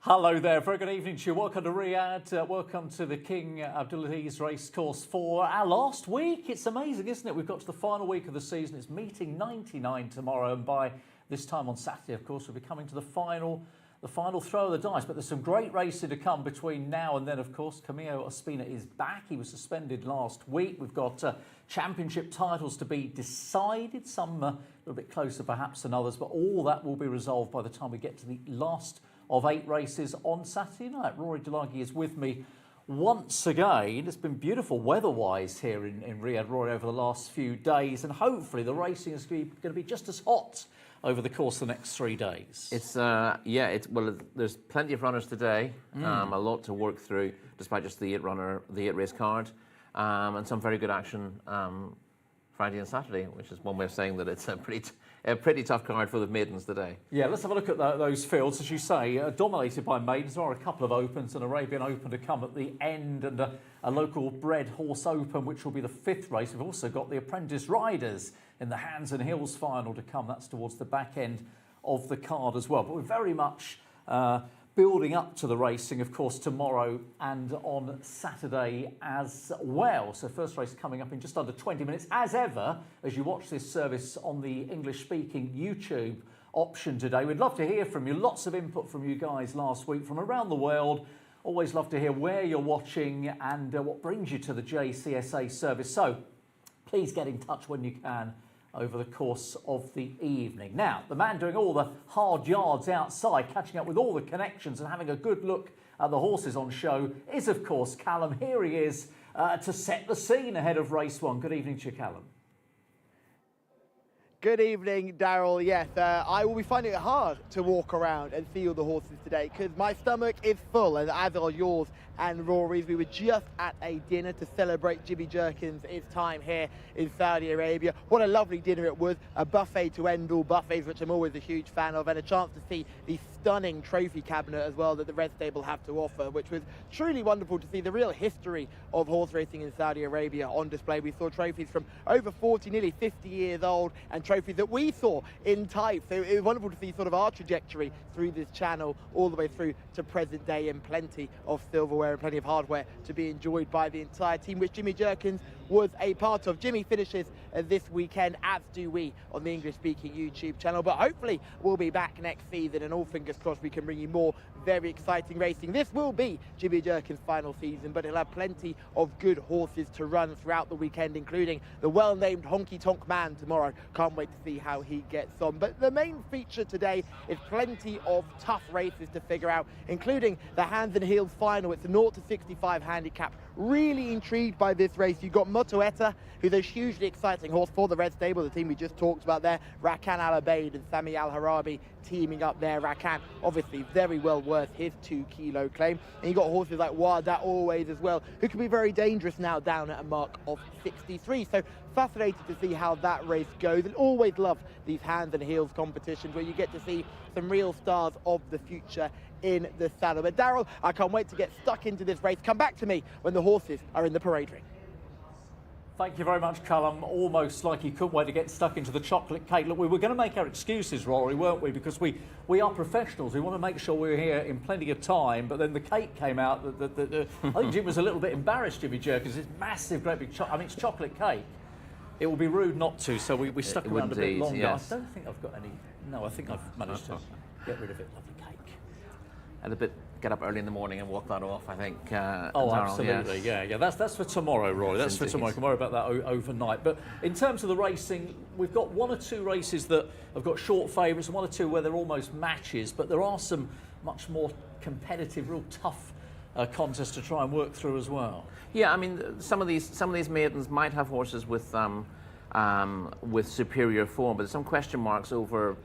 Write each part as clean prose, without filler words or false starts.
Hello there, very good evening to you. Welcome to Riyadh. Welcome to the King Abdulaziz Racecourse for our last week. It's amazing, isn't it? We've got to the final week of the season. It's meeting 99 tomorrow, and by this time on Saturday, of course, we'll be coming to the final throw of the dice. But there's some great racing to come between now and then, of course. Camillo Ospina is back. He was suspended last week. We've got championship titles to be decided, some a little bit closer perhaps than others, but all that will be resolved by the time we get to the last of 8 races on Saturday night. Rory Delaghi is with me once again. It's been beautiful weather-wise here in Riyadh, Rory, over the last few days, and hopefully the racing is going to be just as hot over the course of the next 3 days. There's plenty of runners today, a lot to work through, despite just the 8 race card, and some very good action Friday and Saturday, which is one way of saying that it's a pretty tough card for the maidens today. Yeah, let's have a look at those fields. As you say, dominated by maidens. There are a couple of opens, an Arabian Open to come at the end, and a local bred horse open, which will be the 5th race. We've also got the apprentice riders in the Hands and Hills final to come. That's towards the back end of the card as well. But we're very much building up to the racing, of course, tomorrow and on Saturday as well. So first race coming up in just under 20 minutes. As ever, as you watch this service on the English-speaking YouTube option today, we'd love to hear from you. Lots of input from you guys last week from around the world. Always love to hear where you're watching and what brings you to the Jcsa service. So please get in touch when you can over the course of the evening. Now, the man doing all the hard yards outside, catching up with all the connections and having a good look at the horses on show is, of course, Callum. Here he is to set the scene ahead of race 1. Good evening to you, Callum. Good evening, Daryl. Yes, I will be finding it hard to walk around and see all the horses today because my stomach is full, and as are yours and Rory's. We were just at a dinner to celebrate Jimmy Jerkins' time here in Saudi Arabia. What a lovely dinner it was. A buffet to end all buffets, which I'm always a huge fan of, and a chance to see the stunning trophy cabinet as well that the Red Stable have to offer, which was truly wonderful to see the real history of horse racing in Saudi Arabia on display. We saw trophies from over 40, nearly 50 years old, and trophies that we saw in type. So it was wonderful to see sort of our trajectory through this channel all the way through to present day, and plenty of silverware and plenty of hardware to be enjoyed by the entire team, which Jimmy Jerkins was a part of. Jimmy finishes this weekend, as do we, on the English-speaking YouTube channel. But hopefully we'll be back next season, and all fingers crossed we can bring you more very exciting racing. This will be Jimmy Jerkins' final season, but he'll have plenty of good horses to run throughout the weekend, including the well-named Honky Tonk Man tomorrow. Can't wait to see how he gets on. But the main feature today is plenty of tough races to figure out, including the Hands and Heels final. It's a 0 to 65 handicap. Really intrigued by this race. You've got Motoeta, who's a hugely exciting horse for the Red Stable, the team we just talked about there. Rakan Al Abeid and Sami Al Harabi teaming up there. Rakan, obviously, very well worth his 2-kilo claim. And you've got horses like Wada Always as well, who can be very dangerous now down at a mark of 63. So fascinated to see how that race goes, and always love these Hands and Heels competitions where you get to see some real stars of the future in the saddle. But Daryl, I can't wait to get stuck into this race. Come back to me when the horses are in the parade ring. Thank you very much, Callum. Almost like you couldn't wait to get stuck into the chocolate cake. Look, we were going to make our excuses, Rory, weren't we? Because we are professionals. We want to make sure we're here in plenty of time. But then the cake came out. I think Jim was a little bit embarrassed, Jimmy Jerkins. It's massive, great big it's chocolate cake. It will be rude not to, so we stuck around a bit longer. Yes. I don't think I've got any. No, I think I've managed to get rid of it. Lovely cake. And a bit. Get up early in the morning and walk that off, I think. Oh, absolutely, yes. Yeah. That's for tomorrow, Rory. That's for tomorrow. You can worry about that overnight. But in terms of the racing, we've got 1 or 2 races that have got short favourites, and 1 or 2 where they're almost matches. But there are some much more competitive, real tough contests to try and work through as well. Yeah, I mean, some of these maidens might have horses with superior form, but there's some question marks over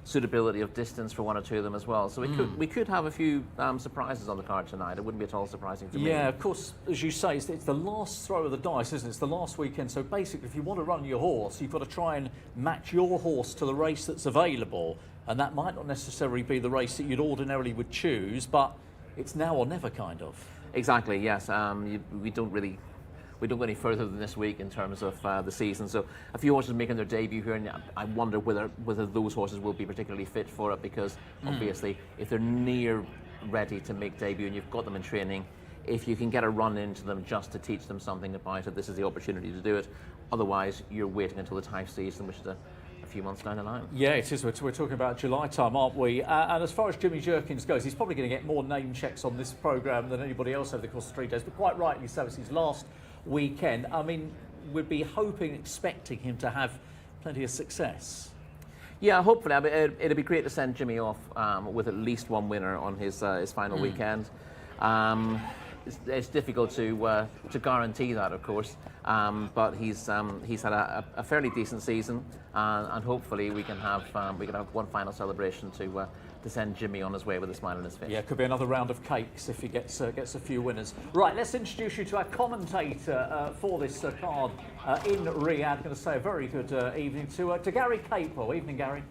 suitability of distance for 1 or 2 of them as well. So we could have a few surprises on the card tonight. It wouldn't be at all surprising to me. Yeah, of course, as you say, it's the last throw of the dice, isn't it? It's the last weekend. So basically, if you want to run your horse, you've got to try and match your horse to the race that's available. And that might not necessarily be the race that you'd ordinarily would choose, but it's now or never, kind of. Exactly, yes. We don't go any further than this week in terms of the season. So a few horses making their debut here, and I wonder whether those horses will be particularly fit for it, because obviously if they're near ready to make debut and you've got them in training, if you can get a run into them just to teach them something about it, this is the opportunity to do it. Otherwise, you're waiting until the type season, which is a few months down the line. Yeah, it is. We're talking about July time, aren't we? And as far as Jimmy Jerkins goes, he's probably going to get more name checks on this programme than anybody else over the course of 3 days. But quite rightly so, it's his last weekend. I mean, we'd be hoping, expecting him to have plenty of success. Yeah, hopefully. I mean, it'd be great to send Jimmy off with at least one winner on his final weekend. It's difficult to guarantee that, of course, but he's had a fairly decent season, and hopefully we can have one final celebration to send Jimmy on his way with a smile on his face. Yeah, could be another round of cakes if he gets a few winners. Right, let's introduce you to our commentator for this card in Riyadh. Going to say a very good evening to Gary Capel. Evening, Gary.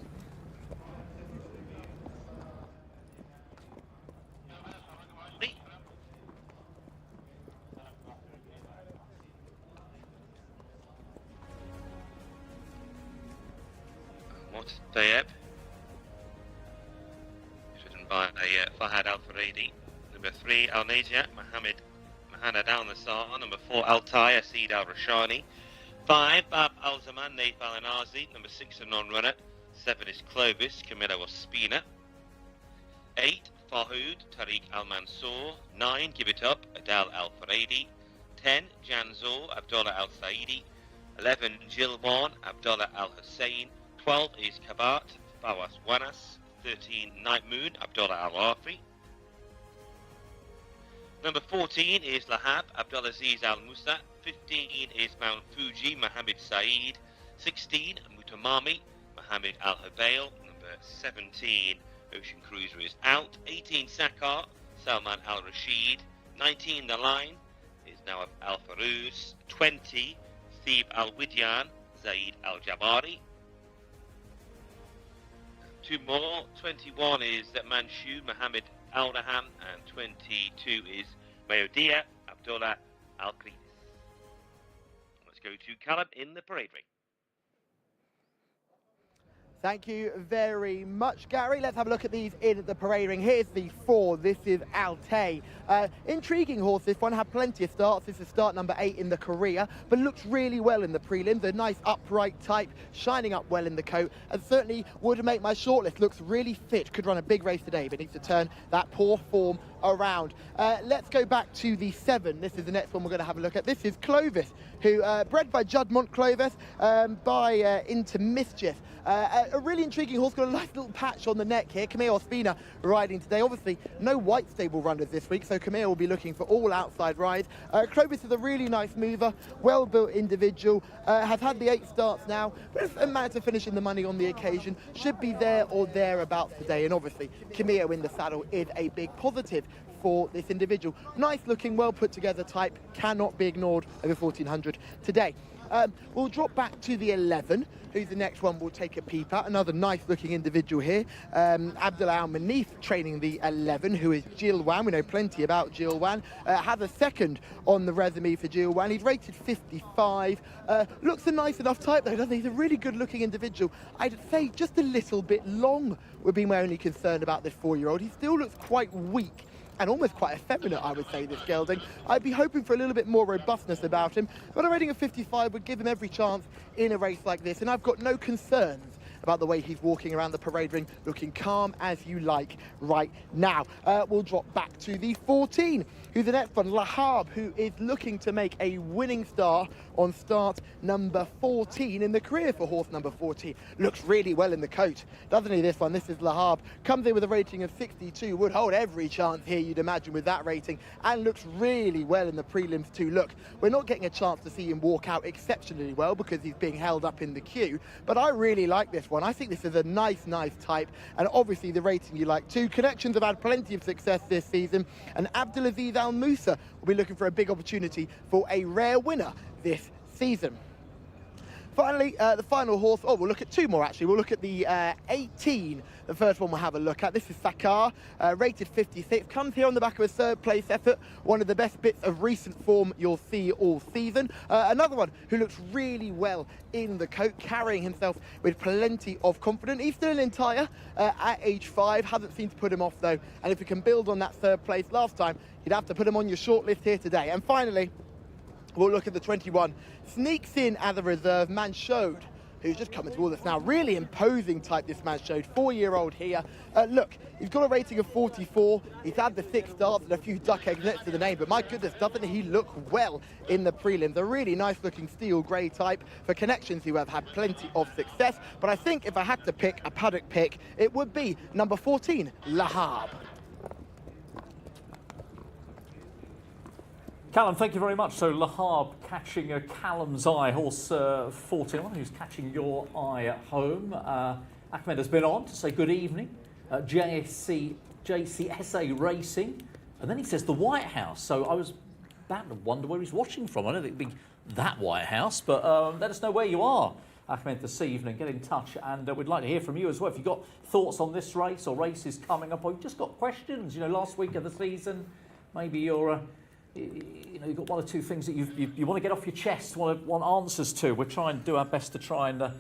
Tayyip, ridden by Fahad Al Faridi. Number 3, Al Najah, Mohammed Al Nassar. Number 4, Al Tay, Asid Al Rashani. 5, Bab Al Zaman, Naif Al Anazi. Number 6, a non-runner. 7 is Clovis, Camilla Waspina. 8, Fahoud, Tariq Al Mansour. 9, Give It Up, Adal Al Faridi. 10, Janzor, Abdullah Al Saidi. 11, Jilwan, Abdullah Al Hussein. 12 is Kabat, Bawas Wanas. 13, Night Moon, Abdullah Al-Afi. Number 14 is Lahab, Abdulaziz Al-Musa. 15 is Mount Fuji, Mohammed Saeed. 16, Mutamami, Mohammed Al-Habail. Number 17, Ocean Cruiser is out. 18, Sakar, Salman Al-Rashid. 19, The Line, is now Al-Faruz. 20, Steve Al-Widyan, Zaid Al-Jabari. 2 more. 21 is Manchu, Mohammed Al-Raham, and 22 is Mayodia, Abdullah Al-Qais. Let's go to Callum in the parade ring. Thank you very much, Gary. Let's have a look at these in the parade ring. Here's the 4. This is Altay. Intriguing horse. This one had plenty of starts. This is start number 8 in the career, but looks really well in the prelims. A nice upright type, shining up well in the coat, and certainly would make my shortlist. Looks really fit. Could run a big race today, but needs to turn that poor form around. Let's go back to the 7. This is the next one we're going to have a look at. This is Clovis, who bred by Judd Montclovis by Into Mischief. A really intriguing horse, got a nice little patch on the neck here. Camille Ospina riding today. Obviously, no white stable runners this week, so Camille will be looking for all outside rides. Clovis is a really nice mover, well-built individual, has had the 8 starts now, but managed to finish in the money on the occasion. Should be there or thereabouts today, and obviously, Camille in the saddle is a big positive for this individual. Nice looking, well put together type, cannot be ignored over 1400 today. We'll drop back to the 11, who's the next one we'll take a peep at. Another nice looking individual here. Abdullah Al-Manif training the 11, who is Jilwan. We know plenty about Jilwan. Has a 2nd on the resume for Jilwan. He's rated 55. Looks a nice enough type though, doesn't he? He's a really good looking individual. I'd say just a little bit long would be my only concern about this 4-year-old. He still looks quite weak and almost quite effeminate, I would say, this gelding. I'd be hoping for a little bit more robustness about him, but a rating of 55 would give him every chance in a race like this, and I've got no concerns about the way he's walking around the parade ring, looking calm as you like right now. We'll drop back to the 14, who's the next one, Lahab, who is looking to make a winning star on start number 14 in the career for horse number 14. Looks really well in the coat, doesn't he, this one? This is Lahab. Comes in with a rating of 62, would hold every chance here, you'd imagine, with that rating, and looks really well in the prelims too. Look, we're not getting a chance to see him walk out exceptionally well because he's being held up in the queue, but I really like this one. I think this is a nice type, and obviously the rating you like too. Connections have had plenty of success this season, and Abdulaziz Al Musa will be looking for a big opportunity for a rare winner this season. Finally, the final horse. Oh, we'll look at two more actually. We'll look at the 18. The first one we'll have a look at. This is Sakar, rated 56. Comes here on the back of a third place effort. One of the best bits of recent form you'll see all season. Another one who looks really well in the coat, carrying himself with plenty of confidence. He's still an entire at age 5. Hasn't seemed to put him off though. And if we can build on that third place last time, you'd have to put him on your shortlist here today. And finally, we'll look at the 21. Sneaks in as a reserve, Man Showed, who's just coming towards us now. Really imposing type, this Man Showed. 4-year-old here. Look, he's got a rating of 44. He's had the 6 starts and a few duck eggs next to the name, but my goodness, doesn't he look well in the prelims? A really nice looking steel grey type for connections who have had plenty of success. But I think if I had to pick a paddock pick, it would be number 14, Lahab. Callum, thank you very much. So Lahab catching Callum's eye, horse 41, who's catching your eye at home. Ahmed has been on to say good evening. Jcsa Racing. And then he says the White House. So I was about to wonder where he's watching from. I don't think it'd be that White House, but let us know where you are, Ahmed, this evening. Get in touch, and we'd like to hear from you as well. If you've got thoughts on this race or races coming up, or you've just got questions, you know, last week of the season, maybe you're... you know, you've got one or two things that you want to get off your chest, want answers to. We're trying to do our best to try and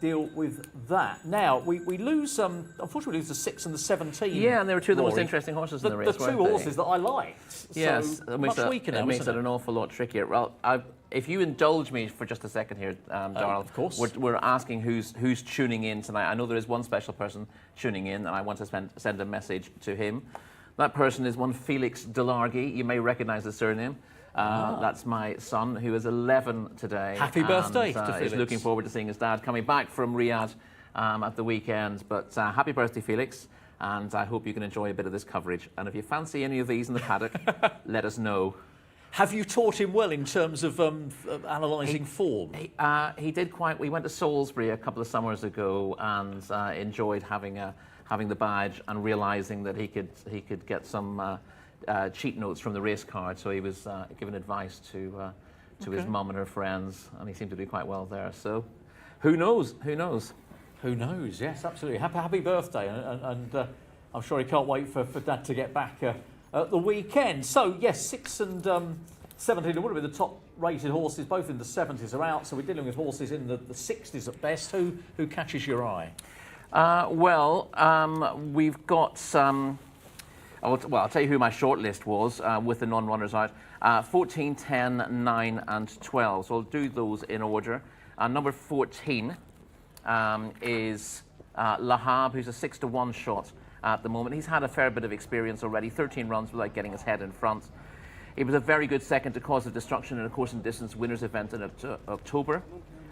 deal with that. Now, we lose, unfortunately, we lose the 6 and the 17. Yeah, and they were two of the most interesting horses in the race, the two horses that I liked. Yes, so much weaker now, it makes it an awful lot trickier. Well, if you indulge me for just a second here, Darrell, of course. We're asking who's tuning in tonight. I know there is one special person tuning in, and I want to send a message to him. That person is one Felix Delargy. You may recognise the surname. That's my son, who is 11 today. Happy birthday to He's Felix. looking forward to seeing his dad coming back from Riyadh at the weekend. But happy birthday, Felix, and I hope you can enjoy a bit of this coverage. And if you fancy any of these in the paddock, let us know. Have you taught him well in terms of analysing form? He did quite. We went to Salisbury a couple of summers ago and enjoyed having the badge and realising that he could get some cheat notes from the race card. So he was giving advice to his mum and her friends, and he seemed to do quite well there. So who knows? Who knows? Who knows? Yes, absolutely. Happy birthday, and I'm sure he can't wait for Dad to get back at the weekend. So yes, 6 and 17 would have been the top rated horses. Both in the 70s are out, so we're dealing with horses in the 60s at best. Who catches your eye? We've got some. I'll tell you who my shortlist was with the non-runners out. 14, 10, 9 and 12. So I'll do those in order. Number 14 is Lahab, who's a 6-to-1 shot at the moment. He's had a fair bit of experience already, 13 runs without getting his head in front. He was a very good second to Cause of Destruction in a course and distance winners event in October.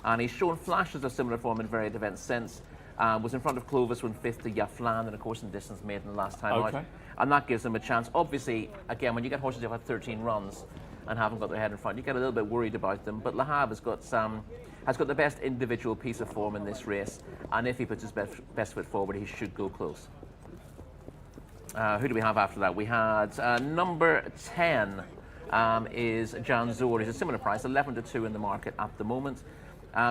And he's shown flashes of similar form in varied events since. Was in front of Clovis, won 5th to Yaflan in a course and distance maiden last time out. And that gives him a chance. Obviously, again, when you get horses who've had 13 runs and haven't got their head in front, you get a little bit worried about them. But Lahab has got the best individual piece of form in this race. And if he puts his best foot forward, he should go close. Who do we have after that? We had number 10 is Janzor. He's a similar price, 11-2 in the market at the moment.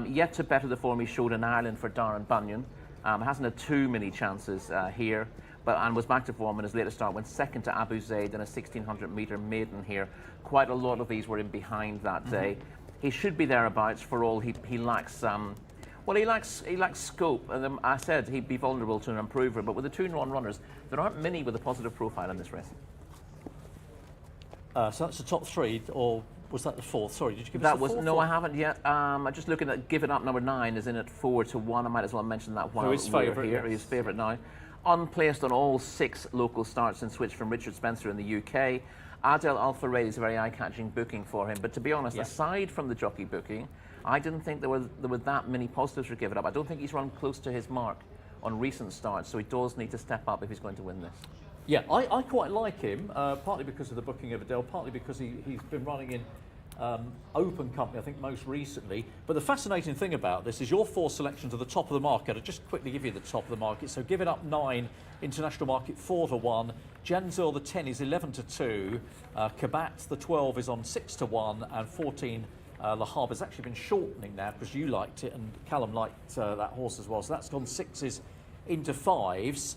Yet to better the form he showed in Ireland for Darren Bunyan. Hasn't had too many chances here, and was back to form in his latest start. Went second to Abu Zaid in a 1600-metre maiden here. Quite a lot of these were in behind that day. He should be thereabouts for all he lacks. He lacks scope. And I said he'd be vulnerable to an improver, but with the 2 non-runners, there aren't many with a positive profile in this race. So that's the top 3, or was that the 4th? Sorry, did you give us the 4th? No, I haven't yet. I'm just looking at Give It Up. Number 9 is in at 4-1. I might as well mention that while we're here. His favourite now. Unplaced on all 6 local starts and switched from Richard Spencer in the UK. Adel Al-Faredi is a very eye-catching booking for him. But to be honest, aside from the Jockey booking, I didn't think there were that many positives for Give It Up. I don't think he's run close to his mark on recent starts, so he does need to step up if he's going to win this. Yeah, I quite like him, partly because of the booking of Adele, partly because he's been running in Open Company, I think, most recently. But the fascinating thing about this is your 4 selections are the top of the market. I'll just quickly give you the top of the market. So Give It Up 9, international market 4-1. Janzor the 10 is 11-2. Kabat the 12 is on 6-1, and 14 Le Havre has actually been shortening now because you liked it and Callum liked that horse as well. So that's gone 6s into 5s.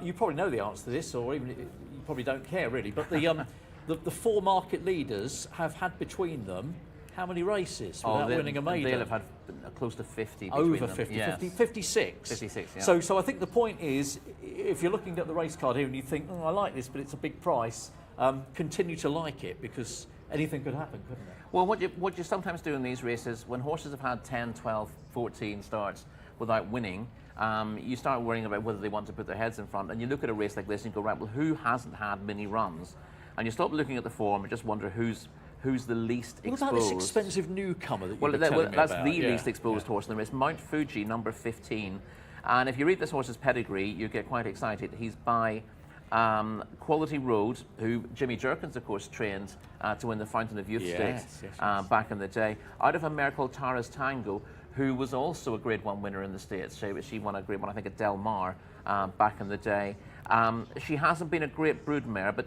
You probably know the answer to this, or even you probably don't care really. But the 4 market leaders have had between them how many races without winning a maiden? They'll have had close to 50 between Over them. 50, Yes. 56. 56, yeah. So I think the point is, if you're looking at the race card here and you think, oh, I like this, but it's a big price, continue to like it because anything could happen, couldn't it? Well, what you sometimes do in these races, when horses have had 10, 12, 14 starts without winning, you start worrying about whether they want to put their heads in front. And you look at a race like this and you go, right, well, who hasn't had many runs? And you stop looking at the form and just wonder who's the least exposed. What about this expensive newcomer that you were telling me that's about? the least exposed horse in the race, Mount Fuji, number 15. And if you read this horse's pedigree, you get quite excited. He's by Quality Road, who Jimmy Jerkins, of course, trained to win the Fountain of Youth Stakes back in the day. Out of a mare called Tara's Tango, who was also a Grade 1 winner in the States. She won a Grade 1, I think, at Del Mar back in the day. She hasn't been a great broodmare, but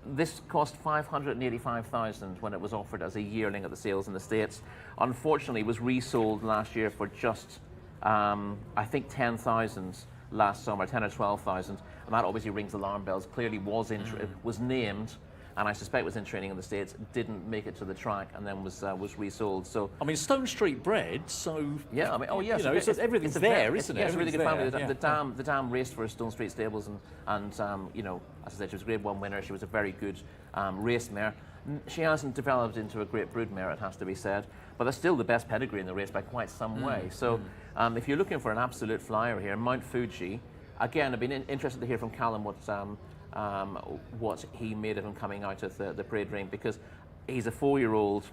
this cost $585,000 when it was offered as a yearling at the sales in the States. Unfortunately, it was resold last year for just, I think, 10,000 last summer, 10 or 12,000, and that obviously rings alarm bells. Clearly was named, and I suspect was in training in the States, didn't make it to the track, and then was resold. So I mean, Stone Street bred, so yeah, I mean, oh yes, you know, everything's there, isn't it? Yes, really good family. Yeah. The dam raced for Stone Street Stables, and you know, as I said, she was a Grade 1 winner. She was a very good race mare. She hasn't developed into a great brood mare, it has to be said, but that's still the best pedigree in the race by quite some way. So if you're looking for an absolute flyer here, Mount Fuji, again, I've been interested to hear from Callum what he made of him coming out of the parade ring, because he's a 4-year-old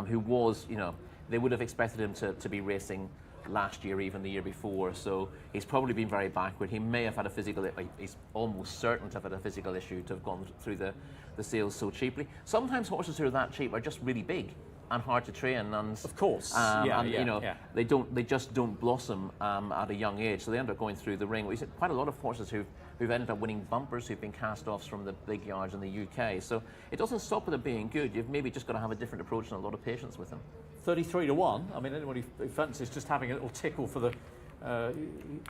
who was, you know, they would have expected him to be racing last year, even the year before, so he's probably been very backward. He may have had a physical, he's almost certain to have had a physical issue to have gone through the sales so cheaply. Sometimes horses who are that cheap are just really big and hard to train, and of course, they just don't blossom at a young age, so they end up going through the ring. We've seen quite a lot of horses who've ended up winning bumpers, who've been cast-offs from the big yards in the UK. So it doesn't stop with it being good. You've maybe just got to have a different approach and a lot of patience with them. 33 to 1. I mean, anyone who fancies just having a little tickle for the,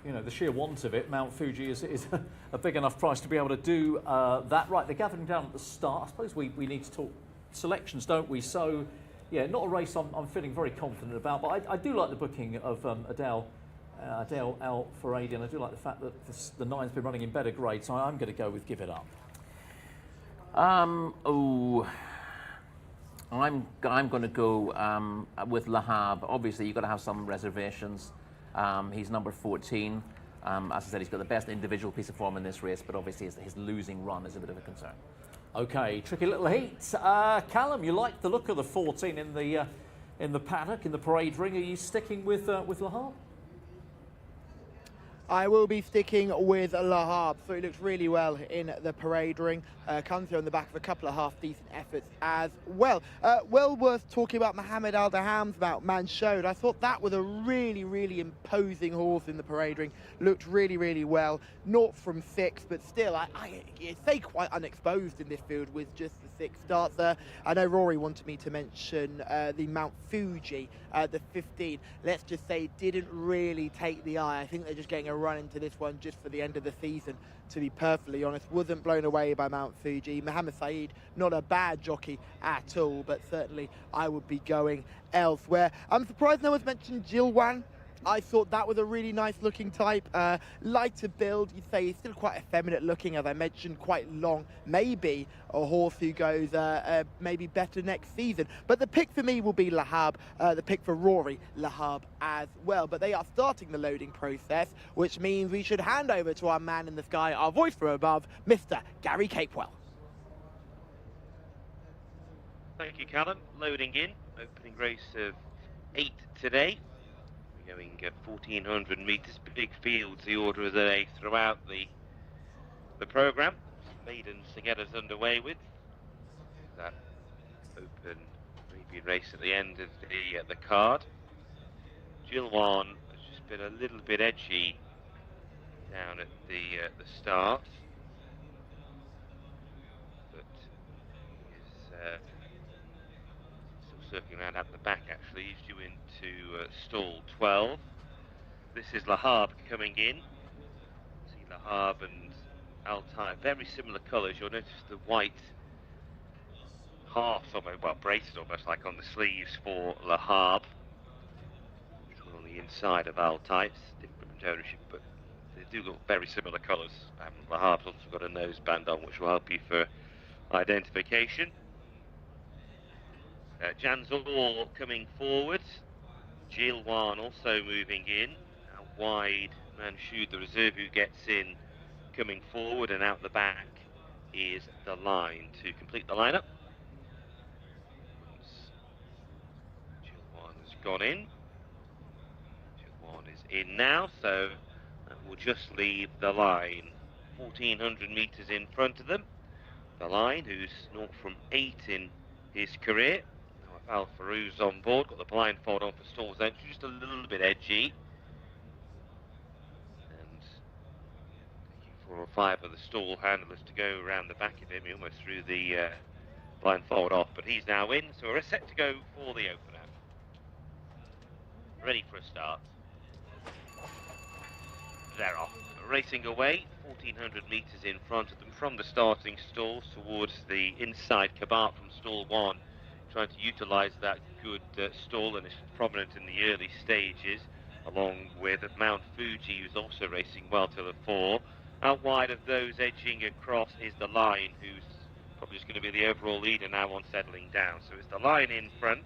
you know, the sheer want of it, Mount Fuji is a big enough price to be able to do that. Right, they're gathering down at the start. I suppose we need to talk selections, don't we? So, yeah, not a race I'm feeling very confident about, but I do like the booking of Adele Al Faradi, and I do like the fact that the 9's been running in better grade, so I'm going to go with Give It Up. I'm going to go with Le Havre. Obviously, you've got to have some reservations. He's number 14. As I said, he's got the best individual piece of form in this race, but obviously his losing run is a bit of a concern. Okay, tricky little heat. Callum, you like the look of the 14 in the paddock, in the parade ring. Are you sticking with Le Havre? I will be sticking with Le Havre. So he looks really well in the parade ring. Comes here on the back of a couple of half-decent efforts as well. Well worth talking about Mohammed Al Daham's about Manshode. I thought that was a really, really imposing horse in the parade ring. Looked really, really well. 0 from 6, but still, I say quite unexposed in this field with just the 6 starts there. I know Rory wanted me to mention the Mount Fuji, the 15. Let's just say didn't really take the eye. I think they're just getting a run into this one just for the end of the season, to be perfectly honest. Wasn't blown away by Mount Fuji. Mohammed Saeed, not a bad jockey at all, but certainly I would be going elsewhere. I'm surprised no one's mentioned Jilwan. I thought that was a really nice looking type, lighter build. You'd say he's still quite effeminate looking, as I mentioned, quite long. Maybe a horse who goes maybe better next season. But the pick for me will be Le Havre, the pick for Rory, Le Havre as well. But they are starting the loading process, which means we should hand over to our man in the sky, our voice from above, Mr. Gary Capewell. Thank you, Callum. Loading in, opening race of 8 today. Going 1,400 metres, big fields, the order of the day throughout the programme. Maidens to get us underway with. That open preview race at the end of the card. Jilwan has just been a little bit edgy down at the start, but is still circling around at the back actually. He's due into stall 12. This is Lahab coming in. See Lahab and Altai, very similar colours. You'll notice the white half, well, braces almost like on the sleeves for Lahab. On the inside of Altai, it's different ownership, but they do look very similar colours. Lahab's also got a noseband on, which will help you for identification. Janzor coming forward. Jilwan also moving in. Out wide, Manshud, the reserve, who gets in, coming forward, and out the back is the line to complete the lineup. Jilwan has gone in. Jilwan is in now, so that will just leave the line 1,400 metres in front of them. The line, who's 0 from 8 in his career. Al Farou's on board, got the blindfold on for stalls entry, just a little bit edgy. And 4 or 5 of the stall handlers to go around the back of him. He almost threw the blindfold off, but he's now in, so we're set to go for the opener. Ready for a start. They're off. Racing away, 1,400 metres in front of them from the starting stalls towards the inside cabart from stall 1. Trying to utilise that good stall, and it's prominent in the early stages, along with Mount Fuji, who's also racing well to the 4. Out wide of those edging across is the line, who's probably just going to be the overall leader now on settling down. So it's the line in front,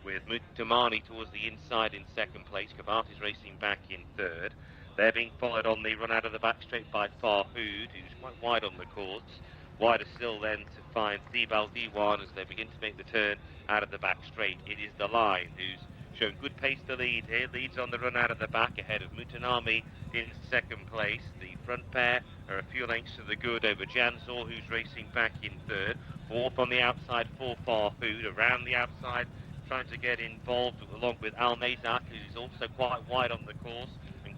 with Mutamani towards the inside in second place. Kabart is racing back in third. They're being followed on the run out of the back straight by Farhood, who's quite wide on the course. Wider still then to find Thibal Diwan as they begin to make the turn out of the back straight. It is the line who's shown good pace to lead here. Leads on the run out of the back ahead of Mutanami in second place. The front pair are a few lengths to the good over Janzor, who's racing back in third. Fourth on the outside for Farhood. Around the outside, trying to get involved along with Al Nazak, who's also quite wide on the course.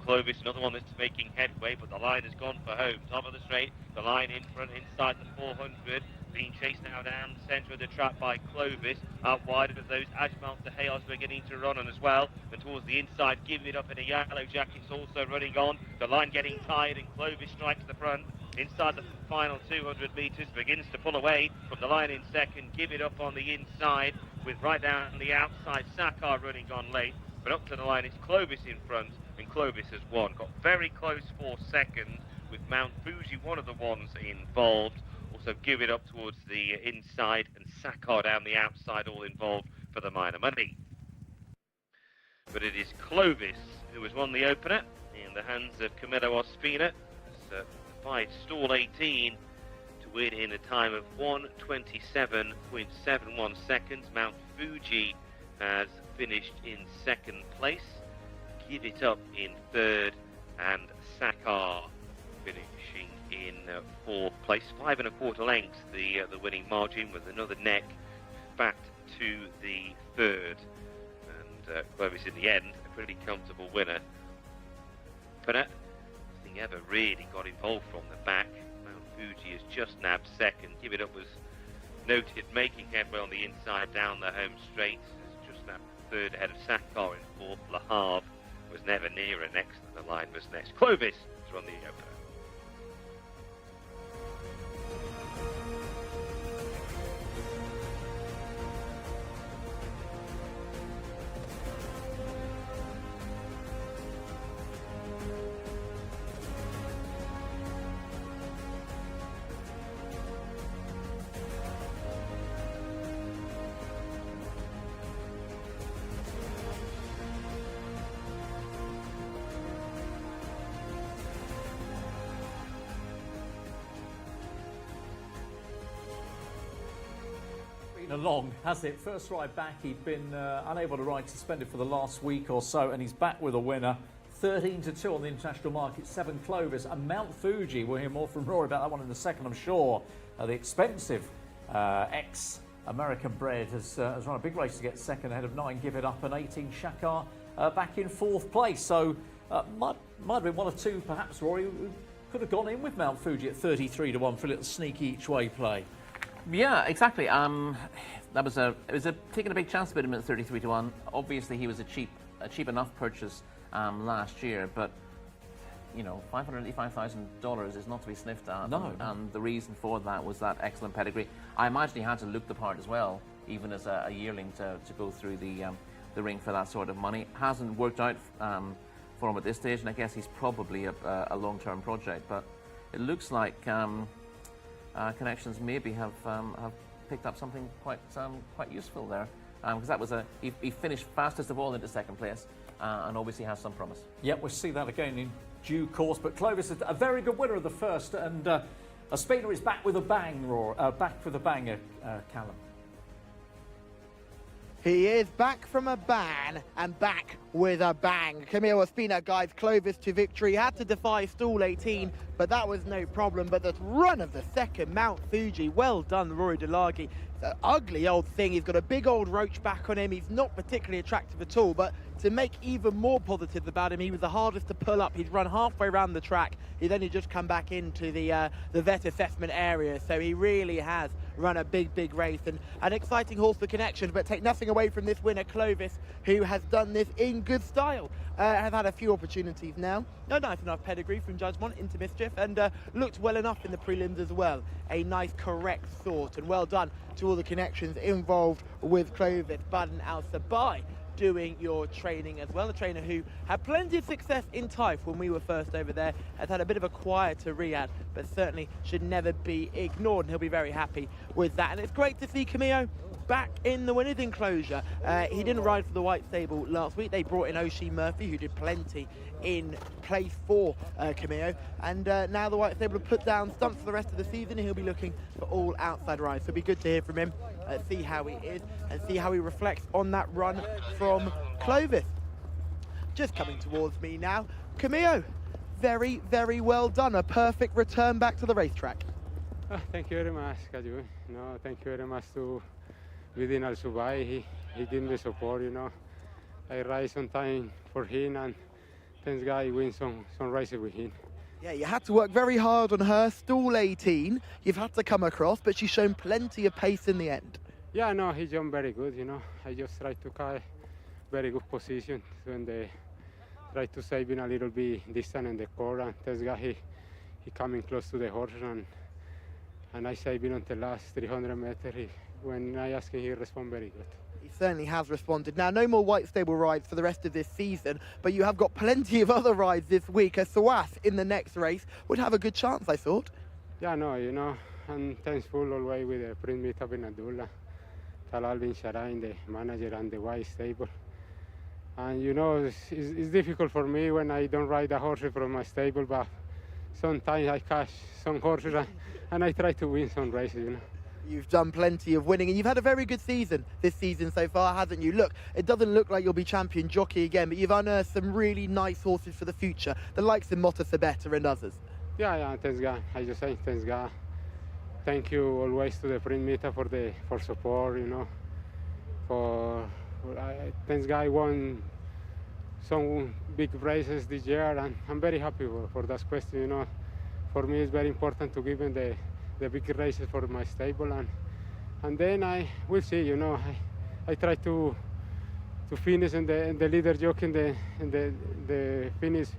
Clovis, another one that's making headway, but the line has gone for home. Top of the straight, the line in front, inside the 400, being chased now down the centre of the track by Clovis. Out wide of those, Ajmal Tahayos beginning to run on as well. And towards the inside, Give It Up in a yellow jacket's also running on. The line getting tired, and Clovis strikes the front. Inside the final 200 metres, begins to pull away from the line in second. Give It Up on the inside, with right down the outside, Sakar running on late. But up to the line, it's Clovis in front, and Clovis has won. Got very close for second, with Mount Fuji one of the ones involved. Also Give It Up towards the inside, and Sakar down the outside, all involved for the minor money. But it is Clovis who has won the opener in the hands of Camillo Ospina. By stall 18 to win in a time of 1:27.71 seconds. Mount Fuji has finished in second place. Give It Up in third, and Sakar finishing in fourth place. 5 1/4 lengths the winning margin, with another neck back to the third. And Clovis in the end, a pretty comfortable winner. But nothing ever really got involved from the back. Mount Fuji has just nabbed second. Give It Up was noted making headway on the inside down the home straight. Just nabbed third ahead of Sakar in fourth. Lahab was never nearer next, and the line was next. Clovis has run the opener. Along, has it? First ride back, he'd been unable to ride, suspended for the last week or so, and he's back with a winner. 13-2 on the international market, 7 Clovis, and Mount Fuji. We'll hear more from Rory about that one in a second, I'm sure. The expensive ex-American bred has run a big race to get second ahead of 9 Give It Up and 18 Shakar back in fourth place. So might have been one or two, perhaps, Rory, who could have gone in with Mount Fuji at 33-1 for a little sneaky each way play. Yeah, exactly. It was taking a big chance with him at 33-1. Obviously, he was a cheap enough purchase last year, but you know, $585,000 is not to be sniffed at. No. And the reason for that was that excellent pedigree. I imagine he had to look the part as well, even as a yearling, to go through the ring for that sort of money. Hasn't worked out for him at this stage, and I guess he's probably a long-term project. But it looks like connections maybe have picked up something quite useful there, because that was he finished fastest of all into second place, and obviously has some promise. Yep, we'll see that again in due course. But Clovis is a very good winner of the first, and Ospina is back with a bang, back with a banger, Callum. He is back from a ban and back with a bang. Camille Ospina guides Clovis to victory. Had to defy stall 18, but that was no problem. But the run of the second, Mount Fuji, well done, Rory Delagi. It's an ugly old thing. He's got a big old roach back on him. He's not particularly attractive at all, but to make even more positives about him, he was the hardest to pull up. He's run halfway around the track. He's only just come back into the vet assessment area, so he really has run a big race, and an exciting horse for connections. But take nothing away from this winner, Clovis, who has done this in good style. Has had a few opportunities now. No nice enough pedigree from Judgment into Mischief, and looked well enough in the prelims as well. A nice correct sort, and well done to all the connections involved with Clovis. Budden Al Sabai doing your training as well. A trainer who had plenty of success in Taif when we were first over there. Has had a bit of a quieter Riyadh, but certainly should never be ignored, and he'll be very happy with that. And it's great to see Camillo back in the winner's enclosure. He didn't ride for the White Stable last week. They brought in Oshie Murphy, who did plenty in place for Camillo, and now the White Stable have put down stumps for the rest of the season, and he'll be looking for all outside rides. So it'll be good to hear from him, see how he is, and see how he reflects on that run from Clovis. Just coming towards me now, Camillo, very well done. A perfect return back to the racetrack. Thank you very much, Kaju. No, thank you very much to Within Al Subai. He gave me support, you know. I race on time for him, and this guy wins some races with him. Yeah, you had to work very hard on her. Stall 18, you've had to come across, but she's shown plenty of pace in the end. Yeah, no, he jumped very good, you know. I just tried to carry very good position when they tried to save him a little bit distant in the core, and this guy, he coming close to the horse, and I saved him on the last 300 meters. When I asked him, he responded very good. He certainly has responded. Now, no more White Stable rides for the rest of this season, but you have got plenty of other rides this week. A Sawas in the next race would have a good chance, I thought. Yeah, no, you know, I'm thankful always with the print meetup in Abdullah, Talal bin Sharain, the manager, and the White Stable. And you know, it's difficult for me when I don't ride a horse from my stable, but sometimes I catch some horses and I try to win some races, you know. You've done plenty of winning, and you've had a very good season this season so far, hasn't you? Look, it doesn't look like you'll be champion jockey again, but you've unearthed some really nice horses for the future, the likes of Motta Sabetta and others. Yeah, thanks God. I just say thanks God. Thank you always to the print meter for support, you know. Thanks God, I won some big races this year, and I'm very happy for that question, you know. For me, it's very important to give them the big races for my stable, and then we'll see, you know. I try to finish in the leader jockey in the finish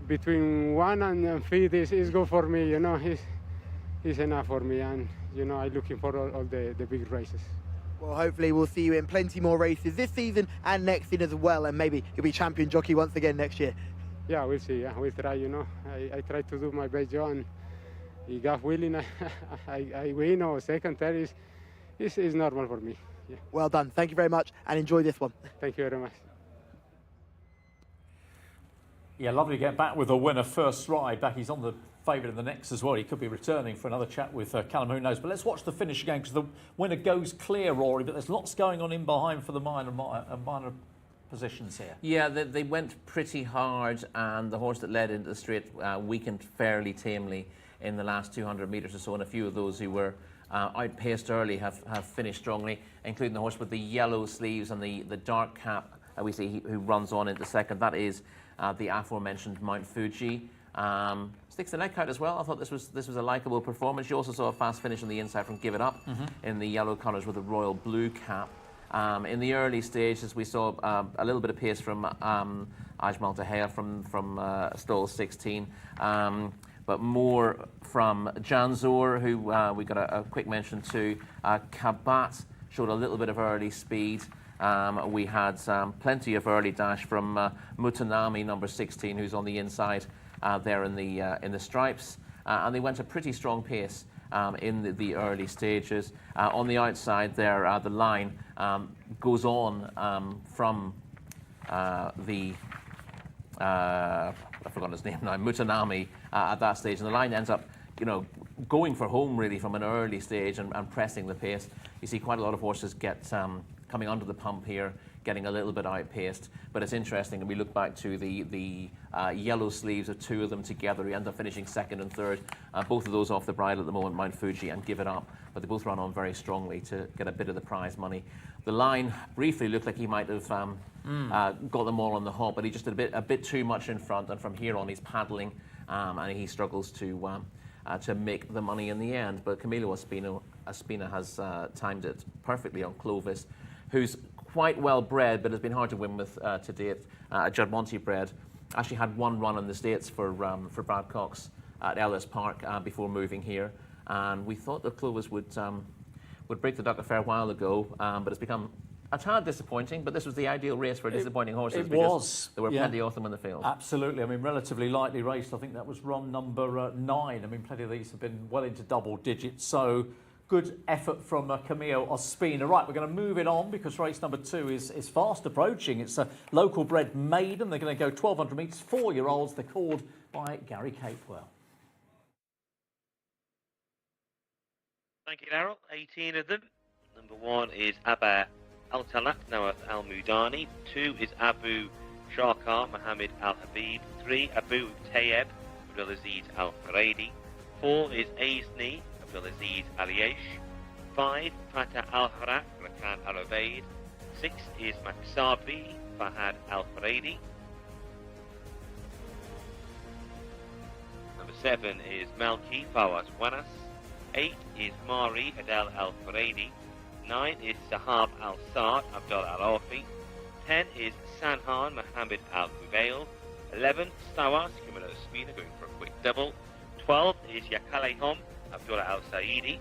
between 1 and 3 is good for me, you know. It's enough for me, and you know, I'm looking for all the big races. Well, hopefully we'll see you in plenty more races this season and next season as well, and maybe you'll be champion jockey once again next year. Yeah, we'll see. Yeah, we'll try, you know. I try to do my best job, and if God willing, I win or second, third is normal for me. Yeah. Well done. Thank you very much, and enjoy this one. Thank you very much. Yeah, lovely to get back with a winner first ride back. He's on the favourite in the next as well. He could be returning for another chat with Callum, who knows. But let's watch the finish again, because the winner goes clear, Rory, but there's lots going on in behind for the minor positions here. Yeah, they went pretty hard, and the horse that led into the straight weakened fairly tamely in the last 200 metres or so, and a few of those who were outpaced early have finished strongly, including the horse with the yellow sleeves and the dark cap, we see, who runs on into second. That is the aforementioned Mount Fuji. Sticks the neck out as well. I thought this was a likeable performance. You also saw a fast finish on the inside from Give It Up in the yellow colours with a royal blue cap. In the early stages, we saw a little bit of pace from Ajmal Tahir from stall 16, but more from Janzor, who we got a quick mention to. Kabat showed a little bit of early speed. We had plenty of early dash from Mutanami, number 16, who's on the inside there in the stripes, and they went a pretty strong pace in the early stages. On the outside there, the line goes on from I've forgotten his name now, Mutanami, at that stage, and the line ends up, going for home really from an early stage and pressing the pace. You see quite a lot of horses get coming onto the pump here, getting a little bit outpaced, but it's interesting, and we look back to the yellow sleeves of two of them together, who end up finishing second and third, both of those off the bridle at the moment, Mount Fuji and Give It Up, but they both run on very strongly to get a bit of the prize money. The line briefly looked like he might have got them all on the hop, but he just did a bit too much in front, and from here on he's paddling, and he struggles to make the money in the end. But Camilo Ospina has timed it perfectly on Clovis, who's quite well bred, but has been hard to win with to date. Judd Monty bred actually had one run in the States for Brad Cox at Ellis Park before moving here, and we thought that Clovis would break the duck a fair while ago, but it's become a tad disappointing. But this was the ideal race for disappointing horses. There were plenty of them in the field. Absolutely. I mean, relatively lightly raced. I think that was run number 9. I mean, plenty of these have been well into double digits. So good effort from Camilo Ospina. Right, we're going to move it on because race number 2 is fast approaching. It's a local bred maiden. They're going to go 1,200 metres, 4-year-olds. They're called by Gary Capewell. Thank you, Darryl. 18 of them. Number 1 is Abba Al-Talaq Nawaf Al-Mudani. 2 is Abu Shakar Mohammed Al-Habib. 3, Abu Tayyib Abdulaziz Al-Faradi. 4 is Aizni Abdulaziz Aliyesh. 5, Fatah Al-Haraq Rakan Al-Ubaid. 6 is Maksabi Fahad Al-Faradi. Number 7 is Malki Fawaz Wanas. 8 is Mari Adel Al-Faradi. 9 is Sahab Al-Saad Abdullah Al-Afi. 10 is Sanhan Mohammed Al-Hubail. 11, Sawas Camilo Ospina going for a quick double. 12 is Yakalehom Abdullah Al-Saidi.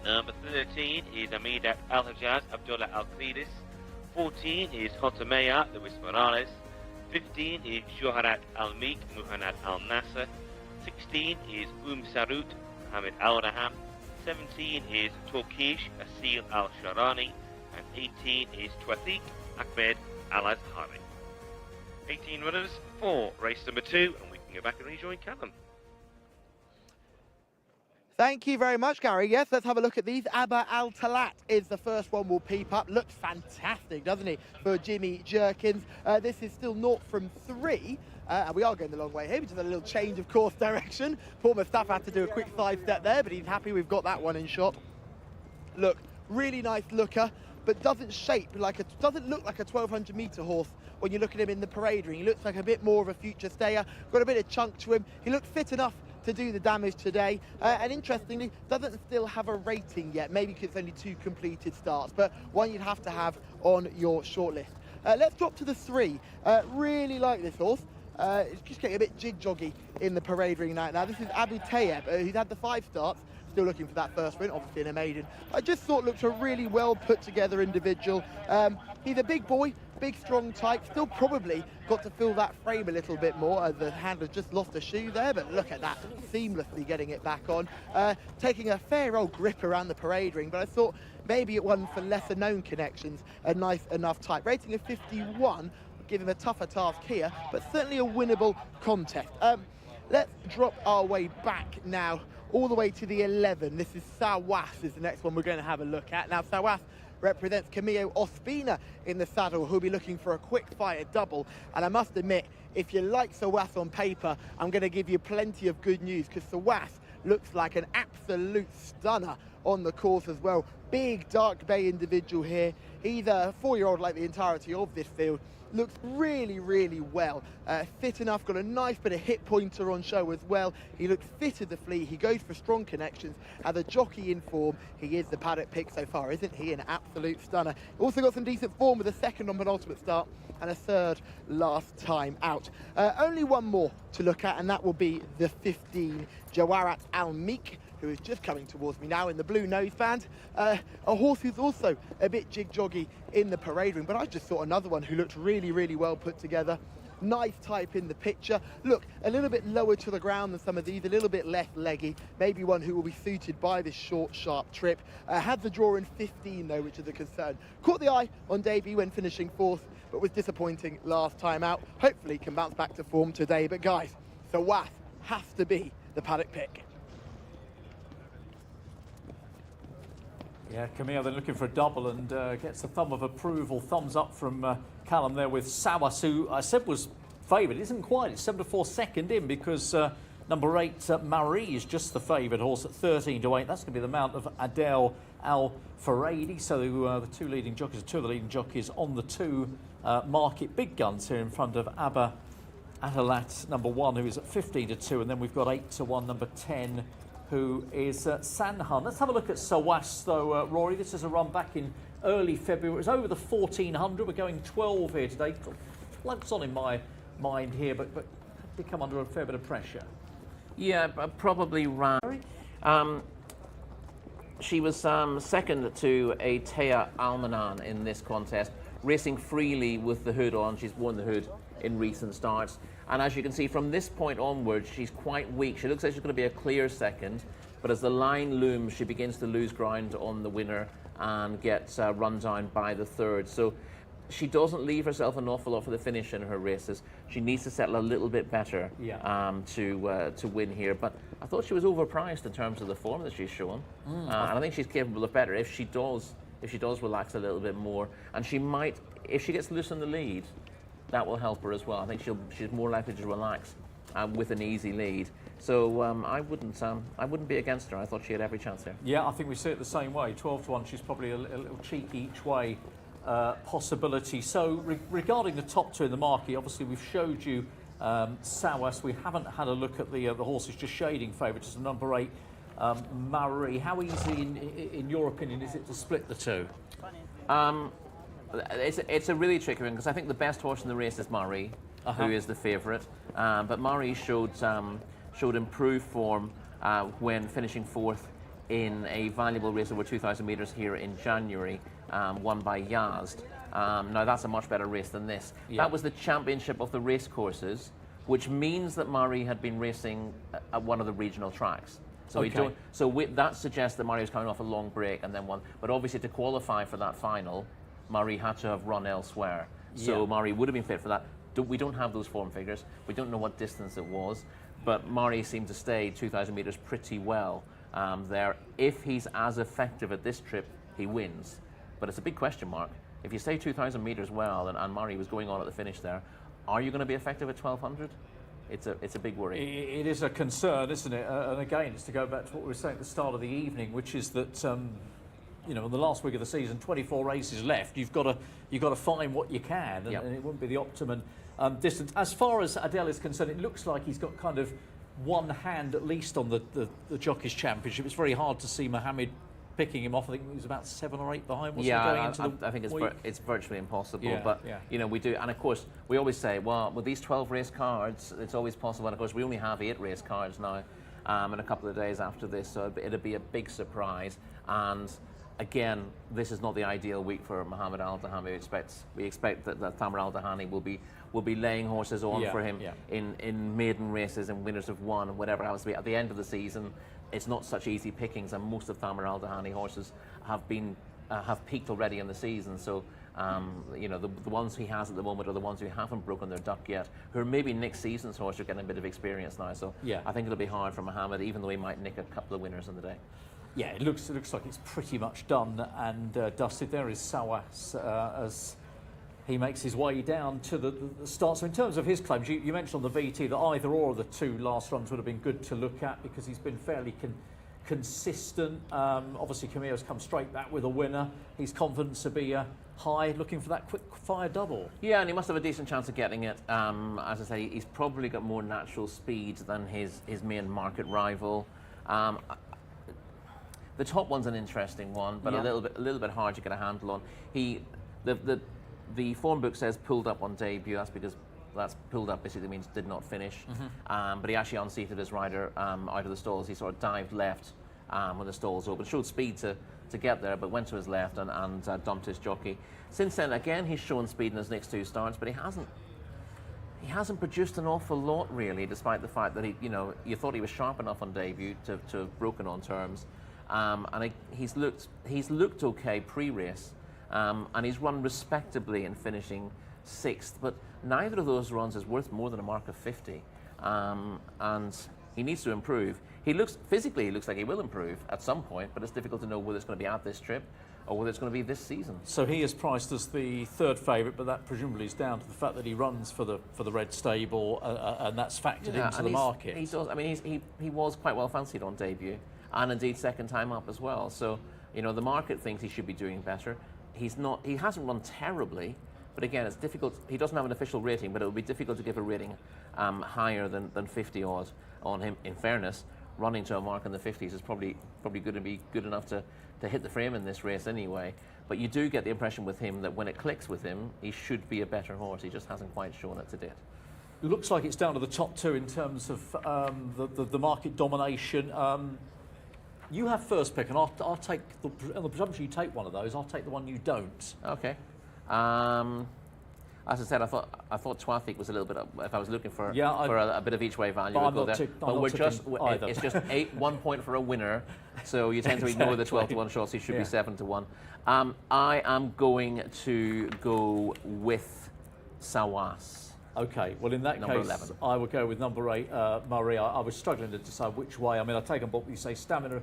Number 13 is Amida Al-Hajjaz Abdullah Al-Qidis. 14 is Hotameya Luis Morales. 15 is Shuharat Al-Meek Muhannad Al-Nasser. 16 is Sarut Mohammed Al-Raham. 17 is Turkish Asil Al-Sharani. And 18 is Twathik Ahmed Al-Azhari. 18 runners for race number 2, and we can go back and rejoin Callum. Thank you very much, Gary. Yes, let's have a look at these. Abba Al-Talat is the first one we'll peep up. Looks fantastic, doesn't he, for Jimmy Jerkins. This is still 0 from 3. And we are going the long way here, which is a little change of course direction. Paul Mustafa had to do a quick side step there, but he's happy we've got that one in shot. Look, really nice looker, but doesn't look like a 1,200 metre horse when you look at him in the parade ring. He looks like a bit more of a future stayer, got a bit of chunk to him. He looks fit enough to do the damage today, and interestingly doesn't still have a rating yet, maybe because it's only 2 completed starts, but one you'd have to have on your shortlist. Let's drop to the 3. Really like this horse. It's just getting a bit jig-joggy in the parade ring now. This is Abu Tayyib, who's had the 5 starts, still looking for that first win, obviously in a maiden. I just thought looked a really well put together individual. He's a big boy, big strong type, still probably got to fill that frame a little bit more. The handler's just lost a shoe there, but look at that, seamlessly getting it back on. Taking a fair old grip around the parade ring, but I thought maybe it one for lesser known connections, a nice enough type. Rating of 51, give him a tougher task here, but certainly a winnable contest. Let's drop our way back now, all the way to the 11. This is Sawas, is the next one we're going to have a look at. Now, Sawas represents Camilo Ospina in the saddle, who'll be looking for a quick fire double. And I must admit, if you like Sawas on paper, I'm going to give you plenty of good news, because Sawas looks like an absolute stunner on the course as well. big dark bay individual here. He's a 4-year-old like the entirety of this field. Looks really, really well. Fit enough, got a nice bit of hip pointer on show as well. He looks fit of the fleet. He goes for strong connections. As a jockey in form, he is the paddock pick so far, isn't he? An absolute stunner. Also got some decent form with a second on penultimate start and a third last time out. Only one more to look at, and that will be the 15 Jawarat Al-Meek, who is just coming towards me now in the blue noseband. A horse who's also a bit jig-joggy in the parade ring, but I just saw another one who looked really, really well put together. Nice type in the picture. Look, a little bit lower to the ground than some of these, a little bit less leggy. Maybe one who will be suited by this short, sharp trip. Had the draw in 15 though, which is a concern. Caught the eye on debut when finishing 4th, but was disappointing last time out. Hopefully can bounce back to form today. But guys, Sawath has to be the paddock pick. Yeah, Camille, they're looking for a double and gets the thumb of approval. Thumbs up from Callum there with Sawas, who I said was favoured. Isn't quite. It's 7-4 second in because number 8, Marie, is just the favoured horse at 13-8. That's going to be the mount of Adel Al-Faradi. So the two of the leading jockeys on the two market big guns here in front of Abba Atalat, number 1, who is at 15-2. And then we've got 8-1, number 10, who is Sanhan. Let's have a look at Sawas, though, Rory. This is a run back in early February. It was over the 1400. We're going 12 here today. Floods on in my mind here, but did come under a fair bit of pressure. Yeah, probably ran. She was second to a Tea Almanan in this contest, racing freely with the hood on. She's worn the hood in recent starts. And as you can see, from this point onwards, she's quite weak. She looks like she's going to be a clear second, but as the line looms, she begins to lose ground on the winner and gets run down by the third. So she doesn't leave herself an awful lot for the finish in her races. She needs to settle a little bit better to win here. But I thought she was overpriced in terms of the form that she's shown. And I think she's capable of better if she does relax a little bit more. And she might, if she gets loose in the lead, that will help her as well. I think she's more likely to relax with an easy lead. So I wouldn't be against her. I thought she had every chance here. Yeah, I think we see it the same way. 12-1, she's probably a little cheeky each way possibility. So regarding the top two in the market, obviously we've showed you Sawas. We haven't had a look at the horses just shading favourites. Number 8, Marie. How easy, in your opinion, is it to split the two? It's a really tricky one because I think the best horse in the race is Marie, who is the favourite. But Marie showed improved form when finishing 4th in a valuable race over 2,000 metres here in January, won by Yazd. Now that's a much better race than this. Yeah. That was the championship of the race courses, which means that Marie had been racing at one of the regional tracks. So that suggests that Marie was coming off a long break and then won. But obviously to qualify for that final, Marie had to have run elsewhere. So Marie would have been fit for that. We don't have those form figures. We don't know what distance it was. But Marie seemed to stay 2,000 metres pretty well there. If he's as effective at this trip, he wins. But it's a big question mark. If you stay 2,000 metres well, and Marie was going on at the finish there, are you going to be effective at 1,200? It's a big worry. It is a concern, isn't it? And again, it's to go back to what we were saying at the start of the evening, which is that in the last week of the season, 24 races left. You've got to find what you can, and it wouldn't be the optimum distance. As far as Adel is concerned, it looks like he's got kind of one hand at least on the Jockeys Championship. It's very hard to see Mohammed picking him off. I think he was about 7 or 8 behind. I think it's virtually impossible. We do, and of course we always say, well, with these 12 race cards, it's always possible. And of course, we only have 8 race cards now, in a couple of days after this, so it'll be a big surprise. And again, this is not the ideal week for Mohammed Al Dahani. We expect that Thamar Al Dahani will be laying horses on for him in maiden races and winners of 1, whatever it happens to be. At the end of the season, it's not such easy pickings, and most of Thamar Al Dahani horses have peaked already in the season. So the ones he has at the moment are the ones who haven't broken their duck yet, who are maybe next season's horse are getting a bit of experience now. So I think it'll be hard for Mohammed, even though he might nick a couple of winners in the day. Yeah, it looks like it's pretty much done and dusted. There is Sawas as he makes his way down to the start. So in terms of his claims, you mentioned on the VT that either or of the 2 last runs would have been good to look at because he's been fairly consistent. Obviously, Camille's come straight back with a winner. His confidence to be high, looking for that quick fire double. Yeah, and he must have a decent chance of getting it. As I say, he's probably got more natural speed than his main market rival. The top one's an interesting one, but Yeah. a little bit hard to get a handle on. The form book says pulled up on debut. That's because that's pulled up basically means did not finish. But he actually unseated his rider out of the stalls. He sort of dived left when the stalls opened. Showed speed to get there, but went to his left and dumped his jockey. Since then, again, he's shown speed in his next two starts, but he hasn't produced an awful lot really, despite the fact that you thought he was sharp enough on debut to have broken on terms, and he's looked okay pre-race, and he's run respectably in finishing 6th, but neither of those runs is worth more than a mark of 50, and he needs to improve. He looks like he will improve at some point, but it's difficult to know whether it's going to be at this trip or whether it's going to be this season. So he is priced as the 3rd favourite, but that presumably is down to the fact that he runs for the Red Stable, and that's factored into the market. He does. I mean, he was quite well fancied on debut, and indeed second time up as well. So the market thinks he should be doing better. He's not. He hasn't run terribly, but again, it's difficult. He doesn't have an official rating, but it would be difficult to give a rating higher than 50 odd on him. In fairness, running to a mark in the 50s is probably going to be good enough to hit the frame in this race anyway. But you do get the impression with him that when it clicks with him, he should be a better horse. He just hasn't quite shown it to date. It looks like it's down to the top 2 in terms of the market domination. You have first pick, and I'll take on the presumption you take one of those. I'll take the one you don't. Okay. As I said, I thought Twathic was a little bit. If I was looking for a bit of each way value, we'd go there. But it's just 1 point for a winner, so you tend to ignore the 12 to 1 shots. He should be 7 to 1. I am going to go with Sawas. Okay, well in that Number case, 11. I would go with number 8, Murray. I was struggling to decide which way. I mean, I take on board what you say, stamina.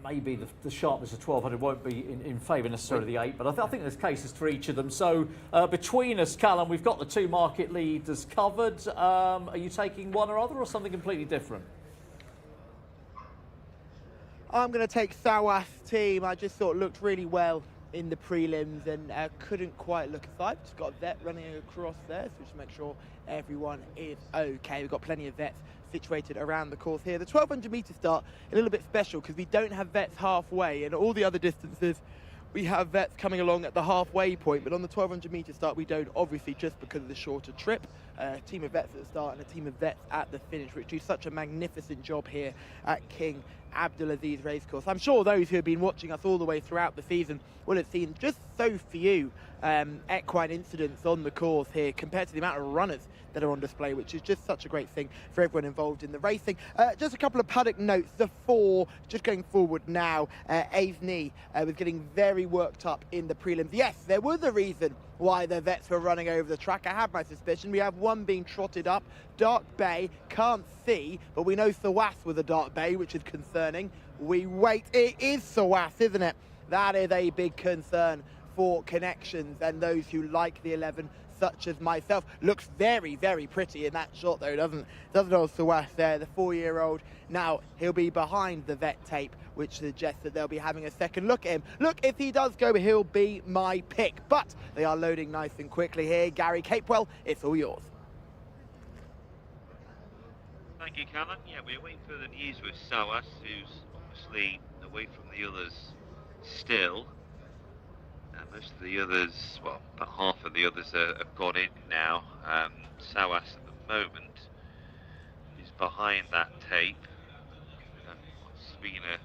Maybe the sharpness of 1200 won't be in favour necessarily of the 8, but I think there's cases for each of them. So between us, Callum, we've got the 2 market leaders covered. Are you taking one or other, or something completely different? I'm going to take Sawas team. I just thought it looked really well in the prelims and couldn't quite look aside. Just got a vet running across there, so just make sure everyone is okay. We've got plenty of vets situated around the course here. The 1200 metre start, a little bit special because we don't have vets halfway, and all the other distances we have vets coming along at the halfway point, but on the 1200 metre start we don't, obviously just because of the shorter trip. A team of vets at the start and a team of vets at the finish, which do such a magnificent job here at King Abdulaziz Racecourse. I'm sure those who have been watching us all the way throughout the season will have seen just so few equine incidents on the course here compared to the amount of runners that are on display, which is just such a great thing for everyone involved in the racing. Just a couple of paddock notes. The 4, just going forward now, Avni was getting very worked up in the prelims. Yes, there was a reason why the vets were running over the track. I have my suspicion. We have one being trotted up, Dark Bay, can't see, but we know Sawas was a Dark Bay, which is concerning. We wait. It is Sawas, isn't it? That is a big concern for connections and those who like the 11, such as myself. Looks very, very pretty in that shot though, doesn't old Sawas there, the 4-year-old. Now he'll be behind the vet tape, which suggests that they'll be having a second look at him. Look, if he does go, he'll be my pick. But they are loading nice and quickly here. Gary Capewell, it's all yours. Thank you, Callum. Yeah, we're waiting for the news with Sawas, who's obviously away from the others still. Most of the others, well, about half of the others have gone in now. Sawas at the moment is behind that tape. Spina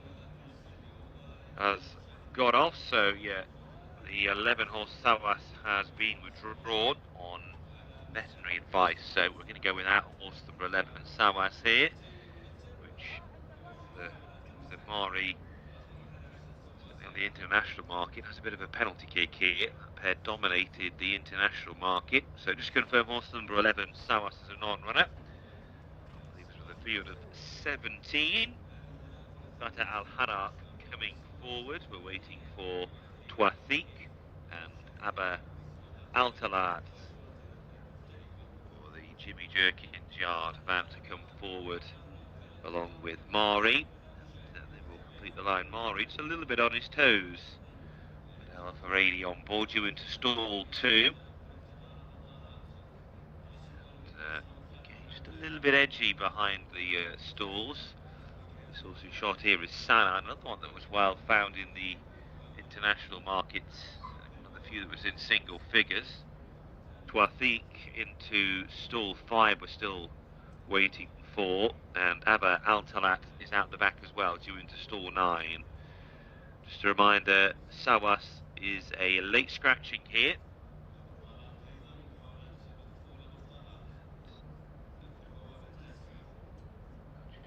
has got off, so yeah, the 11 horse Sawas has been withdrawn on veterinary advice, so we're going to go without horse number 11 Sawas here, which the Mari on the international market has a bit of a penalty kick here. That pair dominated the international market, so just confirm horse number 11 Sawas as a non-runner. Leaves with a field of 17. Fatah Al-Harak coming forward. We're waiting for Twathiq and Abba Al-Talad for the Jimmy Jerkins yard van to come forward along with Mari. They will complete the line. Mari just a little bit on his toes. With Alpha 80 on board, you into stall 2. Just a little bit edgy behind the stalls. This also shot here is Sana, another one that was well found in the international markets. One of the few that was in single figures. Twathik into stall 5 we're still waiting for, and Abba Altalat is out the back as well, due into stall 9. Just a reminder, Sawas is a late scratching here.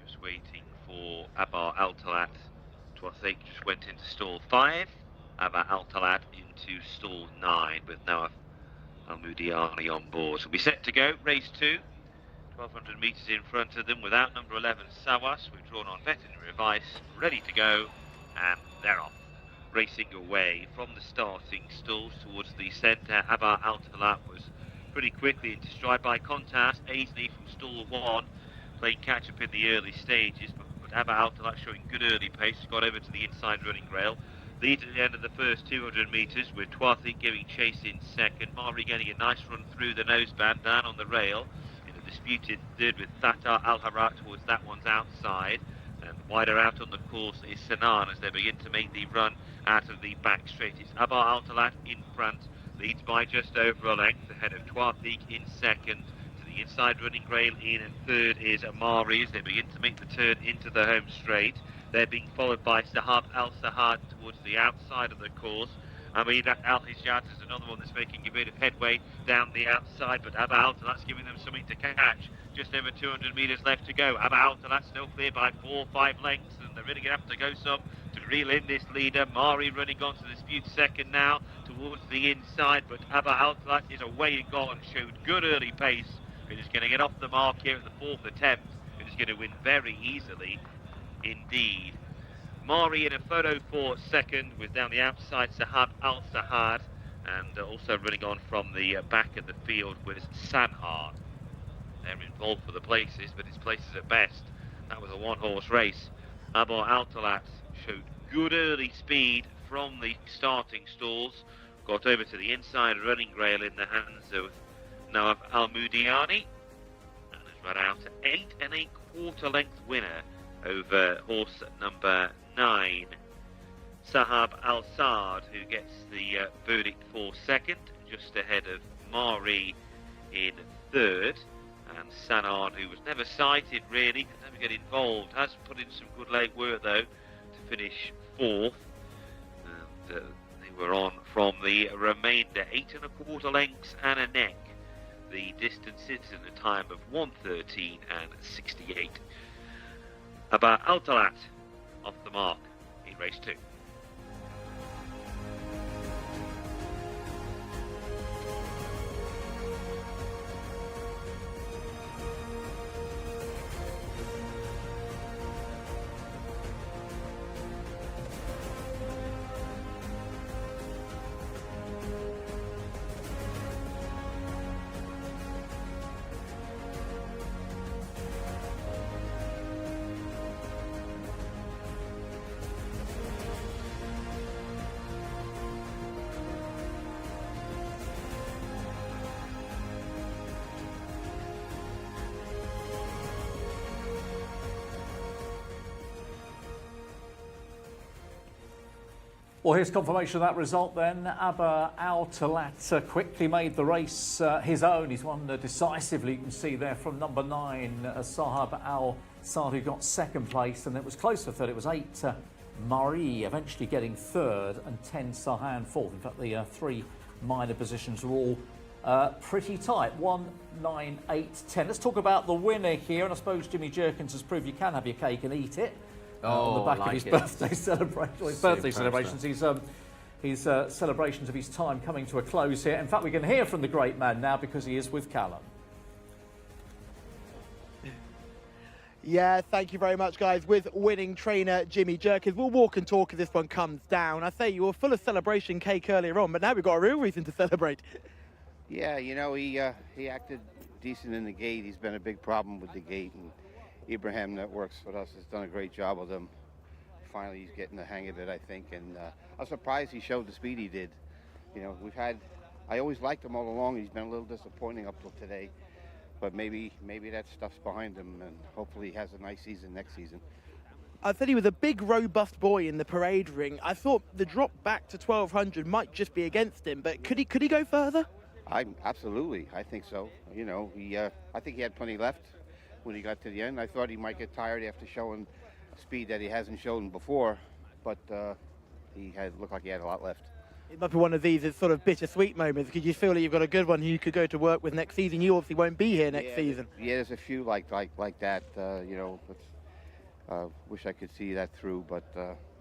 Just waiting for Abba Altalat. Twathik just went into stall 5. Abba Altalat into stall 9 with Noah Al-Mudiani on board. So we'll be set to go, race 2. 1,200 metres in front of them without number 11 Sawas. We've drawn on veterinary advice, ready to go, and they're off. Racing away from the starting stalls towards the centre. Abba Altalat was pretty quickly into stride by contrast. Aisley from stall 1 playing catch up in the early stages, but Abba Altalat showing good early pace, got over to the inside running rail. Lead at the end of the first 200 metres with Twathik giving chase in second. Mari getting a nice run through the noseband down on the rail. In a disputed third with Tata Al-Harat towards that one's outside. And wider out on the course is Sanan as they begin to make the run out of the back straight. It's Abba Altalat in front, leads by just over a length, ahead of Twathik in second. To the inside running rail in, and third is Amari as they begin to make the turn into the home straight. They're being followed by Sahab Al-Sahad towards the outside of the course. Amida Al-Hijat is another one that's making a bit of headway down the outside, but Abba Altalat's giving them something to catch. Just over 200 metres left to go. Abba Altalat still clear by 4 or 5 lengths, and they're really going to have to go some to reel in this leader. Mari running on to dispute second now towards the inside, but Abba Altalat is away and gone. Showed good early pace. It is going to get off the mark here at the 4th attempt. It is going to win very easily indeed. Mari in a photo for second with down the outside Sahab Al-Sahad, and also running on from the back of the field was Sanhar. They're involved for the places, but it's places at best. That was a one-horse race. Abba Altalat showed good early speed from the starting stalls, got over to the inside running rail in the hands of Nawaf Al-Mudiani, and has run out to 8 1/4 length winner over horse number 9, Sahab Al-Saad, who gets the verdict for second, just ahead of Mari in third, and Sanan, who was never sighted really, could never get involved, has put in some good leg work though to finish 4th, and they were on from the remainder, 8 1/4 lengths and a neck. The distances in a time of 1:13 and 68. Abba Altalat off the mark in race 2. Well, here's confirmation of that result then. Abba Altalat quickly made the race his own. He's won decisively, you can see there, from number 9, Sahab Al-Saad, who got second place, and it was close for third. It was 8 Mari eventually getting third, and 10 Sahan fourth. In fact, the 3 minor positions were all pretty tight. 1, 9, 8, 10. Let's talk about the winner here, and I suppose Jimmy Jerkins has proved you can have your cake and eat it. On the back of his birthday celebration, celebrations. His celebrations of his time coming to a close here. In fact, we can hear from the great man now because he is with Callum. Yeah, thank you very much, guys. With winning trainer Jimmy Jerkins, we'll walk and talk as this one comes down. I say you were full of celebration cake earlier on, but now we've got a real reason to celebrate. Yeah, you know, he acted decent in the gate. He's been a big problem with the gate, and Ibrahim that works with us has done a great job with him. Finally, he's getting the hang of it, I think, and I'm surprised he showed the speed he did. You know, I always liked him all along. He's been a little disappointing up till today, but maybe that stuff's behind him, and hopefully he has a nice season next season. I said he was a big, robust boy in the parade ring. I thought the drop back to 1200 might just be against him, but could he go further? Absolutely, I think so. You know, I think he had plenty left when he got to the end. I thought he might get tired after showing speed that he hasn't shown before, but he looked like he had a lot left. It might be one of these sort of bittersweet moments because you feel that you've got a good one who you could go to work with next season. You obviously won't be here next season. Yeah, there's a few like that. You know, wish I could see that through, but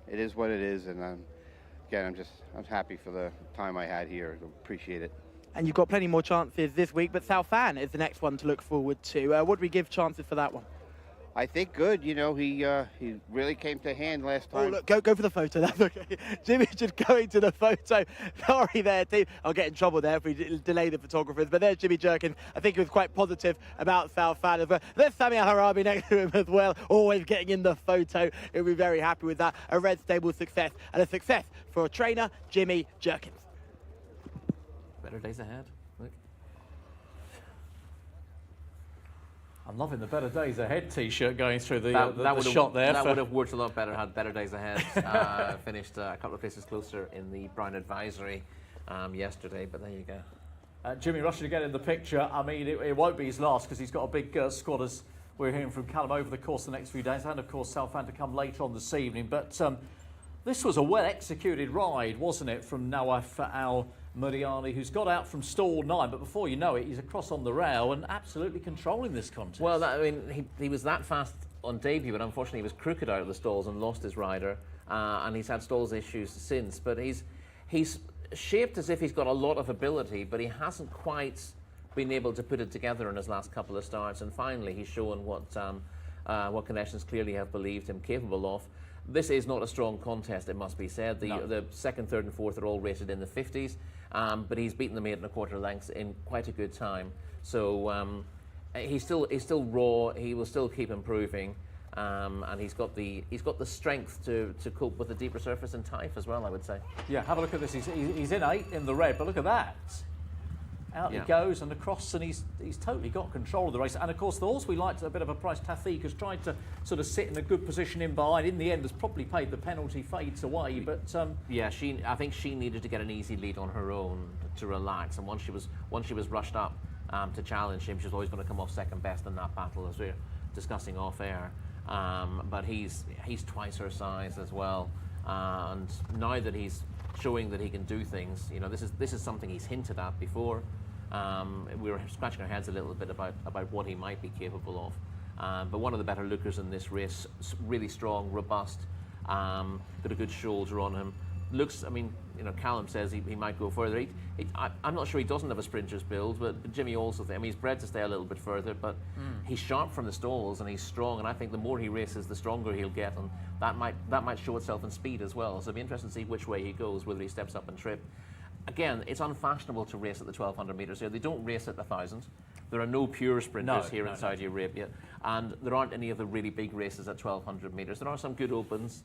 it is what it is, and I'm happy for the time I had here. Appreciate it. And you've got plenty more chances this week, but Southam is the next one to look forward to. What do we give chances for that one? I think good. You know, he really came to hand last time. Oh, look, go for the photo. That's okay. Jimmy's just going to the photo. Sorry there, team. I'll get in trouble there if we delay the photographers. But there's Jimmy Jerkins. I think he was quite positive about Southam as well. There's Sami Al-Harabi next to him as well, always getting in the photo. He'll be very happy with that. A red stable success, and a success for a trainer, Jimmy Jerkins. Better days ahead. Look. I'm loving the Better Days Ahead T-shirt going through the That shot there. would have worked a lot better had Better Days Ahead finished a couple of places closer in the Brown Advisory yesterday, but there you go. Jimmy rushing to get in the picture. I mean, it won't be his last because he's got a big squad, as we're hearing from Callum, over the course of the next few days, and of course Southam to come later on this evening. But this was a well-executed ride, wasn't it, from Nawaf Al-Muriani, who's got out from stall 9, but before you know it, he's across on the rail and absolutely controlling this contest. Well, I mean, he was that fast on debut, but unfortunately he was crooked out of the stalls and lost his rider, and he's had stalls issues since. But he's shaped as if he's got a lot of ability, but he hasn't quite been able to put it together in his last couple of starts, and finally he's shown what connections clearly have believed him capable of. This is not a strong contest, it must be said. The second, third and fourth are all rated in the 50s, but he's beaten them 8 1/4 lengths in quite a good time. So he's still raw, he will still keep improving, and he's got the strength to cope with the deeper surface and Taif as well, I would say. Yeah, have a look at this. He's in 8 in the red, but look at that. Out he goes and across, and he's totally got control of the race. And of course, the horse we liked a bit of a price, Tathik, has tried to sort of sit in a good position in behind. In the end, has probably paid the penalty, fades away. But yeah, I think she needed to get an easy lead on her own to relax. And once she was rushed up to challenge him, she was always going to come off second best in that battle, as we're discussing off air. But he's twice her size as well, and now that he's showing that he can do things, you know, this is something he's hinted at before. We were scratching our heads a little bit about what he might be capable of. But one of the better lookers in this race, really strong, robust, got a good shoulder on him. Looks, I mean, you know, Callum says he might go further. I'm not sure he doesn't have a sprinter's build, but Jimmy also, I mean, he's bred to stay a little bit further, but he's sharp from the stalls and he's strong, and I think the more he races, the stronger he'll get, and that might show itself in speed as well. So it'll be interesting to see which way he goes, whether he steps up and trip. Again, it's unfashionable to race at the 1,200 metres here. They don't race at the 1,000. There are no pure sprinters in Saudi Arabia, and there aren't any of the really big races at 1,200 metres. There are some good opens.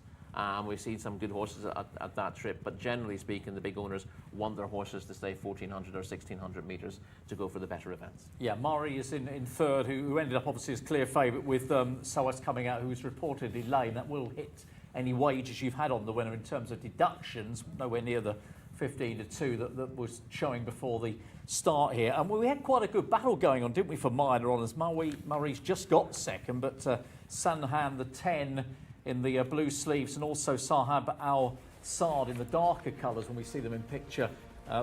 We've seen some good horses at that trip, but generally speaking, the big owners want their horses to stay 1,400 or 1,600 metres to go for the better events. Yeah, Murray is in third, who ended up obviously as clear favourite, with Soas coming out, who was reportedly lame. That will hit any wages you've had on the winner in terms of deductions, nowhere near the 15-2 that was showing before the start here. And we had quite a good battle going on, didn't we, for minor honours? Murray's just got second, but Sanhan, the 10 in the blue sleeves, and also Sahab Al-Saad in the darker colours when we see them in picture.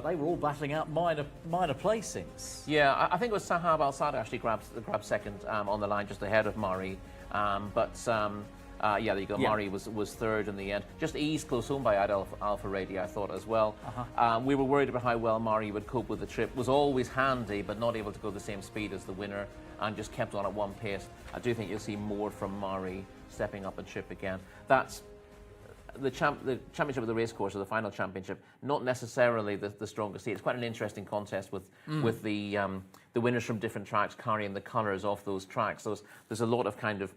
They were all battling out minor placings. Yeah, I think it was Sahab Al-Saad actually grabbed second on the line just ahead of Murray. Yeah, there you go. Yeah. Murray was third in the end. Just eased close home by Alpha Radio, I thought, as well. We were worried about how well Murray would cope with the trip. Was always handy, but not able to go the same speed as the winner, and just kept on at one pace. I do think you'll see more from Murray stepping up and trip again. That's the championship of the racecourse, or the final championship, not necessarily the strongest seat. It's quite an interesting contest with the winners from different tracks carrying the colours off those tracks. So there's a lot of kind of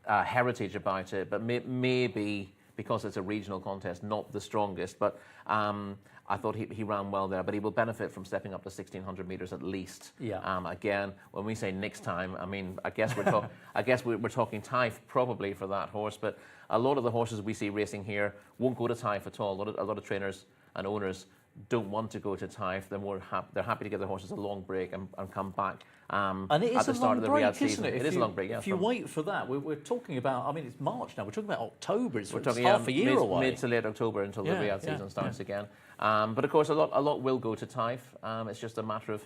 heritage about it, but maybe because it's a regional contest, not the strongest. But I thought he ran well there, but he will benefit from stepping up to 1,600 metres at least. Yeah. Again, when we say next time, I mean, I guess we're talking Taif probably for that horse, but a lot of the horses we see racing here won't go to Taif at all. A lot of trainers and owners don't want to go to Taif. They're happy to give their horses a long break and come back. And it is at the start of the Riyadh season. It is a long break, yeah. If you wait for that, we're talking about, I mean, it's March now, we're talking about October. It's talking half a year away. Mid to late October until the Riyadh season starts again. But of course, a lot will go to Taif. It's just a matter of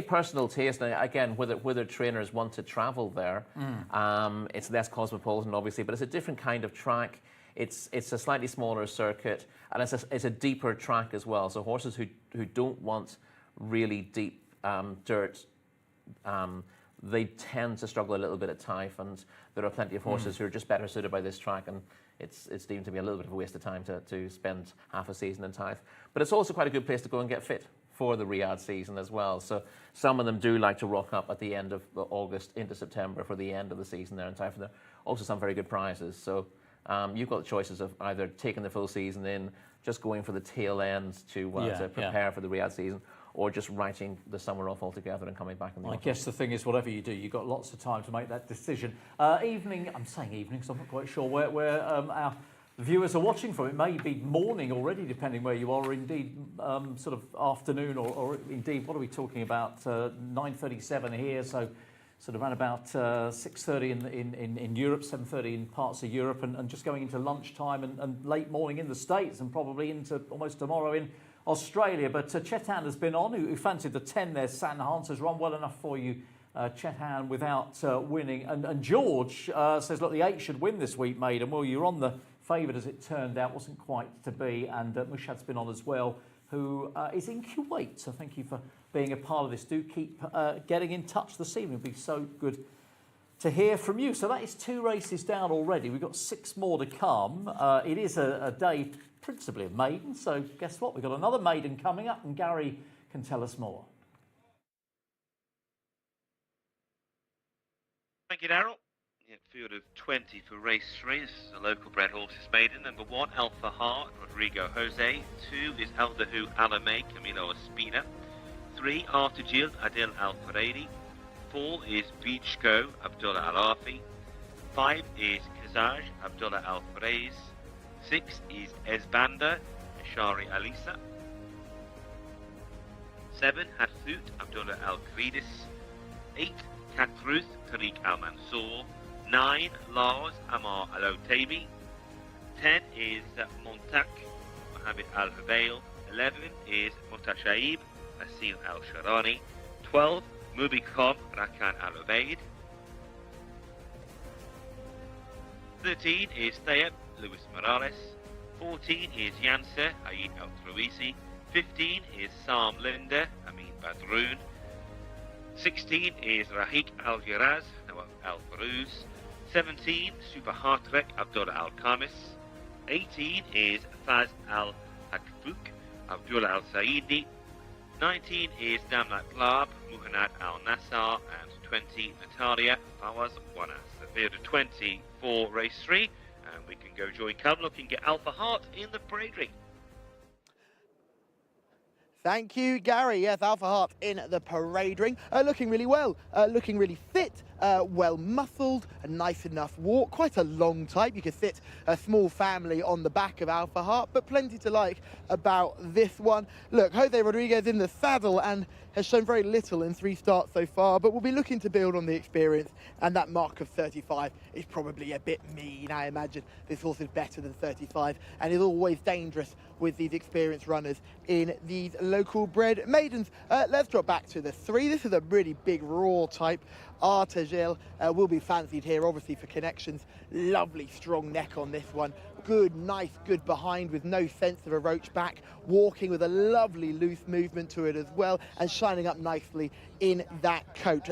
personal taste. And again, whether trainers want to travel there, it's less cosmopolitan, obviously, but it's a different kind of track. It's a slightly smaller circuit, and it's a deeper track as well. So horses who don't want really deep dirt, they tend to struggle a little bit at Taif, and there are plenty of horses who are just better suited by this track, and it's deemed to be a little bit of a waste of time to spend half a season in Taif. But it's also quite a good place to go and get fit for the Riyadh season as well. So some of them do like to rock up at the end of August into September for the end of the season there in Taif. There are also some very good prizes. So you've got choices of either taking the full season in, just going for the tail end to prepare for the Riyadh season, or just writing the summer off altogether and coming back in the autumn. I guess the thing is, whatever you do, you've got lots of time to make that decision. I'm saying evening, because I'm not quite sure where our viewers are watching from. It may be morning already, depending where you are, or indeed sort of afternoon, or indeed, what are we talking about? 9:37 here, so sort of around about 6:30 in Europe, 7:30 in parts of Europe, and just going into lunchtime and late morning in the States, and probably into almost tomorrow in Australia. But Chetan has been on, who fancied the 10 there. San Hans has run well enough for you, Chetan, without winning. And George says, look, the 8 should win this week, maiden. Well, you're on the favoured as it turned out. Wasn't quite to be. And Mushad's been on as well, who is in Kuwait. So thank you for being a part of this. Do keep getting in touch this evening. It'll be so good to hear from you. So that is 2 races down already. We've got 6 more to come. It is a day principally of maiden, so guess what? We've got another maiden coming up, and Gary can tell us more. Thank you, Darryl. Field of 20 for race 3. This is a local bred horses maiden. Number 1, Alpha Heart, Rodrigo Jose. 2 is Eldahu Alame, Camilo Espina. 3, Arthur Gil, Adil Al Faredi. 4 is Beachco, Abdullah Al Afi. 5 is Kazaj, Abdullah Al Farez. 6 is Esbanda, Ashari Alisa. 7, Hathut, Abdullah Al Kridis. 8, Katruth, Tariq Al Mansour. 9, Lars, Amar Al Otaibi. 10 is Montak, Mohammed Al Habail. 11 is Mutashaib, Asil Al Sharani. 12, Mubicom, Rakan Al Ubaid. 13 is Thayeb, Luis Morales. 14 is Yanser, Aid Al Truisi. 15 is Sam Linda, Amin Badroun. 16 is Rahik Al Jiraz, Nawaf Al Farouz. 17, Super Hartrek, Abdullah Al Khamis. 18 is Faz Al Hakfuk, Abdullah Al Saidi. 19 is Damlat Plab, Muhannad Al Nassar. And 20, Natalia Fawaz Wanas. The field of 20 for race 3. And we can go join Callum looking at Alpha Heart in the parade ring. Thank you, Gary. Yes, Alpha Heart in the parade ring. Looking really well, looking really fit, well muscled, a nice enough walk. Quite a long type. You could fit a small family on the back of Alpha Heart, but plenty to like about this one. Look, Jose Rodriguez in the saddle and has shown very little in 3 starts so far, but we'll be looking to build on the experience, and that mark of 35 is probably a bit mean. I imagine this horse is better than 35 and is always dangerous with these experienced runners in these local bred maidens. Let's drop back to the 3. This is a really big raw type. Artagel will be fancied here, obviously, for connections. Lovely strong neck on this one, good, nice, good behind with no sense of a roach back, walking with a lovely loose movement to it as well, and shining up nicely in that coat.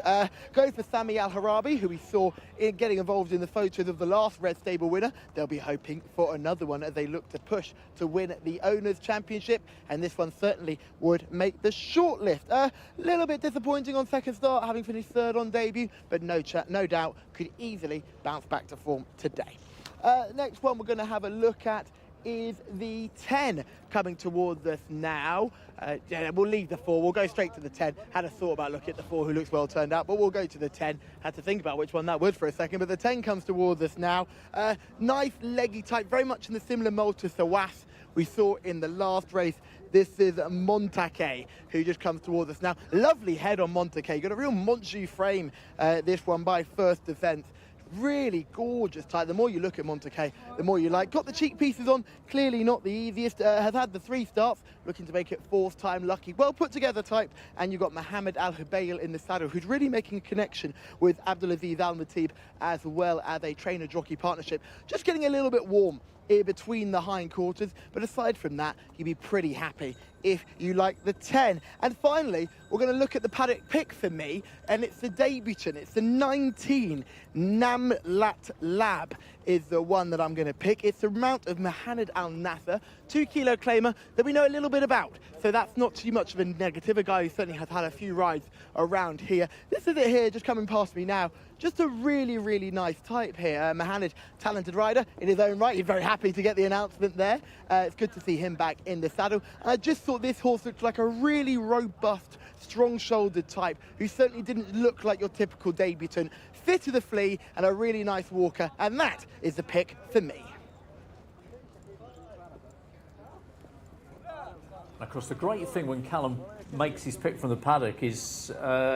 Go for Sami Al-Harabi, who we saw getting involved in the photos of the last Red Stable winner. They'll be hoping for another one as they look to push to win the Owners' Championship, and this one certainly would make the shortlist. A little bit disappointing on second start, having finished third on debut, but no doubt could easily bounce back to form today. Next one we're going to have a look at is the 10 coming towards us now. Yeah, we'll leave the 4, we'll go straight to the 10. Had a thought about looking at the 4, who looks well turned out, but we'll go to the 10. Had to think about which one that was for a second, but the 10 comes towards us now. Nice leggy type, very much in the similar mould to Sawas we saw in the last race. This is Montake, who just comes towards us now. Lovely head on Montake, got a real Montjou frame, this one by First Defence. Really gorgeous type. The more you look at Montake, the more you like. Got the cheek pieces on, clearly not the easiest. Has had the 3 starts, looking to make it 4th time lucky. Well put together type. And you've got Mohammed Al-Hubail in the saddle, who's really making a connection with Abdulaziz Al-Matib, as well as a trainer-jockey partnership. Just getting a little bit warm here between the hindquarters, but aside from that, you'd be pretty happy if you like the 10. And finally, we're going to look at the paddock pick for me, and it's the debutant. It's the 19 Namlat Lab is the one that I'm going to pick. It's the mount of Mohammed Al Nasser, 2 kilo claimer that we know a little bit about, so that's not too much of a negative. A guy who certainly has had a few rides around here. This is it here, just coming past me now. Just a really, really nice type here. Mohammed, talented rider in his own right. He's very happy to get the announcement there. It's good to see him back in the saddle. And I just thought this horse looked like a really robust, strong-shouldered type who certainly didn't look like your typical debutant. Fit to the flea and a really nice walker. And that is the pick for me. Of course, the great thing when Callum makes his pick from the paddock is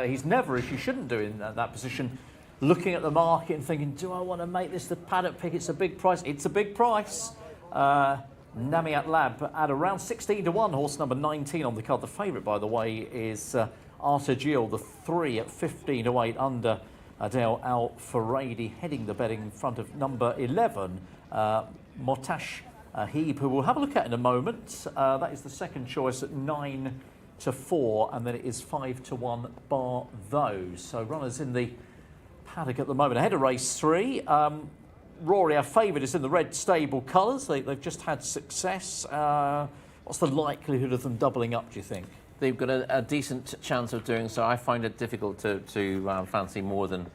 he's never, as you shouldn't do in that position, looking at the market and thinking, do I want to make this the paddock pick? It's a big price. It's a big price. Namiat Lab at around 16 to 1, horse number 19 on the card. The favourite, by the way, is Arthur Gill, the 3 at 15 to 8 under Adel Al Faradi, heading the betting in front of number 11, Motash Heeb, who we'll have a look at in a moment. That is the second choice at 9 to 4, and then it is 5 to 1 bar those. So runners in the paddock at the moment. Ahead of race 3. Rory, our favourite, is in the red stable colours. They've just had success. What's the likelihood of them doubling up, do you think? They've got a decent chance of doing so. I find it difficult to fancy more than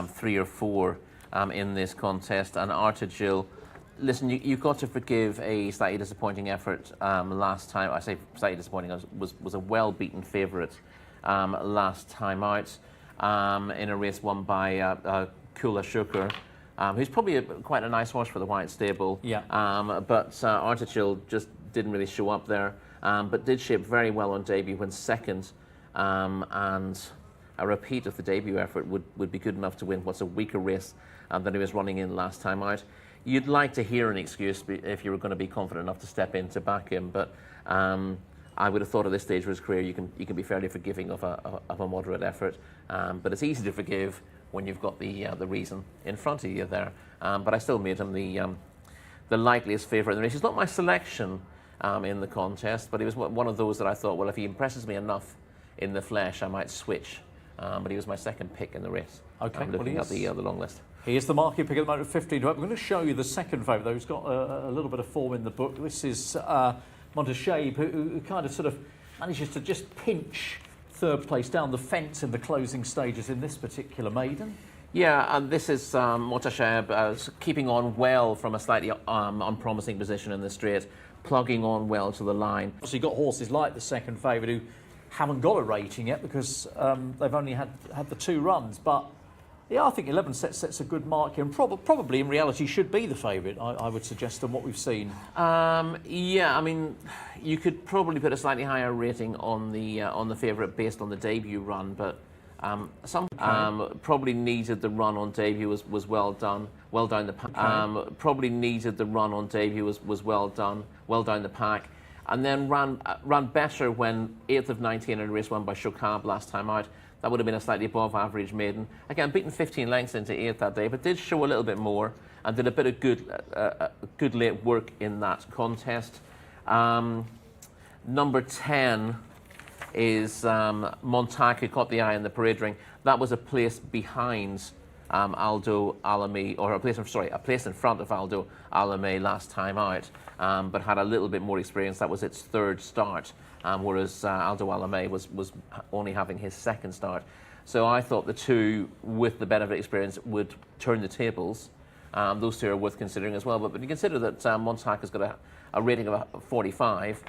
3 or 4 in this contest. And Arthur Gill, listen, you've got to forgive a slightly disappointing effort last time. I say slightly disappointing, was a well-beaten favourite last time out in a race won by Kula Shukur, who's probably quite a nice horse for the White Stable. Yeah. But Arthur Gill just didn't really show up there, but did shape very well on debut, went second, and a repeat of the debut effort would be good enough to win what's a weaker race than he was running in last time out. You'd like to hear an excuse if you were going to be confident enough to step in to back him, but I would have thought at this stage of his career you can be fairly forgiving of a moderate effort, but it's easy to forgive when you've got the reason in front of you there. But I still made him the likeliest favourite in the race. He's not my selection in the contest, but he was one of those that I thought, well, if he impresses me enough in the flesh, I might switch. But he was my second pick in the race. Okay, looking at the long list. He is the market pick at the moment at 15 to 8. We're going to show you the second favourite, though. He's got a little bit of form in the book. This is Montashabe, who kind of sort of manages to just pinch third place down the fence in the closing stages in this particular maiden. Yeah, and this is Motashabe keeping on well from a slightly unpromising position in the straight, plugging on well to the line. So you've got horses like the second favourite who haven't got a rating yet because they've only had the 2 runs, but yeah, I think 11 sets a good mark here, and probably in reality should be the favourite, I would suggest, on what we've seen. Yeah, I mean, you could probably put a slightly higher rating on the favourite based on the debut run, but probably needed the run on debut was well done, well down the pack. Probably needed the run on debut was well done, well down the pack, and then ran better when 8th of 19 in a race won by Shokab last time out. that would have been a slightly above average maiden. Again, beaten 15 lengths into 8th that day, but did show a little bit more and did a bit of good late work in that contest. Number 10 is Montaka, caught the eye in the parade ring. That was a place behind Aldo Alame, or a place in front of Aldo Alame last time out, but had a little bit more experience. That was its 3rd start, whereas Aldo Alame was only having his 2nd start. So I thought the two with the benefit experience would turn the tables. Those two are worth considering as well. But when you consider that Montaka's got a rating of 45,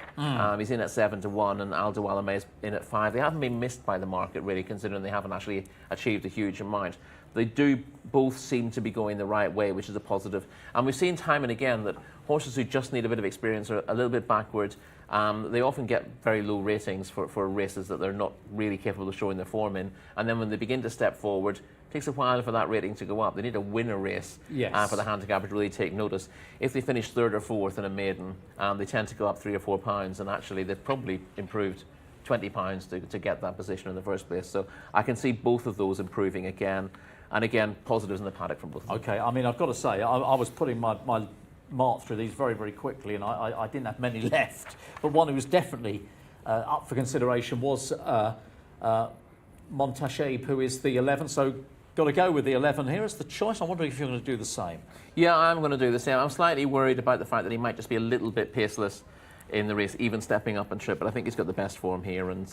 he's in at 7-1, and Aldo Alame is in at 5. They haven't been missed by the market, really, considering they haven't actually achieved a huge amount. They do both seem to be going the right way, which is a positive. And we've seen time and again that horses who just need a bit of experience or a little bit backward, they often get very low ratings for races that they're not really capable of showing their form in. And then when they begin to step forward, it takes a while for that rating to go up. They need to win a race for the handicap to really take notice. If they finish 3rd or 4th in a maiden, they tend to go up 3 or 4 pounds, and actually they've probably improved 20 pounds to get that position in the first place. So I can see both of those improving again. And again, positives in the paddock from both of them. Okay, I mean, I've got to say, I was putting my mark through these very, very quickly, and I didn't have many left. But one who was definitely up for consideration was Montasheb, who is the 11. So got to go with the 11 here as the choice. I'm wondering if you're going to do the same. Yeah, I'm going to do the same. I'm slightly worried about the fact that he might just be a little bit paceless in the race, even stepping up and trip. But I think he's got the best form here, and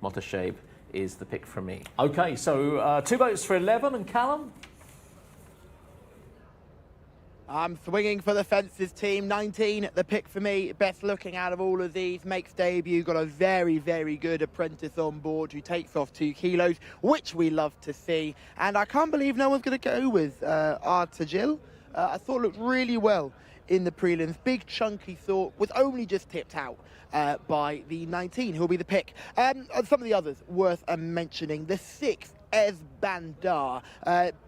Montasheb is the pick for me. Okay, so 2 votes for 11, and Callum? I'm swinging for the fences team. 19, the pick for me. Best looking out of all of these. Makes debut. Got a very, very good apprentice on board who takes off 2 kilos, which we love to see. And I can't believe no one's going to go with Artajil. I thought it looked really well in the prelims. Big chunky thought, was only just tipped out by the 19, who'll be the pick. Some of the others worth mentioning. The 6th, Ez Bandar,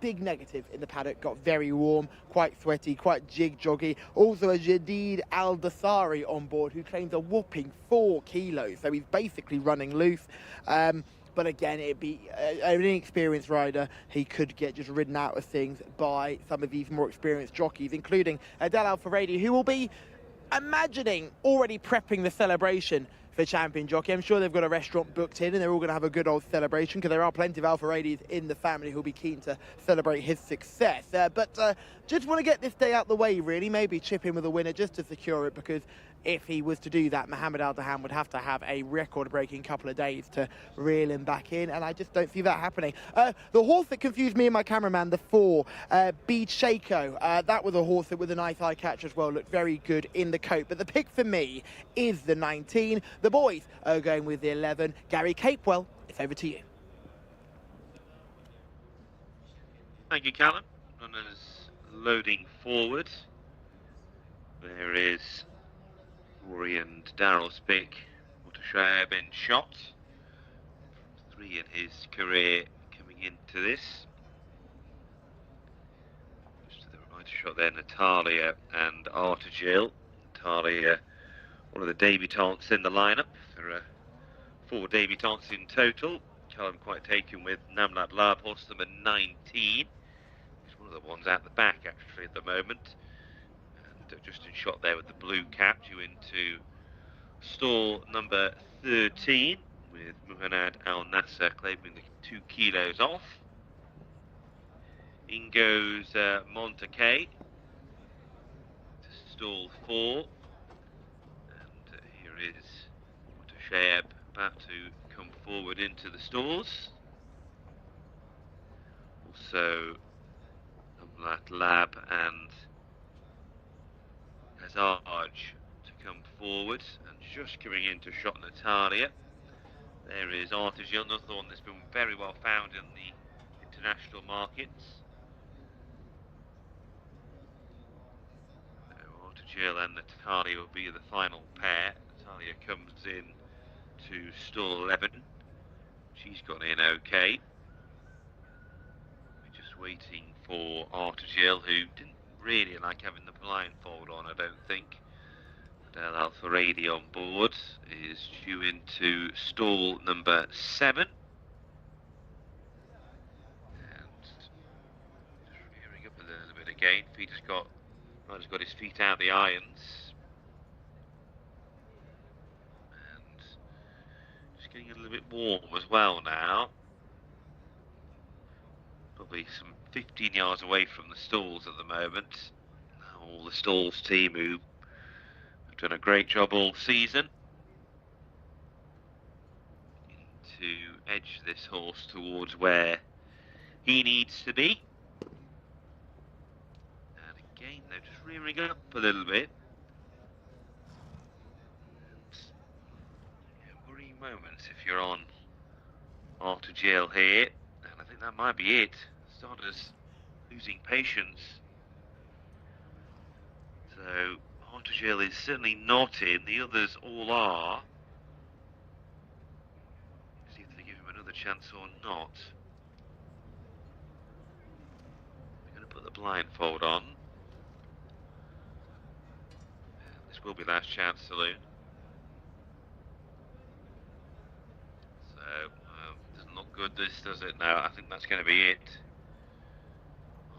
big negative in the paddock, got very warm, quite sweaty, quite jig-joggy. Also a Jadid Al-Dasari on board, who claims a whopping 4 kilos, so he's basically running loose. But again, it'd be an inexperienced rider. He could get just ridden out of things by some of these more experienced jockeys, including Adel Al-Faradi, who will be imagining already prepping the celebration for Champion Jockey. I'm sure they've got a restaurant booked in and they're all going to have a good old celebration, because there are plenty of Al-Faradis in the family who'll be keen to celebrate his success. But just want to get this day out the way, really. Maybe chip in with a winner just to secure it, because if he was to do that, Mohammed Al-Dahan would have to have a record-breaking couple of days to reel him back in, and I just don't see that happening. The horse that confused me and my cameraman, the 4, Jcsa, that was a horse that with a nice eye catch as well, looked very good in the coat. But the pick for me is the 19. The boys are going with the 11. Gary Capewell, it's over to you. Thank you, Callum. Runners loading forward. There is Rory and Daryl's pick. Montasheb in shot. 3 in his career coming into this. Just to the right shot there, Natalia and Artajil. Natalia, one of the debutantes in the lineup. There are 4 debutantes in total. Callum quite taken with Namlat Lab, horse number 19. He's one of the ones out the back actually at the moment. And just in shot there with the blue cap, due into stall number 13 with Muhannad Al Nasser claiming the 2 kilos off. In goes Montake to stall 4. And here is Montasheb about to come forward into the stalls. Also Namlat Lab and Hazard to come forward, and just coming into shot Natalia. There is Artajil, another one that's been very well found in the international markets. Artajil and Natalia will be the final pair. Natalia comes in to stall 11. She's gone in okay. We're just waiting for Artajil, who didn't really like having the blindfold on, I don't think. Adel Al-Faradi on board is due into stall number 7. again. Rider's got his feet out the irons. And just getting a little bit warm as well now. Probably some 15 yards away from the stalls at the moment. All the stalls team who have done a great job all season to edge this horse towards where he needs to be. And again, they're just rearing up a little bit. And worrying moments if you're on Arthur Jail here, and I think that might be it. Starters losing patience. So Arthur Jail is certainly not in. The others all are. See if they give him another chance or not. They're going to put the blindfold on. This will be last chance saloon. So doesn't look good, this, does it? No, I think that's going to be it.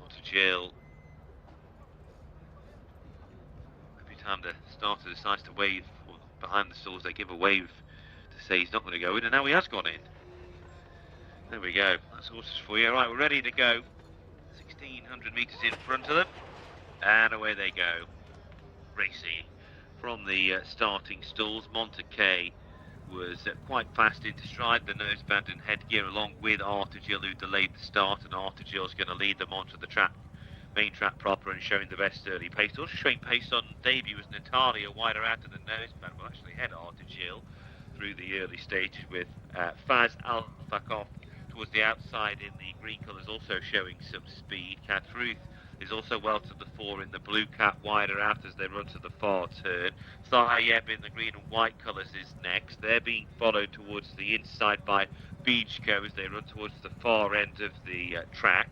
Arthur Jail. Every time the starter decides to wave behind the stalls, they give a wave to say he's not going to go in, and now he has gone in. There we go. That's horses for you. All right, we're ready to go. 1,600 metres in front of them, and away they go. Racing from the starting stalls. Monte was quite fast into stride, the noseband and headgear, along with Arthur Gill, who delayed the start, and Arthur Gill's going to lead them onto the track, main track proper, and showing the best early pace. Also showing pace on debut was Natalia, wider out of the noseband, will actually head Arthur Gill through the early stages, with Faz Al-Fakov towards the outside in the green colours, also showing some speed. Catruth is also well to the fore in the blue cap, wider out as they run to the far turn. Thayeb in the green and white colours is next. They're being followed towards the inside by Beachco as they run towards the far end of the track.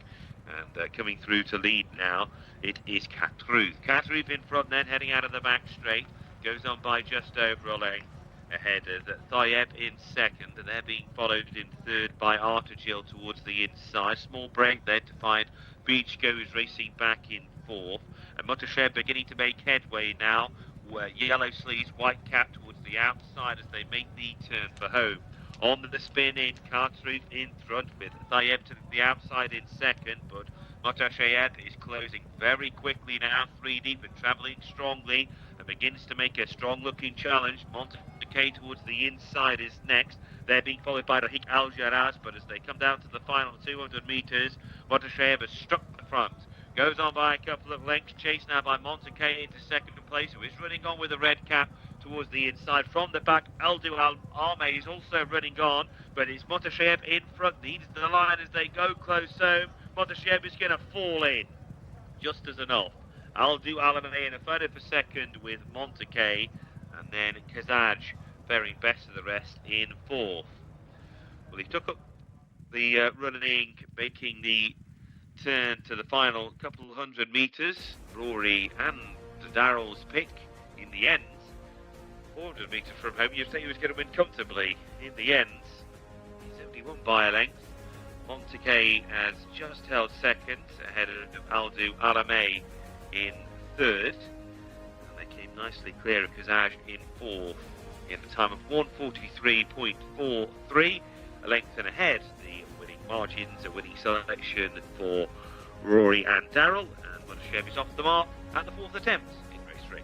And coming through to lead now, it is Catruth. Catruth in front then, heading out of the back straight. Goes on by just over a length. Ahead of Thayeb in second, and they're being followed in third by Arthur Gill towards the inside. Small break there to find Beachco, who's racing back in fourth. And Mutasher beginning to make headway now, where yellow sleeves, white cap towards the outside as they make the turn for home. On the spin in, Catruth in front with Thayeb to the outside in second, but Mutasher is closing very quickly now, 3 deep and travelling strongly, and begins to make a strong-looking challenge. Monte towards the inside is next. They're being followed by Rahik Al-Jaraz, but as they come down to the final 200 metres, Mutasher has struck the front. Goes on by a couple of lengths, chased now by Monte into second place, who is running on with a red cap towards the inside. From the back, Aldu Al-Arme is also running on, but it's Mutasher in front, leads the line as they go close home. Mutasher is going to fall in, just as enough. Aldu Al-Arme in a photo for second with Monte, and then Kazaj faring best of the rest in fourth. Well, he took up the running, making the turn to the final couple of 100 metres. Rory and Darrell's pick in the end. 400 metres from home, you'd say he was going to win comfortably. In the end, he's only won by a length. Monte has just held second, ahead of Aldu Alame in third. And they came nicely clear of Kazaj in fourth, in the time of 1:43.43, a length and ahead. The winning margins, a winning selection for Rory and Darrell, and Mutasher is off the mark at the fourth attempt in race 3.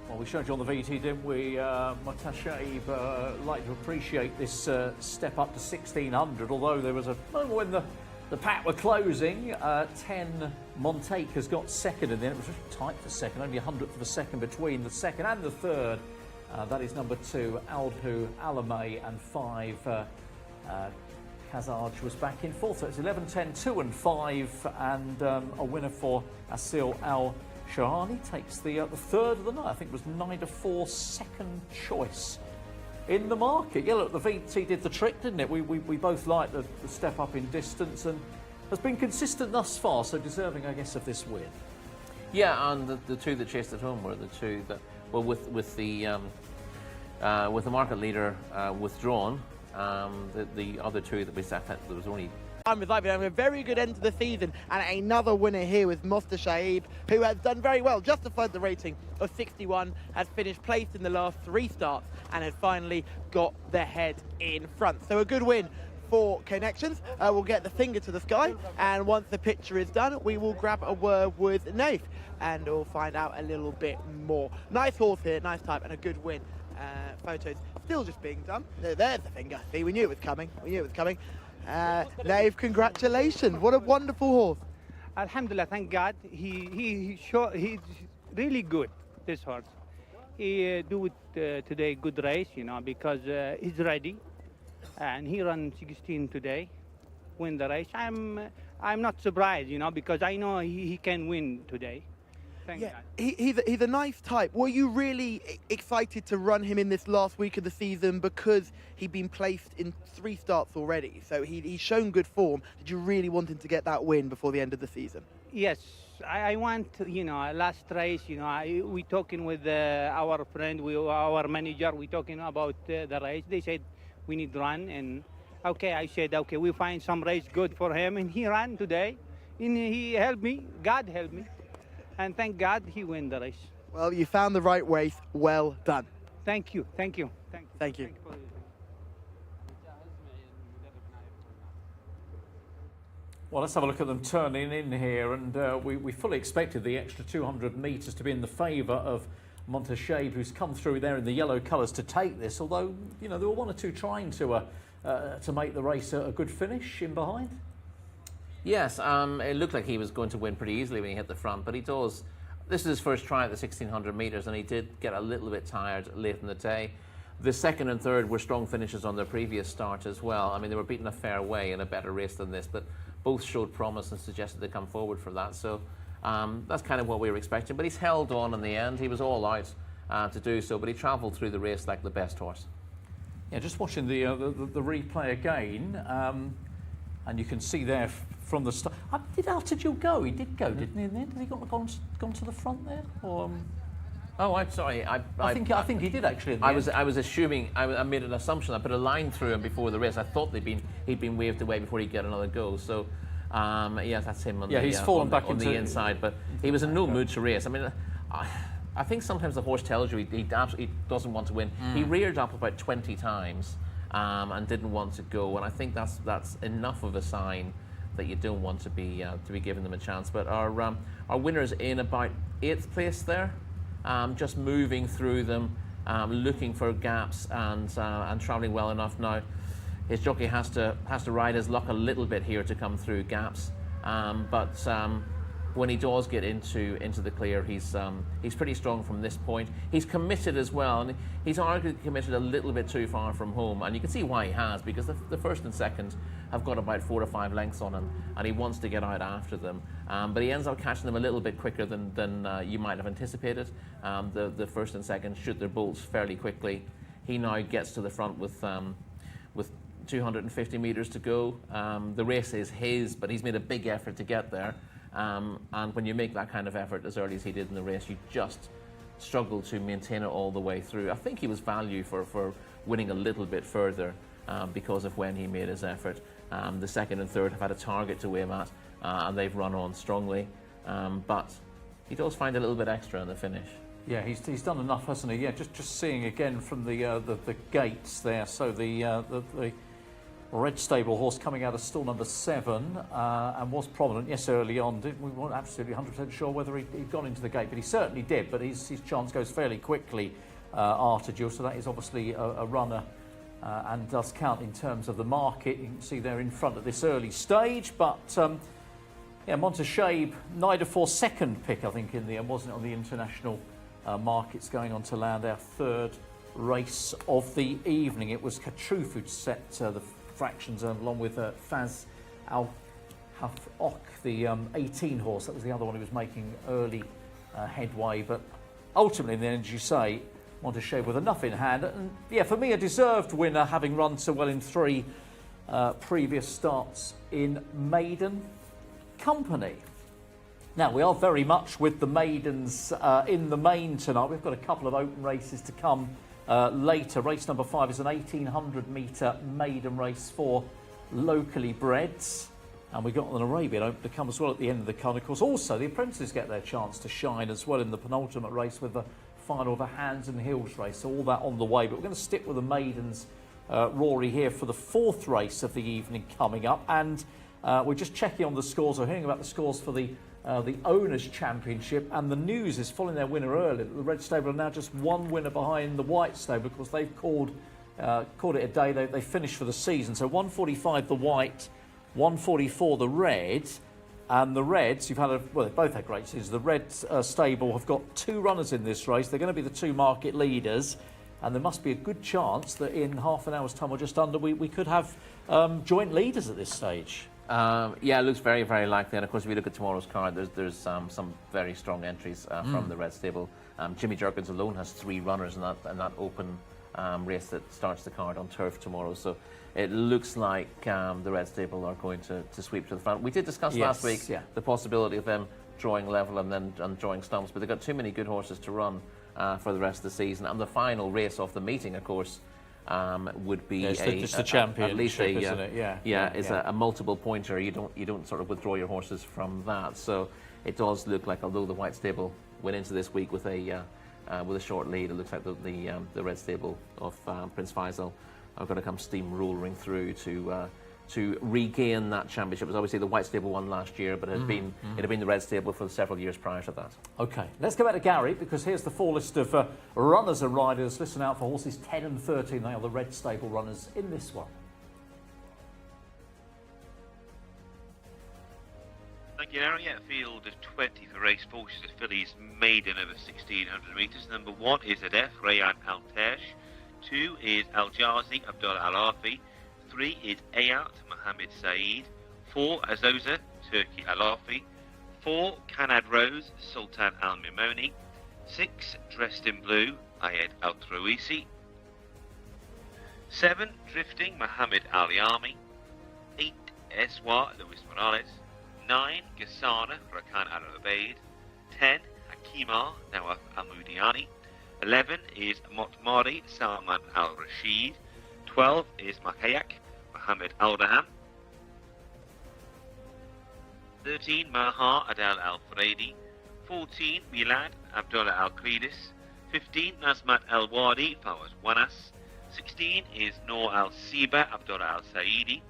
Well, we showed you on the VT, didn't we? Mutasher like to appreciate this step up to 1,600, although there was a moment when the pack were closing. 10 Montague has got second, and then it was really tight for second, only 100th of a second between the second and the third. That is number 2, Aldhu Alamay, and 5, Kazaj was back in 4th. So it's 11, 10, 2 and 5, and a winner for Asil Al Shahani takes the third of the night. I think it was 9 to 4, second choice in the market. Yeah, look, the VT did the trick, didn't it? We both liked the step up in distance and has been consistent thus far, so deserving, I guess, of this win. Yeah, and the two that chased it home were the two that, well, with the market leader withdrawn, the other two that we sat at, there was only. I'm having a very good end to the season, and another winner here was Mosta Shaib, who has done very well, justified the rating of 61, has finished placed in the last 3 starts, and has finally got the head in front. So a good win for Connections. We'll get the finger to the sky, and once the picture is done, we will grab a word with Nath, and we'll find out a little bit more. Nice horse here, nice type, and a good win. Photos still just being done. There's the finger. See, we knew it was coming. Nath, congratulations. What a wonderful horse. Alhamdulillah, thank God. He's really good, this horse. He do it today good race, because he's ready. And he ran 16 today, win the race. I'm not surprised, because I know he can win today. Thank God. He's a nice type. Were you really excited to run him in this last week of the season because he'd been placed in 3 starts already? So he's shown good form. Did you really want him to get that win before the end of the season? Yes, I want, last race, we talking with our friend, our manager, we talking about the race. They said we need to run, and okay, I said, okay, we find some race good for him, and he ran today, and he helped me, God helped me, and thank God he won the race. Well, you found the right race. Well done. Thank you, thank you. Thank you. Well, let's have a look at them turning in here, and we fully expected the extra 200 metres to be in the favour of Monteshabe, who's come through there in the yellow colours to take this, although, there were 1 or 2 trying to make the race a good finish in behind. Yes, it looked like he was going to win pretty easily when he hit the front, but he does. This is his first try at the 1600 metres, and he did get a little bit tired late in the day. The second and third were strong finishes on their previous start as well. I mean, they were beaten a fair way in a better race than this, but both showed promise and suggested they come forward for that. So that's kind of what we were expecting. But he's held on in the end. He was all out to do so, but he travelled through the race like the best horse. Yeah, just watching the replay again, and you can see there from the start. Did Altitude go? He did go, didn't he? In the end, had he gone to the front there? Or, Oh, I'm sorry. I think he did actually. In the I end. was assuming. I made an assumption. I put a line through him before the race. I thought he'd been waved away before he'd get another go. So, yeah, that's him. He's fallen back on into the inside, but he was in no mood to race. I mean, I think sometimes the horse tells you he absolutely doesn't want to win. He reared up about 20 times and didn't want to go, and I think that's enough of a sign that you don't want to be giving them a chance. But our winner's in about 8th place there. Just moving through them, looking for gaps and travelling well enough now. His jockey has to ride his luck a little bit here to come through gaps, but when he does get into the clear, he's pretty strong from this point. He's committed as well, and he's arguably committed a little bit too far from home, and you can see why he has, because the first and second have got about 4 to 5 lengths on him, and he wants to get out after them. But he ends up catching them a little bit quicker than you might have anticipated. The first and second shoot their bolts fairly quickly. He now gets to the front with 250 metres to go. The race is his, but he's made a big effort to get there. And when you make that kind of effort as early as he did in the race, you just struggle to maintain it all the way through. I think he was value for winning a little bit further because of when he made his effort. The second and third have had a target to aim at, and they've run on strongly. But he does find a little bit extra in the finish. Yeah, he's done enough, hasn't he? Yeah, just seeing again from the gates there. So the Red Stable horse coming out of stall number 7 and was prominent, yes, early on. We weren't absolutely 100% sure whether he'd gone into the gate, but he certainly did. But his chance goes fairly quickly after Jill, so that is obviously a runner and does count in terms of the market. You can see they're in front at this early stage, but Monteshabe, Nida for second pick, I think, in the end, wasn't it, on the international markets, going on to land our third race of the evening. It was Katruf who set the fractions along with Faz Al-Hafok, the 18 horse. That was the other one who was making early headway, but ultimately in the end, as you say, Montrachet with enough in hand, and yeah, for me a deserved winner, having run so well in 3 previous starts in maiden company. Now we are very much with the maidens in the main tonight. We've got a couple of open races to come later. Race number 5 is an 1800 metre maiden race for locally breds. And we've got an Arabian Open to come as well at the end of the card. Of course, also the apprentices get their chance to shine as well in the penultimate race with the final of a hands and heels race. So all that on the way. But we're going to stick with the maidens, Rory, here for the 4th race of the evening coming up. And we're just checking on the scores. We're hearing about the scores for the Owners' Championship. And the news is following their winner earlier. The Red Stable are now just 1 winner behind the White Stable because they've called it a day. They finished for the season. So 145 the White, 144 the Red, and the Reds, they've both had great seasons. The Red stable have got 2 runners in this race. They're going to be the 2 market leaders, and there must be a good chance that in half an hour's time or just under, we could have joint leaders at this stage. Yeah, it looks very, very likely. And of course, if you look at tomorrow's card, there's some very strong entries from the Red stable. Jimmy Jerkins alone has 3 runners in that open race that starts the card on turf tomorrow. So it looks like the Red stable are going to sweep to the front. We did discuss last week the possibility of them drawing level and drawing stumps, but they've got too many good horses to run for the rest of the season. And the final race of the meeting, of course, would be the championship, at least isn't it? A multiple pointer. You don't sort of withdraw your horses from that. So it does look like, although the White stable went into this week with a short lead, it looks like the Red stable of Prince Faisal are going to come steamrolling through to regain that championship. It was obviously the White stable won last year, but it had been the Red stable for several years prior to that. Okay, let's go back to Gary, because here's the full list of runners and riders. Listen out for horses 10 and 13. They are the Red stable runners in this one. Thank you, Aaron. Yeah, field of 20 for race 4, which is the fillies maiden over 1600 metres. Number 1 is Adef, Rayan Al-Tesh. 2 is Al-Jazi, Abdullah Al-Afi. 3 is Ayat, Mohammed Saeed. 4, Azoza, Turki Al-Afi. 4, Kanad Rose, Sultan Al-Mimoni. 6, Dressed in Blue, Ayed Al-Troisi. 7, Drifting, Mohammed Al-Yami. 8, Eswa, Luis Morales. 9, Ghasana, Rakan Al-Ubaid. 10, Hakima, Nawaf Al-Mudiani. 11 is Motmari, Salman Al-Rashid. 12 is Makayak, Mohammed Al-Daham. 13, Maha Adal Al-Fredi. 14, Milad, Abdullah Al-Qridis. 15, Nazmat Al-Wadi, Fawaz Wanas. 16 is Noor Al-Siba, Abdullah Al-Saidi.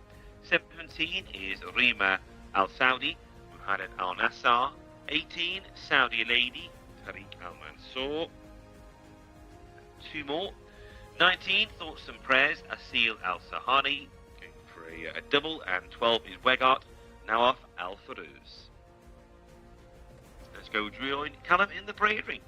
17 is Rima Al-Saudi, Muhammad Al-Nassar. 18, Saudi Lady, Tariq Al-Mansour. 2 more. 19, Thoughts and Prayers, Asil Al-Sahani, going for a double. And 12 is Wegart, Nawaf Al-Farouz. Let's go join Callum in the parade ring.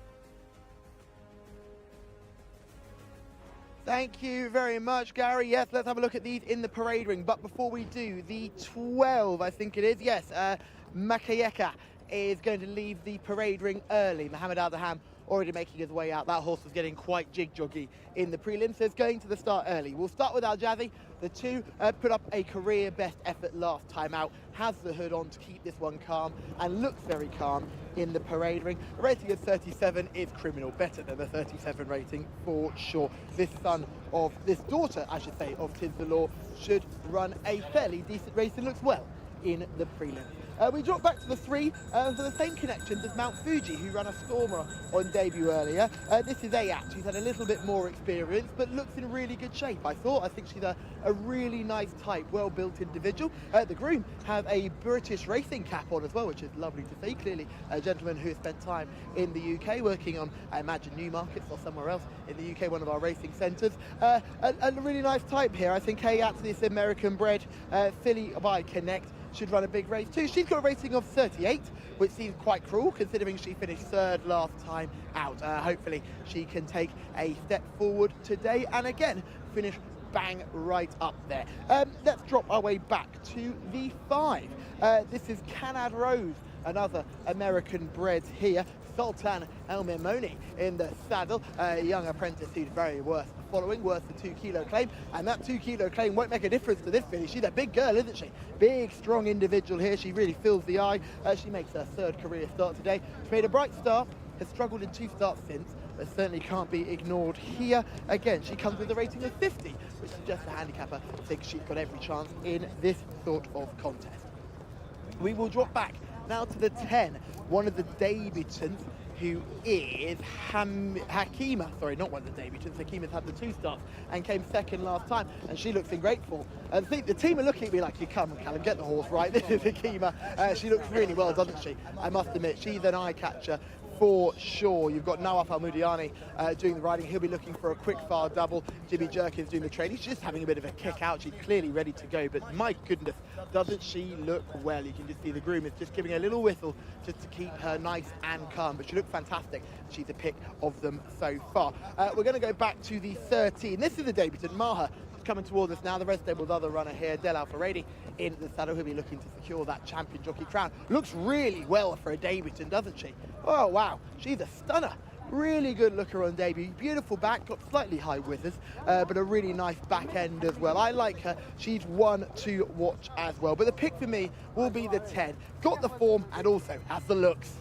Thank you very much, Gary. Yes, let's have a look at these in the parade ring. But before we do, the 12, I think it is, yes, Makayeka is going to leave the parade ring early. Mohammed Al-Daham already making his way out. That horse was getting quite jig-joggy in the prelims, so it's going to the start early. We'll start with Al-Jazi. The 2 put up a career best effort last time out, has the hood on to keep this one calm, and looks very calm in the parade ring. A rating of 37 is criminal, better than the 37 rating for sure. This daughter, I should say, of Tiz the Law should run a fairly decent race and looks well in the prelims. We drop back to the 3 for the same connections as Mount Fuji, who ran a Stormer on debut earlier. This is Ayat, who's had a little bit more experience, but looks in really good shape, I thought. I think she's a really nice type, well-built individual. The groom has a British racing cap on as well, which is lovely to see. Clearly a gentleman who has spent time in the UK working on, I imagine, Newmarket or somewhere else in the UK, one of our racing centres. A really nice type here. I think Ayat, this American-bred filly by Connect, should run a big race too. She's got a rating of 38, which seems quite cruel considering she finished third last time out. Hopefully she can take a step forward today and again finish bang right up there. Let's drop our way back to the 5. This is Canad Rose, another American bred here. Sultan El Memoni in the saddle, a young apprentice who's very worth following, worth the 2 kilo claim, and that 2 kilo claim won't make a difference to this finish. She's a big girl, isn't she? Big, strong individual here. She really fills the eye. She makes her 3rd career start today. She made a bright start, has struggled in 2 starts since, but certainly can't be ignored here. Again, she comes with a rating of 50, which suggests the handicapper thinks she's got every chance in this sort of contest. We will drop back now to the 10, one of the debutants, who is Hakima. Sorry, not one of the debutants. Hakima's had the 2 starts and came 2nd last time, and she looks in great form. And the team are looking at me like, you come on, Callum, get the horse right. This is Hakima. She looks really well, doesn't she? I must admit, she's an eye-catcher for sure. You've got Nawaf Al-Mudiani doing the riding. He'll be looking for a quick fire double. Jockey is doing the training. She's just having a bit of a kick out. She's clearly ready to go, but my goodness, doesn't she look well? You can just see the groom is just giving a little whistle just to keep her nice and calm, but she looks fantastic. She's the pick of them so far. We're going to go back to the 13. This is the debutant, Maha. Coming towards us now, the Red Stable's other runner here, Del Alfaredi, in the saddle, who'll be looking to secure that champion jockey crown. Looks really well for a debutant, doesn't she? Oh, wow, she's a stunner. Really good looker on debut. Beautiful back, got slightly high withers, but a really nice back end as well. I like her. She's one to watch as well. But the pick for me will be the 10. Got the form and also has the looks.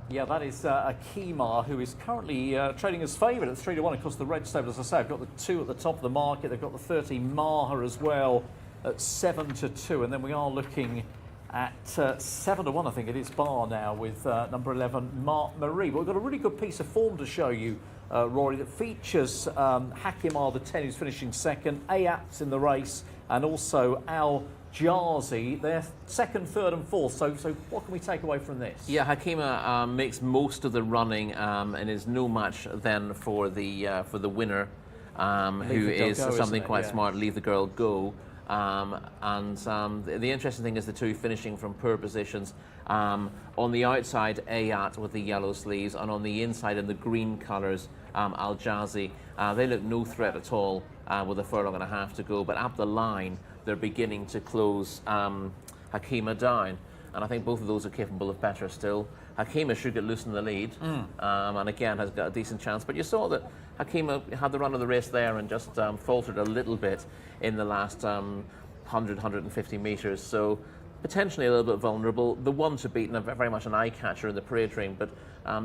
Yeah, that is Akima, who is currently trading as favourite at 3 to 1. Of course, the Red Stable, as I say, I've got the 2 at the top of the market. They've got the 13 Maha as well at 7 to 2. And then we are looking at 7 to 1, I think it is, Bar now with number 11, Mark Marie. But we've got a really good piece of form to show you, Rory, that features Hakima, the 10, who's finishing 2nd, Ayats in the race, and also Al Jazi, they're 2nd, 3rd and 4th, so what can we take away from this? Yeah, Hakima makes most of the running and is no match then for the winner, who is something quite smart, Leave the Girl Go. The interesting thing is the 2 finishing from poor positions. On the outside, Ayat with the yellow sleeves, and on the inside in the green colours, Al Jazi. They look no threat at all with a furlong and a half to go, but at the line, they're beginning to close Hakima down. And I think both of those are capable of better still. Hakima should get loose in the lead, and again has got a decent chance. But you saw that Hakima had the run of the race there and just faltered a little bit in the last 100, 150 metres. So potentially a little bit vulnerable. The one to beat, and very much an eye catcher in the Parade Dream. But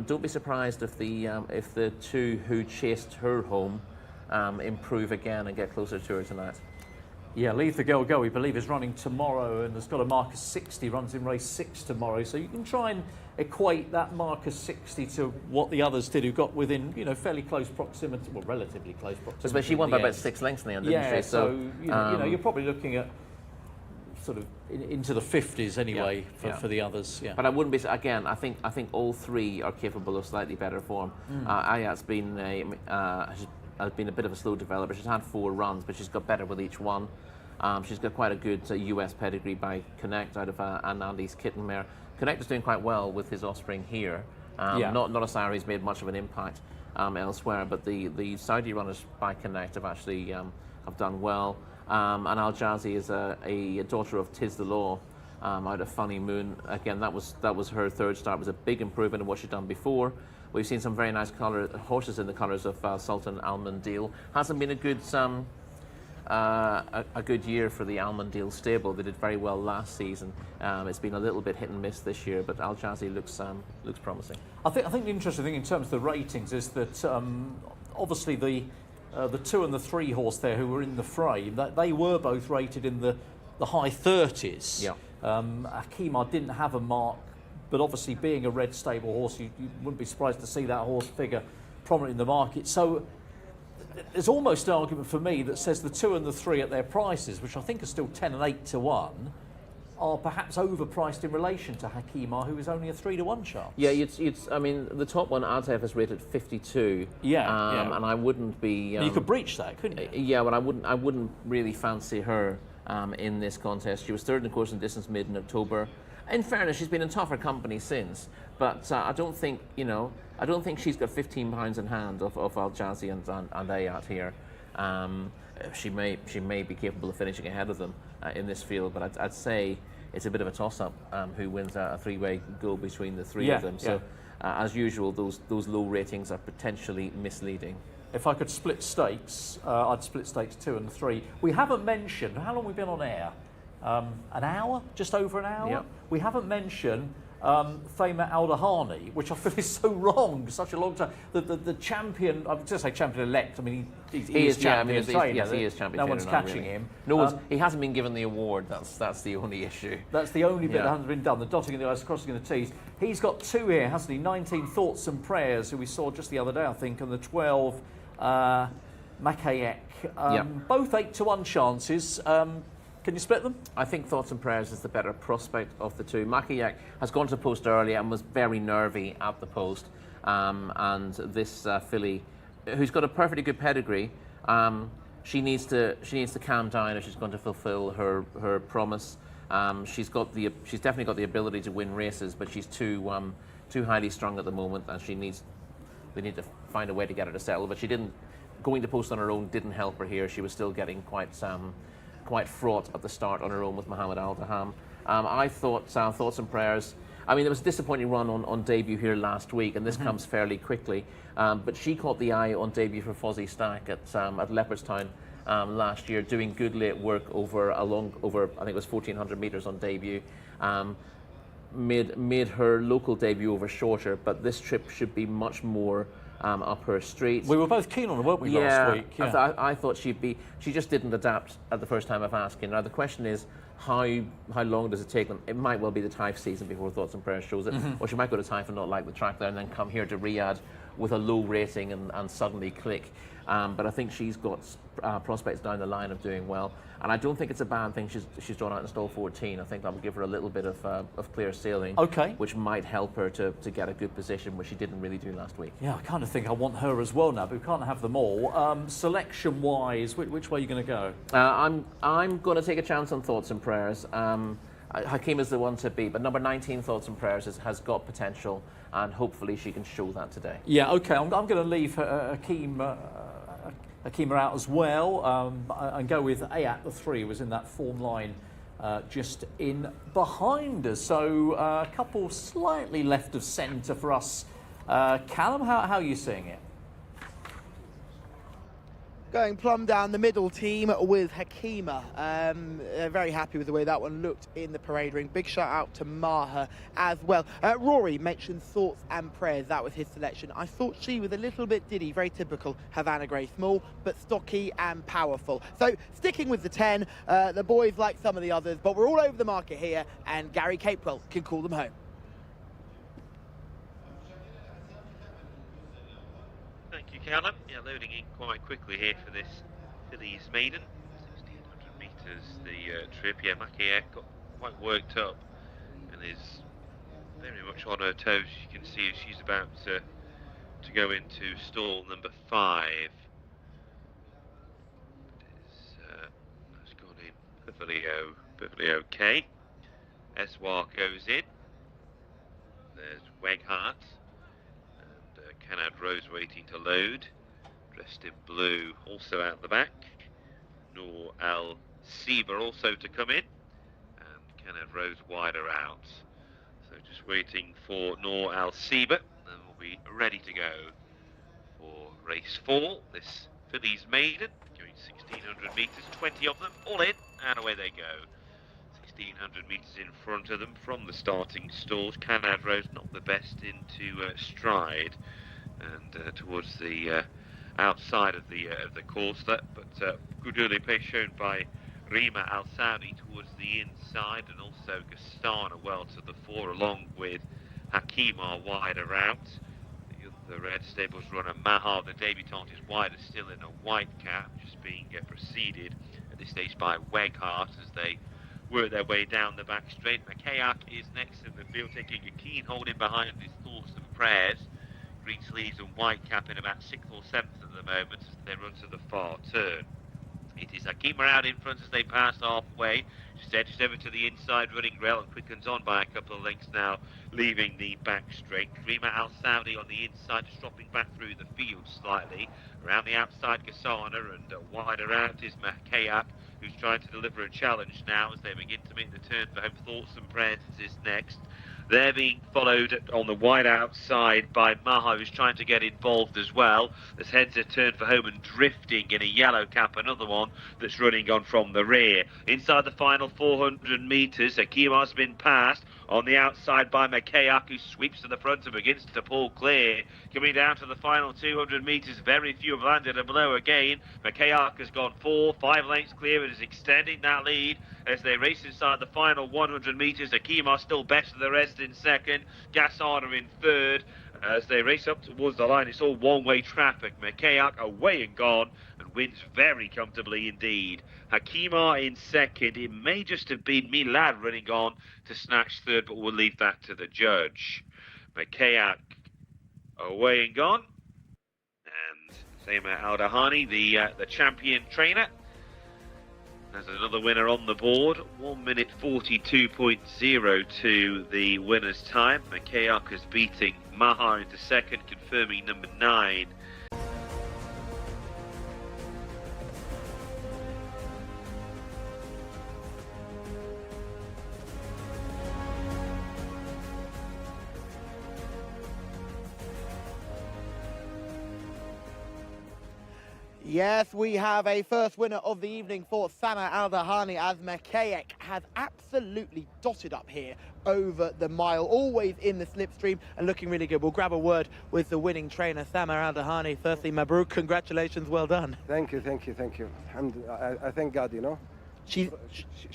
don't be surprised if the 2 who chased her home improve again and get closer to her tonight. Yeah, Leave the Girl Go, we believe, is running tomorrow and has got a mark of 60, runs in race 6 tomorrow. So you can try and equate that mark of 60 to what the others did, who got within, fairly close proximity, well, relatively close proximity. But she won by about 6 lengths in the end, didn't she? So you're probably looking at sort of into the 50s anyway for the others. Yeah. But I wouldn't be, again, I think all 3 are capable of slightly better form. Ayat's been has been a bit of a slow developer. She's had 4 runs, but she's got better with each one. She's got quite a good US pedigree by Connect out of Andy's kitten mare. Connect is doing quite well with his offspring here. Not a sire who's made much of an impact elsewhere, but the Saudi runners by Connect have actually have done well. And Al Jazi is a daughter of Tiz the Law out of Funny Moon. Again, that was her 3rd start. It was a big improvement in what she'd done before. We've seen some very nice horses in the colours of Sultan Almondale. Hasn't been a good year for the Almondale stable. They did very well last season. It's been a little bit hit and miss this year, but Al Jazi looks promising. I think the interesting thing in terms of the ratings is that obviously the 2 and the 3 horse there who were in the fray, that they were both rated in the high 30s. Yeah. Akima didn't have a mark, but obviously being a Red Stable horse, you wouldn't be surprised to see that horse figure prominent in the market. So there's almost an argument for me that says the 2 and the 3 at their prices, which I think are still 10 and 8 to 1, are perhaps overpriced in relation to Hakima, who is only a 3 to 1 chance. Yeah, I mean, the top one, Azef, is rated 52. Yeah. And I wouldn't be. You could breach that, couldn't you? Yeah, but I wouldn't really fancy her in this contest. She was third in the course and distance mid in October. In fairness, she's been in tougher company since, but I don't think she's got 15 pounds in hand of Al Jazzy and Ayat here. She may be capable of finishing ahead of them in this field, but I'd say it's a bit of a toss-up who wins a three-way go between the three of them. So, as usual, those low ratings are potentially misleading. If I could split stakes, I'd split stakes 2 and 3. We haven't mentioned how long we've been on air. An hour, just over an hour. Yep. We haven't mentioned Faima Al-Dahani, which I feel is so wrong. Such a long time. The champion, I would just say champion-elect. I mean, he is champion trainer. Yes, he is champion. No one's catching really. him. No one's. He hasn't been given the award. That's the only issue. That's the only bit that hasn't been done. The dotting in the I's, crossing in the T's. He's got 2 here, hasn't he? 19 Thoughts and Prayers, who we saw just the other day, I think, and the 12 Makayek. Both 8-1 chances. Can you split them? I think Thoughts and Prayers is the better prospect of the two. Makayek has gone to post early and was very nervy at the post. And this filly, who's got a perfectly good pedigree, she needs to calm down if she's going to fulfil her promise. She's definitely got the ability to win races, but she's too highly strung at the moment, and they need to find a way to get her to settle. But going to post on her own didn't help her here. She was still getting quite fraught at the start on her own with Mohammed Al-Daham. I thought Thoughts and Prayers, I mean, there was a disappointing run on debut here last week, and this comes fairly quickly. But she caught the eye on debut for Fozzie Stack at Leopardstown last year, doing good late work over I think it was 1,400 metres on debut. Made her local debut over shorter, but this trip should be much more up her street. We were both keen on her, weren't we, last week? Yeah, I thought she just didn't adapt at the first time of asking. Now the question is, how long does it take them? It might well be the Taif season before Thoughts and Prayers shows it, or she might go to Taif and not like the track there and then come here to Riyadh with a low rating and suddenly click. But I think she's got prospects down the line of doing well, and I don't think it's a bad thing she's drawn out in stall 14. I think that will give her a little bit of clear sailing, which might help her to get a good position, which she didn't really do last week. Yeah, I kind of think I want her as well now, but we can't have them all. Selection-wise, which way are you going to go? I'm going to take a chance on Thoughts and Prayers. Hakeem is the one to beat, but number 19 Thoughts and Prayers has got potential, and hopefully she can show that today. Yeah, okay. I'm going to leave Hakeem out as well, and go with Ayat, the 3, was in that form line just in behind us. So a couple slightly left of centre for us. Callum, how are you seeing it? Going plumb down the middle team with Hakima. Very happy with the way that one looked in the parade ring. Big shout out to Maha as well. Rory mentioned Thoughts and Prayers. That was his selection. I thought she was a little bit diddy, very typical Havana Grey, small but stocky and powerful. So sticking with the 10, the boys like some of the others, but we're all over the market here, and Gary Capewell can call them home. Thank you, Callum. Yeah, loading in quite quickly here for this filly's maiden. 1,600 metres the trip. Yeah, Makayek got quite worked up and is very much on her toes. You can see she's about to go into stall number 5. It's gone in perfectly okay. Eswar goes in. There's Weghart. Canad Rose waiting to load, dressed in blue, also out the back. Noor Al Siba also to come in, and Canad Rose wider out. So just waiting for Noor Al Siba, and we'll be ready to go for race 4. This filly's maiden, going 1,600 metres, 20 of them, all in, and away they go. 1,600 metres in front of them from the starting stalls. Canad Rose not the best into stride, and towards the outside of the course, but good early pace shown by Rima Al Saudi towards the inside, and also Gastana well to the fore, along with Hakima wider out. The Red Stables runner Mahar, the debutante, is wider still in a white cap, just being preceded at this stage by Weghart as they work their way down the back straight. Makayek is next in the field, taking a keen hold in behind his Thoughts and Prayers. Green sleeves and white cap in about 6th or 7th at the moment as they run to the far turn. It is Hakima out in front as they pass halfway. She's edged over to the inside, running rail and quickens on by a couple of lengths now, leaving the back straight. Rima Al Saudi on the inside, just dropping back through the field slightly. Around the outside, Gasana, and wider out is Mahkayak, who's trying to deliver a challenge now as they begin to make the turn for home. Thoughts and prayers is next. They're being followed on the wide outside by Maha, who's trying to get involved as well. As heads are turned for home and drifting in a yellow cap, another one that's running on from the rear. Inside the final 400 metres, Hakima's been passed on the outside by Makayak, who sweeps to the front and begins to pull clear. Coming down to the final 200 metres, very few have landed a blow again. Makayak has gone 5 lengths clear and is extending that lead as they race inside the final 100 metres. Hakima still best of the rest in second, Gasana in third. As they race up towards the line, it's all one-way traffic. Makayak away and gone and wins very comfortably indeed. Hakima in second. It may just have been Milad running on to snatch third, but we'll leave that to the judge. Makayak away and gone. And Sema Al-Dahani, the champion trainer, there's another winner on the board. 1 minute 42.02 the winner's time. Makayak is beating Maha into second, confirming number 9. Yes, we have a first winner of the evening for Sama Al-Dahani, as Makayak has absolutely dotted up here over the mile, always in the slipstream and looking really good. We'll grab a word with the winning trainer, Sama Al-Dahani. Firstly, Mabruk, congratulations, well done. Thank you. And I thank God, She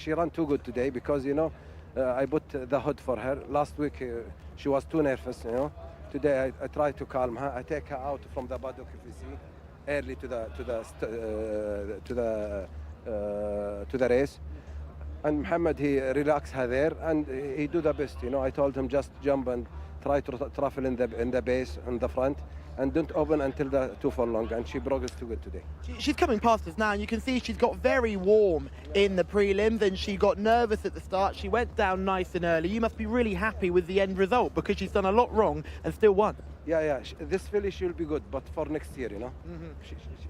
ran too good today because, I put the hood for her. Last week, she was too nervous, Today, I try to calm her. I take her out from the paddock, if you see, early to the race, and Muhammad, he relaxed her there and he do the best. I told him just jump and try to travel in the base in the front and don't open until the 2 furlong, and she progressed too good today. She's coming past us now, and you can see she's got very warm in the prelims, and she got nervous at the start. She went down nice and early. You must be really happy with the end result because she's done a lot wrong and still won. Yeah. This filly, she'll be good, but for next year,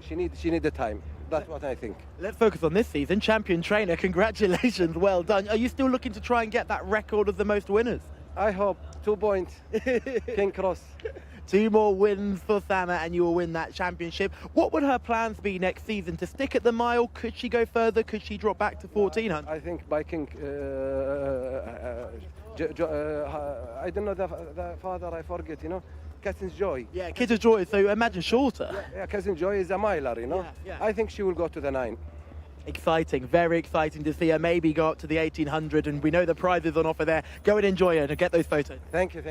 she need the time. That's what I think. Let's focus on this season. Champion trainer, congratulations, well done. Are you still looking to try and get that record of the most winners? I hope 2 points. King Cross. 2 more wins for Sama and you will win that championship. What would her plans be next season? To stick at the mile? Could she go further? Could she drop back to 1400? I think by King, I don't know the father, I forget, Cousin Joy. Yeah, Cousin Joy, so imagine shorter. Yeah, Cousin Joy is a miler, Yeah. I think she will go to the 9. Exciting, very exciting to see her maybe go up to the 1800, and we know the prizes on offer there. Go and enjoy it and get those photos. Thank you.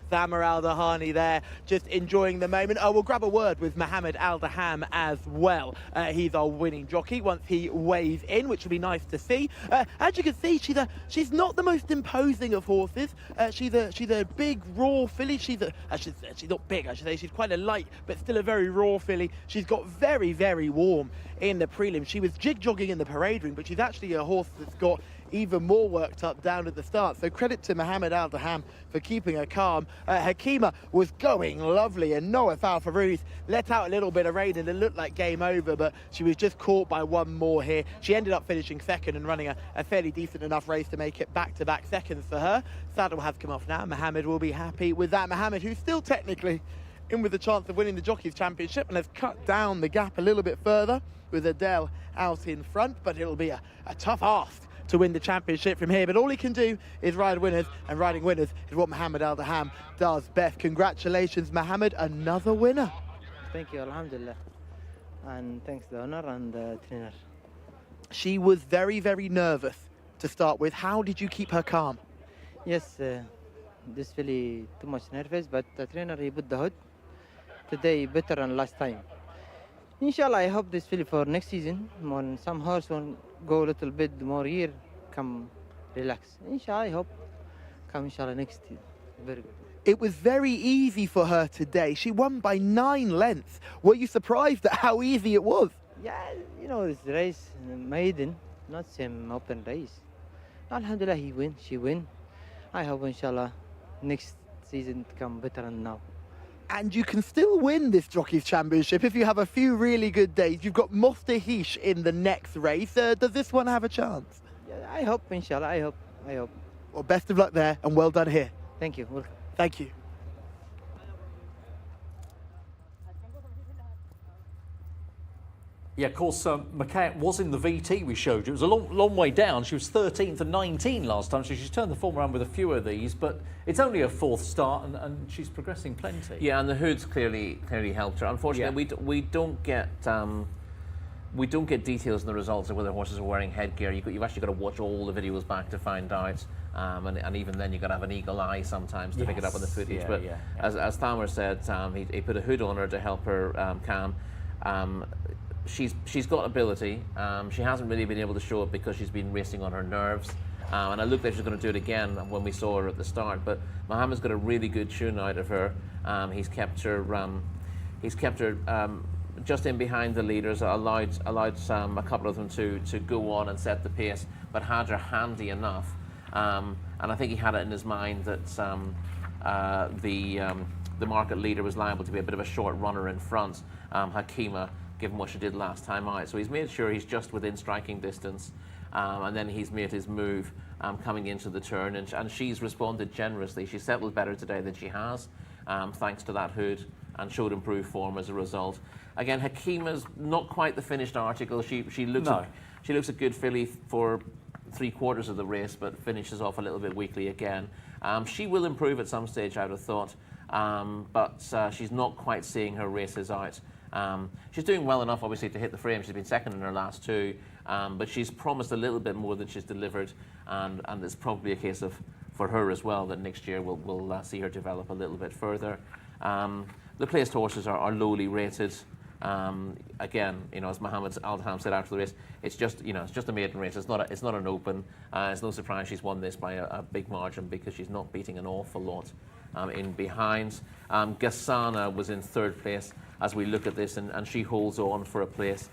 Sama Al-Dahani there, just enjoying the moment. We'll grab a word with Mohammed Al-Daham as well. He's our winning jockey once he weighs in, which will be nice to see. As you can see, she's not the most imposing of horses. She's a big, raw filly. She's not big, I should say. She's quite a light, but still a very raw filly. She's got very, very warm in the prelim. She was jig-jogging in the parade ring, but she's actually a horse that's got even more worked up down at the start. So credit to Mohammed Al-Daham for keeping her calm. Hakima was going lovely, and Noah Falfarouz let out a little bit of rain and it looked like game over, but she was just caught by one more here. She ended up finishing second and running a fairly decent enough race to make it back-to-back seconds for her. Saddle has come off now. Mohammed will be happy with that. Mohammed, who's still technically in with a chance of winning the Jockeys Championship, and has cut down the gap a little bit further with Adele out in front, but it'll be a tough ask to win the championship from here, but all he can do is ride winners, and riding winners is what Mohammed Al-Daham does best. Congratulations, Mohammed, another winner. Thank you, alhamdulillah, and thanks the owner and the trainer. She was very, very nervous to start with. How did you keep her calm? Yes, this filly too much nervous, but the trainer, he put the hood today better than last time. Inshallah, I hope this filly for next season, when some horse will go a little bit more year, come relax. Inshallah, I hope come inshallah next year. Very good. It was very easy for her today. She won by 9 lengths. Were you surprised at how easy it was? Yeah, you know, this race, maiden, not same open race. Alhamdulillah, he win, she win. I hope, inshallah, next season to come better than now. And you can still win this Jockeys Championship if you have a few really good days. You've got Mostahish in the next race. Does this one have a chance? Yeah, I hope, inshallah, I hope. Well, best of luck there and well done here. Thank you, welcome. Thank you. Yeah, of course, McKay was in the VT we showed you. It was a long way down. She was 13th and 19 last time, so she's turned the form around with a few of these, but it's only her fourth start and she's progressing plenty. Yeah, and the hood's clearly helped her. Unfortunately, we don't get details in the results of whether horses are wearing headgear. You've actually got to watch all the videos back to find out, and even then you've got to have an eagle eye sometimes to pick it up on the footage. But as Thamer said, he put a hood on her to help her calm. She's got ability. She hasn't really been able to show it because she's been racing on her nerves. And I looked like she's going to do it again when we saw her at the start. But Mohammed's got a really good tune out of her. He's kept her just in behind the leaders. Allowed a couple of them to go on and set the pace, but had her handy enough. And I think he had it in his mind that the market leader was liable to be a bit of a short runner in front. Hakima, given what she did last time out. So he's made sure he's just within striking distance, and then he's made his move coming into the turn, and she's responded generously. She settled better today than she has, thanks to that hood, and showed improved form as a result. Again, Hakima's not quite the finished article. She looks a good filly for 3/4 of the race, but finishes off a little bit weakly again. She will improve at some stage, I would have thought, but she's not quite seeing her races out. She's doing well enough, obviously, to hit the frame. She's been second in her last two, but she's promised a little bit more than she's delivered, and it's probably a case of, for her as well, that next year we'll see her develop a little bit further. The placed horses are lowly rated. Again, as Mohammed Aldham said after the race, it's just a maiden race. It's not an open. It's no surprise she's won this by a big margin because she's not beating an awful lot in behind. Gassana was in third place as we look at this, and she holds on for a place.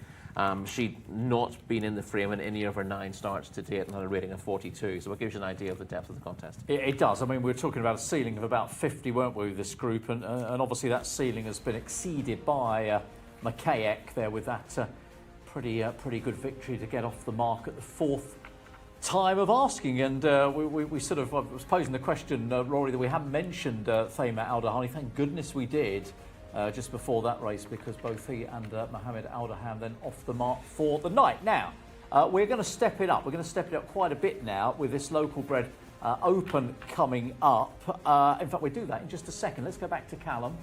She'd not been in the frame in any of her 9 starts to date and had a rating of 42, so it gives you an idea of the depth of the contest. It does. I mean, we were talking about a ceiling of about 50, weren't we, with this group, and obviously that ceiling has been exceeded by McKayek there with that pretty good victory to get off the mark at the 4th time of asking. And we sort of, I was posing the question, Rory, that we haven't mentioned Thamer Aldahani. Thank goodness we did. Just before that race, because both he and Mohammed Aldaham then off the mark for the night. Now, we're going to step it up. We're going to step it up quite a bit now with this local bred open coming up. In fact, we'll do that in just a second. Let's go back to Callum.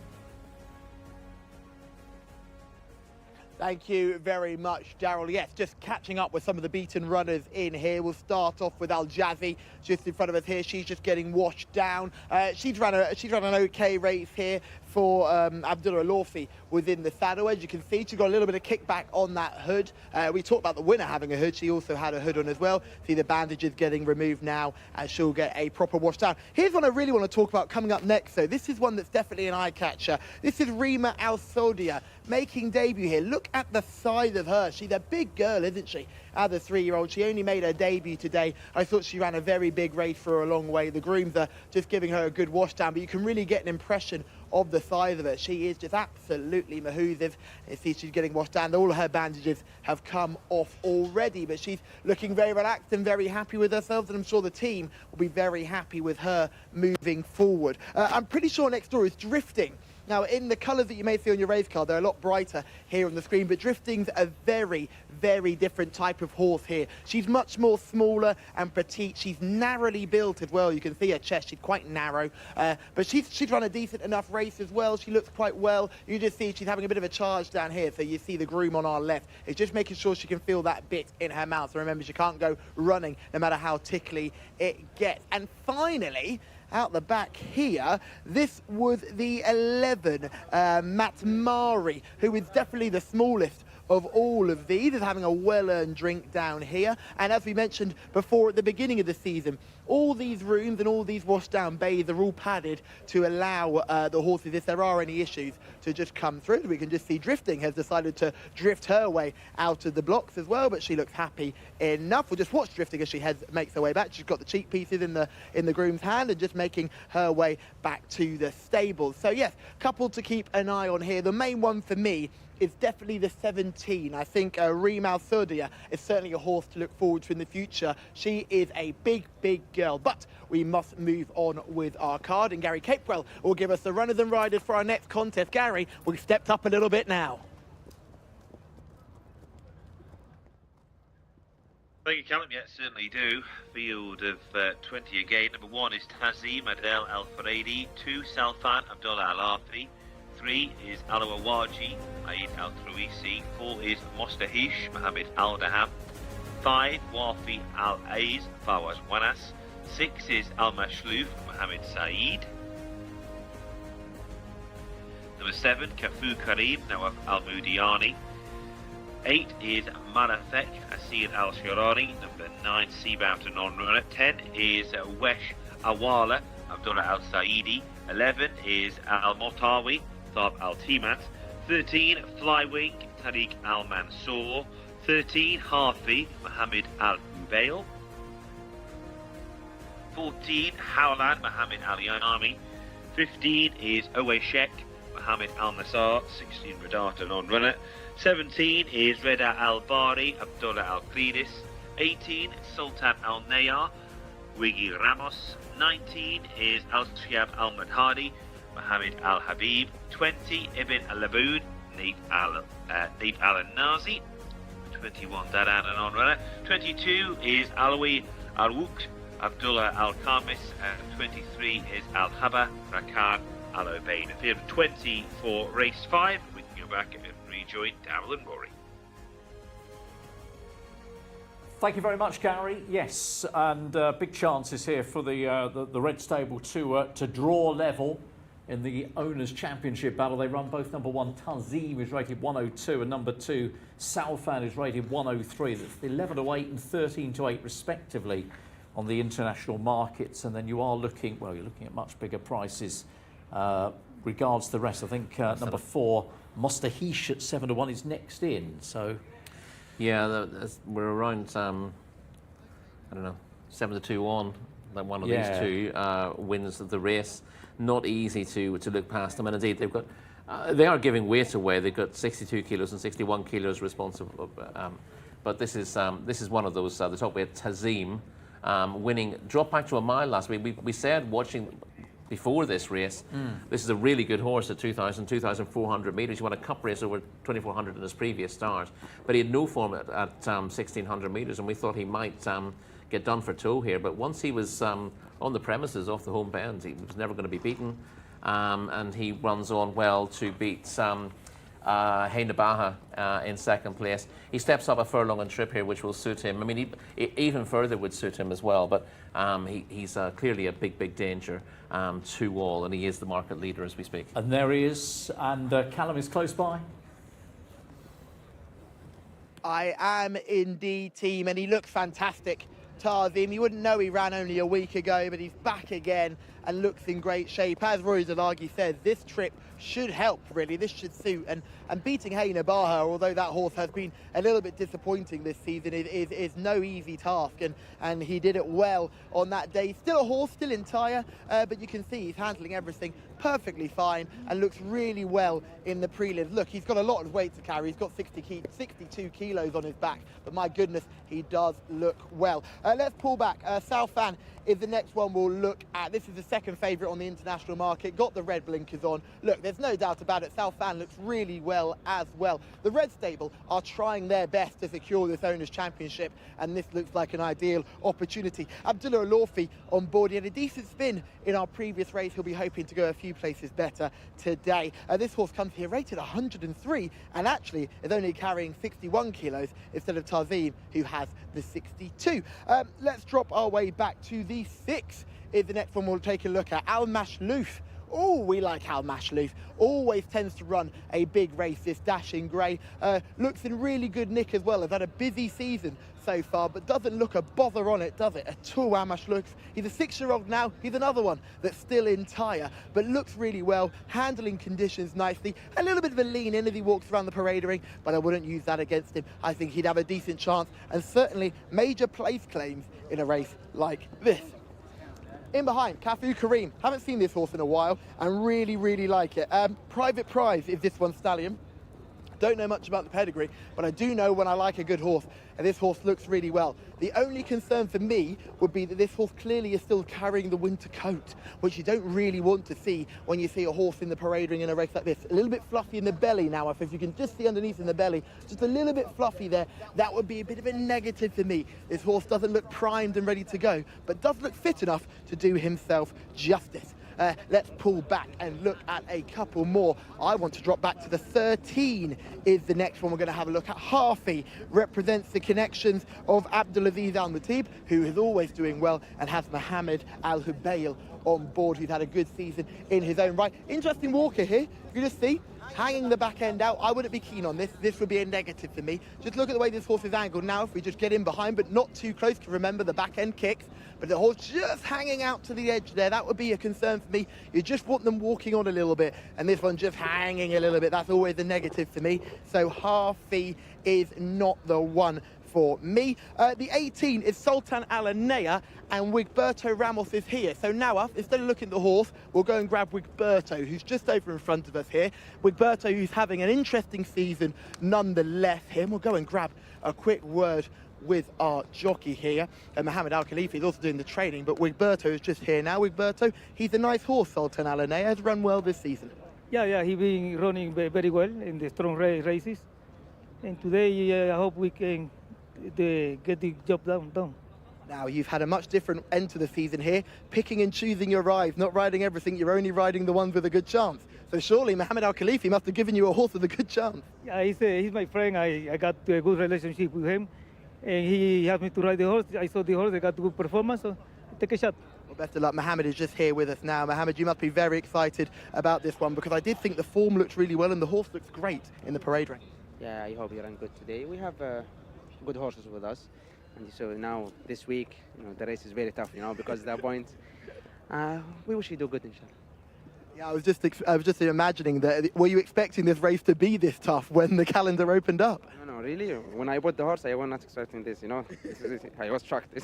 Thank you very much, Daryl. Yes, just catching up with some of the beaten runners in here. We'll start off with Al Jazzy just in front of us here. She's just getting washed down. She's run an okay race here for Abdullah Lawfi within the saddle. As you can see, she got a little bit of kickback on that hood. We talked about the winner having a hood. She also had a hood on as well. See the bandages getting removed now, and she'll get a proper wash down. Here's one I really want to talk about coming up next, though. This is one that's definitely an eye catcher. This is Rima Al Sodia making debut here. Look at the size of her. She's a big girl, isn't she? As a 3-year-old, she only made her debut today. I thought she ran a very big race for a long way. The grooms are just giving her a good wash down, but you can really get an impression of the size of her. She is just absolutely mahoosive. You see she's getting washed down. All of her bandages have come off already, but she's looking very relaxed and very happy with herself, and I'm sure the team will be very happy with her moving forward. I'm pretty sure next door is Drifting. Now, in the colours that you may see on your race card, they're a lot brighter here on the screen, but Drifting's a very, very different type of horse here. She's much more smaller and petite. She's narrowly built as well. You can see her chest, she's quite narrow, but she's run a decent enough race as well. She looks quite well. You just see she's having a bit of a charge down here, so you see the groom on our left. It's just making sure she can feel that bit in her mouth. So remember, she can't go running no matter how tickly it gets. And finally, out the back here, this was the 11, Matt Mari, who is definitely the smallest of all of these, is having a well-earned drink down here. And as we mentioned before at the beginning of the season, all these rooms and all these wash-down bays are all padded to allow the horses, if there are any issues, to just come through. We can just see Drifting has decided to drift her way out of the blocks as well, but she looks happy enough. We'll just watch Drifting as she makes her way back. She's got the cheek pieces in the groom's hand and just making her way back to the stables. So yes, couple to keep an eye on here. The main one for me is definitely the 17. I think Rimal Surdia is certainly a horse to look forward to in the future. She is a big, big girl. But we must move on with our card, and Gary Capewell will give us the runners and riders for our next contest. Gary, we've stepped up a little bit now. Thank you, Callum. Yeah, certainly do. Field of 20 again. Number 1 is Tazim Adel Al Faredi. 2, Salfan Abdullah Al Afi. 3 is Alawawaji Aid Al Truisi. 4 is Mostahish Mohammed Al Daham. 5, Wafi Al Aiz Fawaz Wanas. 6 is Al Mashlouf Mohammed Saeed. Number 7, Kafu Karim Nawaf Al Mudiani. 8 is Marafek Asir Al Shirari. Number 9, Seabout and Non-Runner. 10 is Wesh Awala Abdullah Al Saidi. 11 is Al Motawi Thab Al Timat. 13, Flywing Tariq Al Mansour. 13, Harfi Mohammed Al Ubail. 14, Howland Mohammed Al Yanami. 15 is Oweshek Mohammed Al Nassar. 16, Radata Non-Runner. 17 is Reda Al Bari Abdullah Al Qridis. 18, Sultan Al Nayar Wiggy Ramos. 19 is Al Shiab Al Madhadi Mohammed Al Habib. 20, Ibn Al Laboud Naif Al Nazi. 21, Daran and Non-Runner. 22 is Alawi Al Wuk Abdullah Al Khamis. And 23 is Al Haba Rakan Al Obain. Field 20 for race 5. We can go back and rejoin Darryl and Rory. Thank you very much, Gary. Yes, and big chances here for the Red Stable to draw level in the Owners' Championship battle. They run both number 1, Tazim, is rated 102, and number 2, Salfan, is rated 103. That's 11-8 and 13-8 respectively on the international markets. And then you are looking, well, you're looking at much bigger prices regards to the rest. I think number 4, Mostahish at 7-1 is next in. So yeah, we're around I don't know, 7-2 on that one of these two wins the race. Not easy to look past them, and indeed they've got they are giving weight away. They've got 62 kilos and 61 kilos responsive, but this is one of those. The top weight, Tazim, winning, dropped back to a mile last week. We said watching before this race, this is a really good horse at 2,400 metres. He won a cup race over 2,400 in his previous start, but he had no form at 1,600 metres, and we thought he might get done for toe here. But once he was on the premises off the home bend, he was never going to be beaten, and he runs on well to beat Hey Nabaha in second place. He steps up a furlong and trip here, which will suit him. I mean, he even further would suit him as well, but he's clearly a big danger to all, and he is the market leader as we speak. And there he is, and Callum is close by. I am indeed, team, and he looks fantastic. Tazim, you wouldn't know he ran only a week ago, but he's back again and looks in great shape. As Rory Zalagi says, this trip should help, really. This should suit. And beating Hey Nabaha, although that horse has been a little bit disappointing this season, is no easy task. And he did it well on that day. Still a horse, still entire, but you can see he's handling everything perfectly fine and looks really well in the prelims. Look, he's got a lot of weight to carry. He's got 62 kilos on his back, but my goodness, he does look well. Let's pull back. Salfan is the next one we'll look at. This is the second favourite on the international market. Got the red blinkers on. Look, there's no doubt about it. Salfan looks really well as well. The Red Stable are trying their best to secure this Owners' Championship, and this looks like an ideal opportunity. Abdullah Al-Orfi on board. He had a decent spin in our previous race. He'll be hoping to go a few places better today. This horse comes here rated 103 and actually is only carrying 61 kilos instead of Tazim, who has the 62. Let's drop our way back to the 6 is the next one we'll take a look at. Al Mashlouf Oh, we like Al Mashlouf. Always tends to run a big race, this Dashing Grey. Looks in really good nick as well. Has had a busy season so far, but doesn't look a bother on it, does it? At all, Al Mashlouf. He's a 6-year-old now. He's another one that's still in tyre, but looks really well, handling conditions nicely. A little bit of a lean in as he walks around the parade ring, but I wouldn't use that against him. I think he'd have a decent chance, and certainly major place claims in a race like this. In behind, Cafu Kareem. Haven't seen this horse in a while and really, really like it. Private Prize is this one stallion. Don't know much about the pedigree, but I do know when I like a good horse, and this horse looks really well. The only concern for me would be that this horse clearly is still carrying the winter coat, which you don't really want to see when you see a horse in the parade ring in a race like this. A little bit fluffy in the belly now, if you can just see underneath in the belly, just a little bit fluffy there. That would be a bit of a negative for me. This horse doesn't look primed and ready to go, but does look fit enough to do himself justice. Let's pull back and look at a couple more. I want to drop back to the 13 is the next one we're going to have a look at. Harfi represents the connections of Abdulaziz Al Matib, who is always doing well, and has Mohammed Al Hubayl on board, who's had a good season in his own right. Interesting walker here. You just see, hanging the back end out. I wouldn't be keen on this. This would be a negative for me. Just look at the way this horse is angled now. If we just get in behind, but not too close, because remember the back end kicks. But the horse just hanging out to the edge there, that would be a concern for me. You just want them walking on a little bit, and this one just hanging a little bit. That's always a negative for me. So Harfi is not the one for me. The 18 is Sultan Alanea, and Wigberto Ramos is here. So now, instead of looking at the horse, we'll go and grab Wigberto, who's just over in front of us here. Wigberto, who's having an interesting season nonetheless here. And we'll go and grab a quick word with our jockey here. And Mohammed Al Khalifi is also doing the training, but Wigberto is just here now. Wigberto, he's a nice horse, Sultan Alanea, has run well this season. Yeah, he's been running very well in the strong races. And today, I hope we can get the job done. Now, you've had a much different end to the season here, picking and choosing your rides, not riding everything, you're only riding the ones with a good chance. So surely Mohammed Al Khalifi must have given you a horse with a good chance. Yeah, he's my friend. I got a good relationship with him, and he helped me to ride the horse. I saw the horse, I got a good performance, so take a shot. Well, best of luck. Mohammed is just here with us now. Mohammed, you must be very excited about this one, because I did think the form looked really well and the horse looks great in the parade ring. Yeah, I hope you run good today. We have good horses with us. And so now, this week, the race is very tough, because at that point, we wish you do good, inshallah. Yeah, I was just imagining that. Were you expecting this race to be this tough when the calendar opened up? No, really. When I bought the horse, I was not expecting this, I was shocked.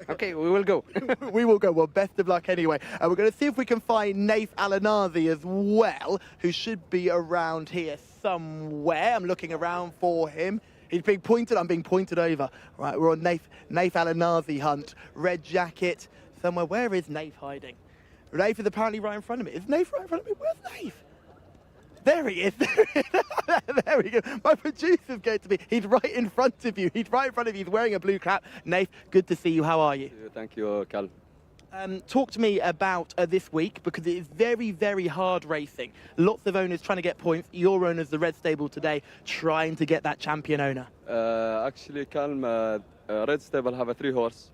Okay, we will go. We will go. Well, best of luck anyway. And we're going to see if we can find Naif Al-Anazi as well, who should be around here somewhere. I'm looking around for him. He's being pointed, I'm being pointed over. Right, we're on Naif Al-Anazi hunt. Red jacket somewhere. Where is Naif hiding? Naif is apparently right in front of me. Is Naif right in front of me? Where's Naif? There he is. There we go. My producer's going to be. He's right in front of you. He's right in front of you. He's wearing a blue cap. Naif, good to see you. How are you? Thank you, Callum. Talk to me about this week, because it is very, very hard racing. Lots of owners trying to get points. Your owner's the Red Stable today, trying to get that champion owner. Actually, Callum, Red Stable have a 3 horse.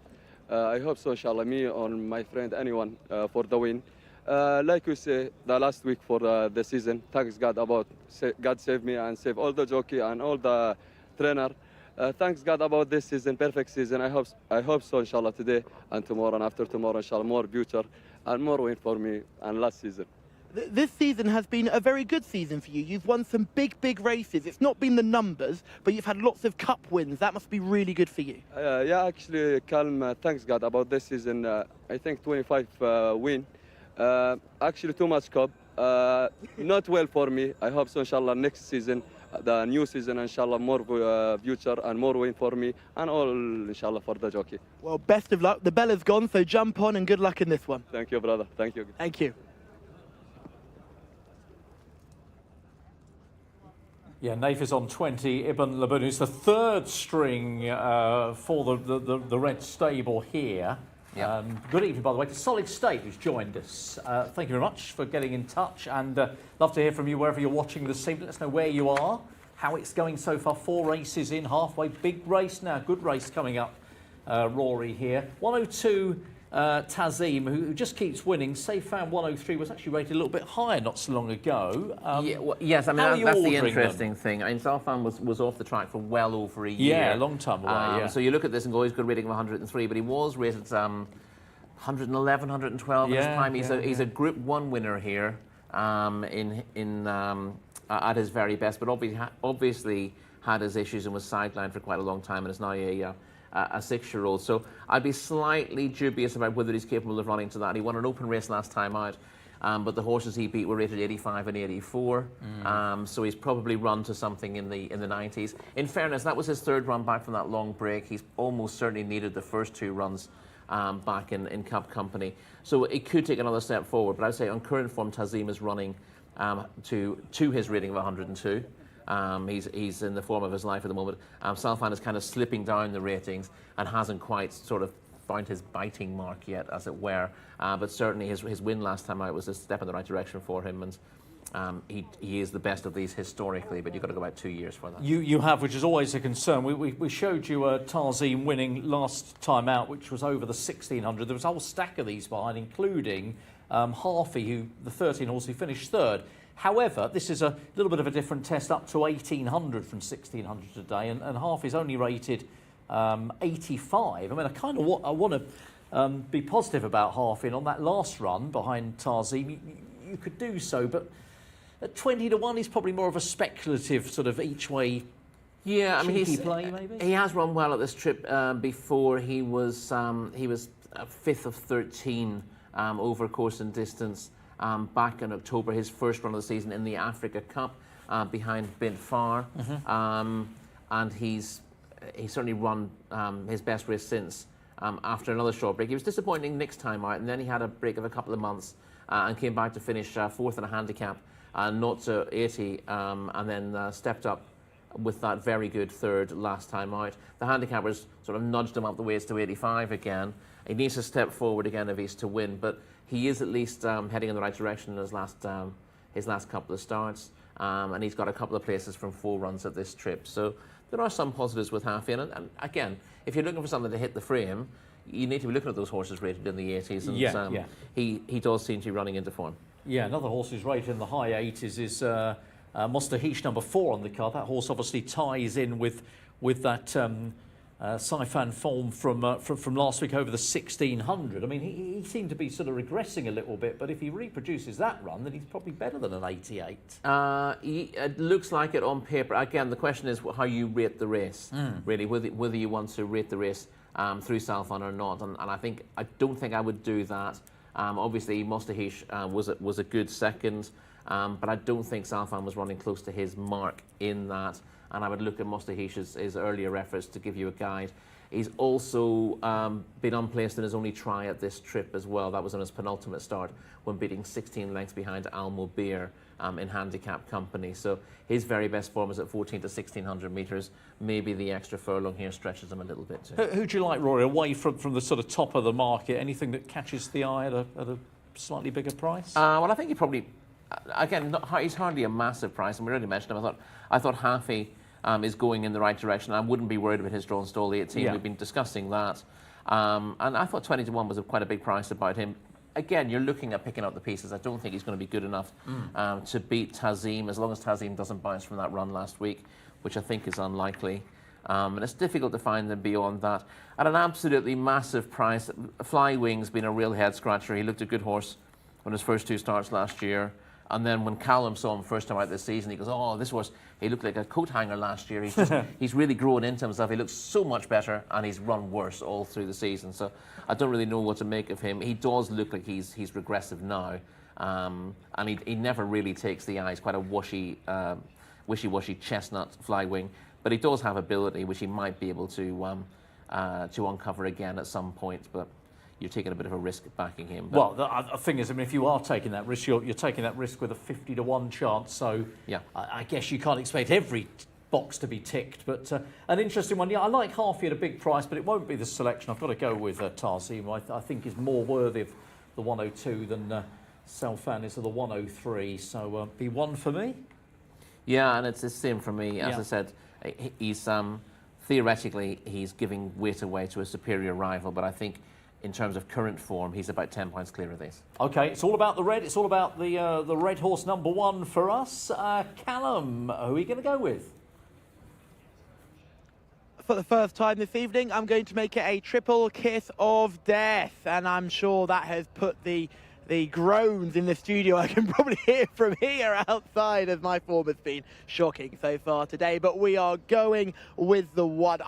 I hope so, inshallah, me or my friend, anyone, for the win. Like we say, the last week for the season, thanks God God saved me and saved all the jockey and all the trainer. Thanks God about this season, perfect season. I hope so, inshallah, today and tomorrow and after tomorrow, inshallah, more future and more win for me and last season. This season has been a very good season for you. You've won some big races. It's not been the numbers, but you've had lots of cup wins. That must be really good for you. Yeah, actually, Callum, thanks God about this season. I think 25 win. Actually, too much cup. Not well for me. I hope so, inshallah, next season. The new season, inshallah, more future and more win for me and all, inshallah, for the jockey. Well, best of luck. The bell is gone, so jump on and good luck in this one. Thank you, brother. Thank you. Thank you. Yeah, Naif is on 20. Ibn Laboon, who's the third string for the Red Stable here. Yep. Good evening, by the way, to Solid State, who's joined us. Thank you very much for getting in touch, and love to hear from you wherever you're watching this evening. Let us know where you are, how it's going so far. 4 races in, halfway, big race now, good race coming up. Rory here. 102 Tazim, who just keeps winning. Safan 103 was actually rated a little bit higher not so long ago. Yes, I mean, how are you that's the ordering interesting them? thing. I mean, Safan was off the track for well over a year. Yeah, a long time away, yeah. So you look at this and go, he's got a rating of 103, but he was rated 111, 112 in his prime. He's a Group 1 winner here at his very best, but obviously had his issues and was sidelined for quite a long time, and is now a 6-year-old. So I'd be slightly dubious about whether he's capable of running to that. He won an open race last time out, but the horses he beat were rated 85 and 84. So he's probably run to something in the 90s. In fairness, that was his 3rd run back from that long break. He's almost certainly needed the first 2 runs back in Cup company. So it could take another step forward. But I'd say on current form, Tazim is running to his rating of 102. He's in the form of his life at the moment. Salfan is kind of slipping down the ratings and hasn't quite sort of found his biting mark yet, as it were. But certainly his win last time out was a step in the right direction for him, and he is the best of these historically, but you've got to go about 2 years for that. You have, which is always a concern. We showed you Tarzim winning last time out, which was over the 1600. There was a whole stack of these behind, including Harvey, who the 13 horse who finished 3rd. However, this is a little bit of a different test, up to 1800 from 1600 today, and Harvey's only rated 85. I mean, I want to be positive about Harvey, and on that last run behind Tarzim, you could do so, but at 20 to 1, he's probably more of a speculative sort of each way. Yeah, I mean, play maybe. He has run well at this trip before. He was 5th of 13 over course and distance back in October. His first run of the season in the Africa Cup behind Bint Far, and he's certainly run his best race since. After another short break, he was disappointing next time out, and then he had a break of a couple of months and came back to finish 4th in a handicap. Not to 80, and then stepped up with that very good 3rd last time out. The handicappers sort of nudged him up the ways to 85 again. He needs to step forward again if he's to win, but he is at least heading in the right direction in his last couple of starts, and he's got a couple of places from 4 runs at this trip. So there are some positives with Hafi, and again, if you're looking for something to hit the frame, you need to be looking at those horses rated in the 80s, and he does seem to be running into form. Yeah, another horse who's rated in the high 80s is Mustahish, number 4 on the card. That horse obviously ties in with that Saifan form from last week over the 1600. I mean, he seemed to be sort of regressing a little bit, but if he reproduces that run, then he's probably better than an 88. It looks like it on paper. Again, the question is how you rate the race, really, whether you want to rate the race through Salfan or not. And I don't think I would do that. Obviously, Mustahish was a good second, but I don't think Salfan was running close to his mark in that. And I would look at Mustahish's earlier efforts to give you a guide. He's also been unplaced in his only try at this trip as well. That was on his penultimate start when beating 16 lengths behind Al Mubir in handicap company. So his very best form is at 14 to 1600 metres. Maybe the extra furlong here stretches him a little bit too. Who do you like, Rory, away from the sort of top of the market? Anything that catches the eye at a slightly bigger price? Well, I think he probably, again, he's hardly a massive price, and we already mentioned him. I thought Hafi is going in the right direction. I wouldn't be worried about his drawn stall 18. Yeah. We've been discussing that. And I thought 20 to 1 was quite a big price about him. Again, you're looking at picking up the pieces. I don't think he's going to be good enough to beat Tazim, as long as Tazim doesn't bounce from that run last week, which I think is unlikely. And it's difficult to find them beyond that. At an absolutely massive price, Flywing's been a real head-scratcher. He looked a good horse on his first 2 starts last year. And then when Callum saw him first time out this season, he goes, oh, this horse, he looked like a coat hanger last year. He's really grown into himself. He looks so much better, and he's run worse all through the season. So I don't really know what to make of him. He does look like he's regressive now. And he never really takes the eye. He's quite a wishy-washy chestnut Flywing. But he does have ability, which he might be able to uncover again at some point. But you're taking a bit of a risk backing him. Well, the thing is, I mean, if you are taking that risk, you're taking that risk with a 50 to 1 chance. So yeah, I guess you can't expect every box to be ticked. But an interesting one. Yeah, I like Harvey at a big price, but it won't be the selection. I've got to go with Tarzim. I think is more worthy of the 102 than Salfan is of the 103. So be 1 for me. Yeah, and it's the same for me. As I said, he's theoretically he's giving weight away to a superior rival, but I think in terms of current form, he's about 10 points clear of this. Okay, it's all about the red. It's all about the red horse number 1 for us. Callum, who are we going to go with? For the first time this evening, I'm going to make it a triple kiss of death, and I'm sure that has put the groans in the studio I can probably hear from here outside, as my form has been shocking so far today. But we are going with the 1.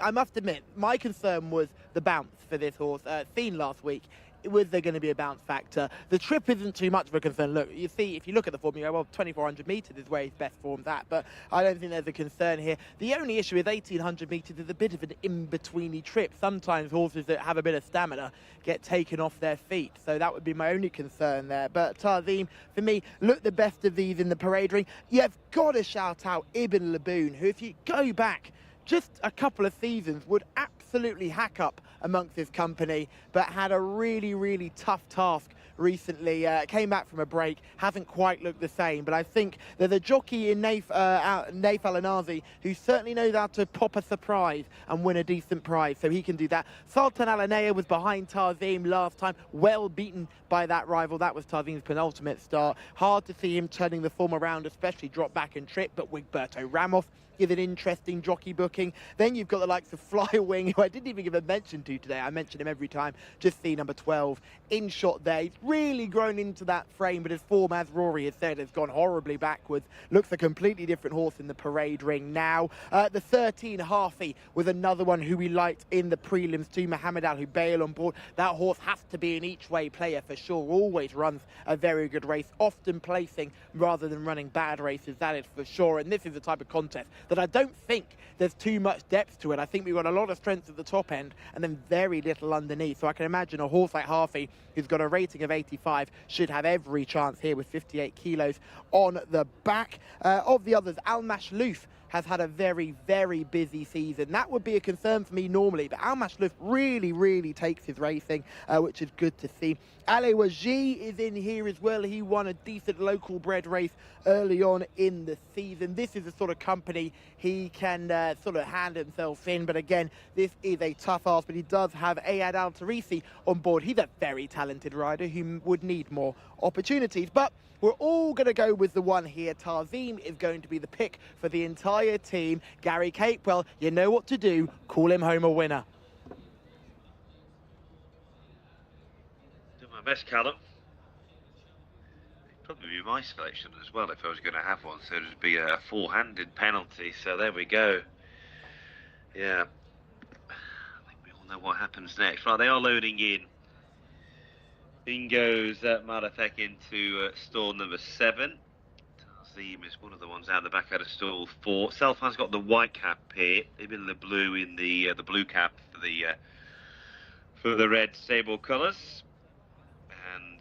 I must admit, my concern was the bounce for this horse. Seen last week, was there going to be a bounce factor? The trip isn't too much of a concern. Look, you see, if you look at the form, you go, well, 2,400 metres is where his best form's at, but I don't think there's a concern here. The only issue with 1,800 metres is a bit of an in-betweeny trip. Sometimes horses that have a bit of stamina get taken off their feet, so that would be my only concern there. But Tarzim, for me, look the best of these in the parade ring. You've got to shout out Ibn Laboon, who, if you go back just a couple of seasons, would absolutely hack up amongst his company, but had a really, really tough task recently. Came back from a break, hasn't quite looked the same, but I think there's a jockey in Naif Al-Anazi who certainly knows how to pop a surprise and win a decent prize, so he can do that. Sultan Al-Anaya was behind Tarzim last time, well beaten by that rival. That was Tarzim's penultimate start. Hard to see him turning the form around, especially drop back and trip, but Wigberto Ramos is an interesting jockey booking. Then you've got the likes of Flywing, who I didn't even give a mention to today. I mention him every time. Just see number 12 in shot there. He's really grown into that frame, but his form, as Rory has said, has gone horribly backwards. Looks a completely different horse in the parade ring now. The 13 Harfy was another one who we liked in the prelims too. Mohammed Al Hubayl on board. That horse has to be an each-way player for sure. Always runs a very good race, often placing rather than running bad races. That is for sure. And this is the type of contest that I don't think there's too much depth to it. I think we've got a lot of strength at the top end and then very little underneath. So I can imagine a horse like Harfy, who's got a rating of 85, should have every chance here with 58 kilos on the back. Of the others, Al Mashloof has had a very, very busy season. That would be a concern for me normally, but Al Mashloof really, really takes his racing, which is good to see. Ale Waji is in here as well. He won a decent local bred race early on in the season. This is the sort of company he can sort of hand himself in, but again, this is a tough ask, but he does have Ayad Al-Tarisi on board. He's a very talented rider who would need more opportunities, but we're all going to go with the 1 here. Tarzim is going to be the pick for the entire team. Gary Capewell, you know what to do. Call him home a winner. Do my best, Callum. It'd probably be my selection as well if I was going to have one, so it'd be a 4-handed penalty. So there we go. Yeah. I think we all know what happens next. Right, they are loading in. In goes Marafek into stall number 7. Tarzim is one of the ones out the back out of stall 4. Selfan's got the white cap here. Ibn the blue in the blue cap for the red sable colours. And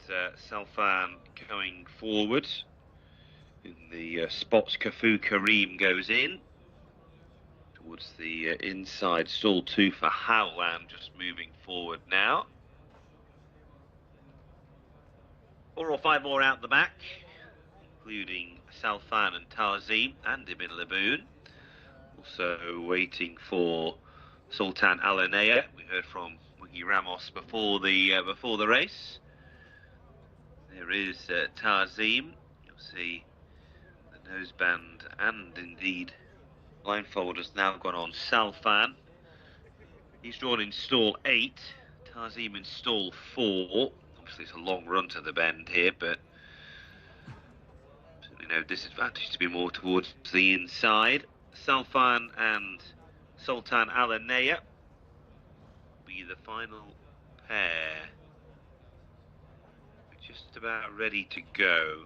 Selfan going forward. In the spots, Kafu Kareem goes in. Towards the inside stall 2 for Howland, just moving forward now. 4 or 5 more out the back, including Salfan and Tarzim and Ibn Laboon. Also waiting for Sultan Al-Anaya. We heard from Wiggy Ramos before the race. There is Tarzim. You'll see the noseband and indeed blindfold has now gone on Salfan. He's drawn in stall 8. Tarzim in stall 4. Obviously it's a long run to the bend here, but certainly no disadvantage to be more towards the inside. Salfan and Sultan Al-Anaya be the final pair. We're just about ready to go.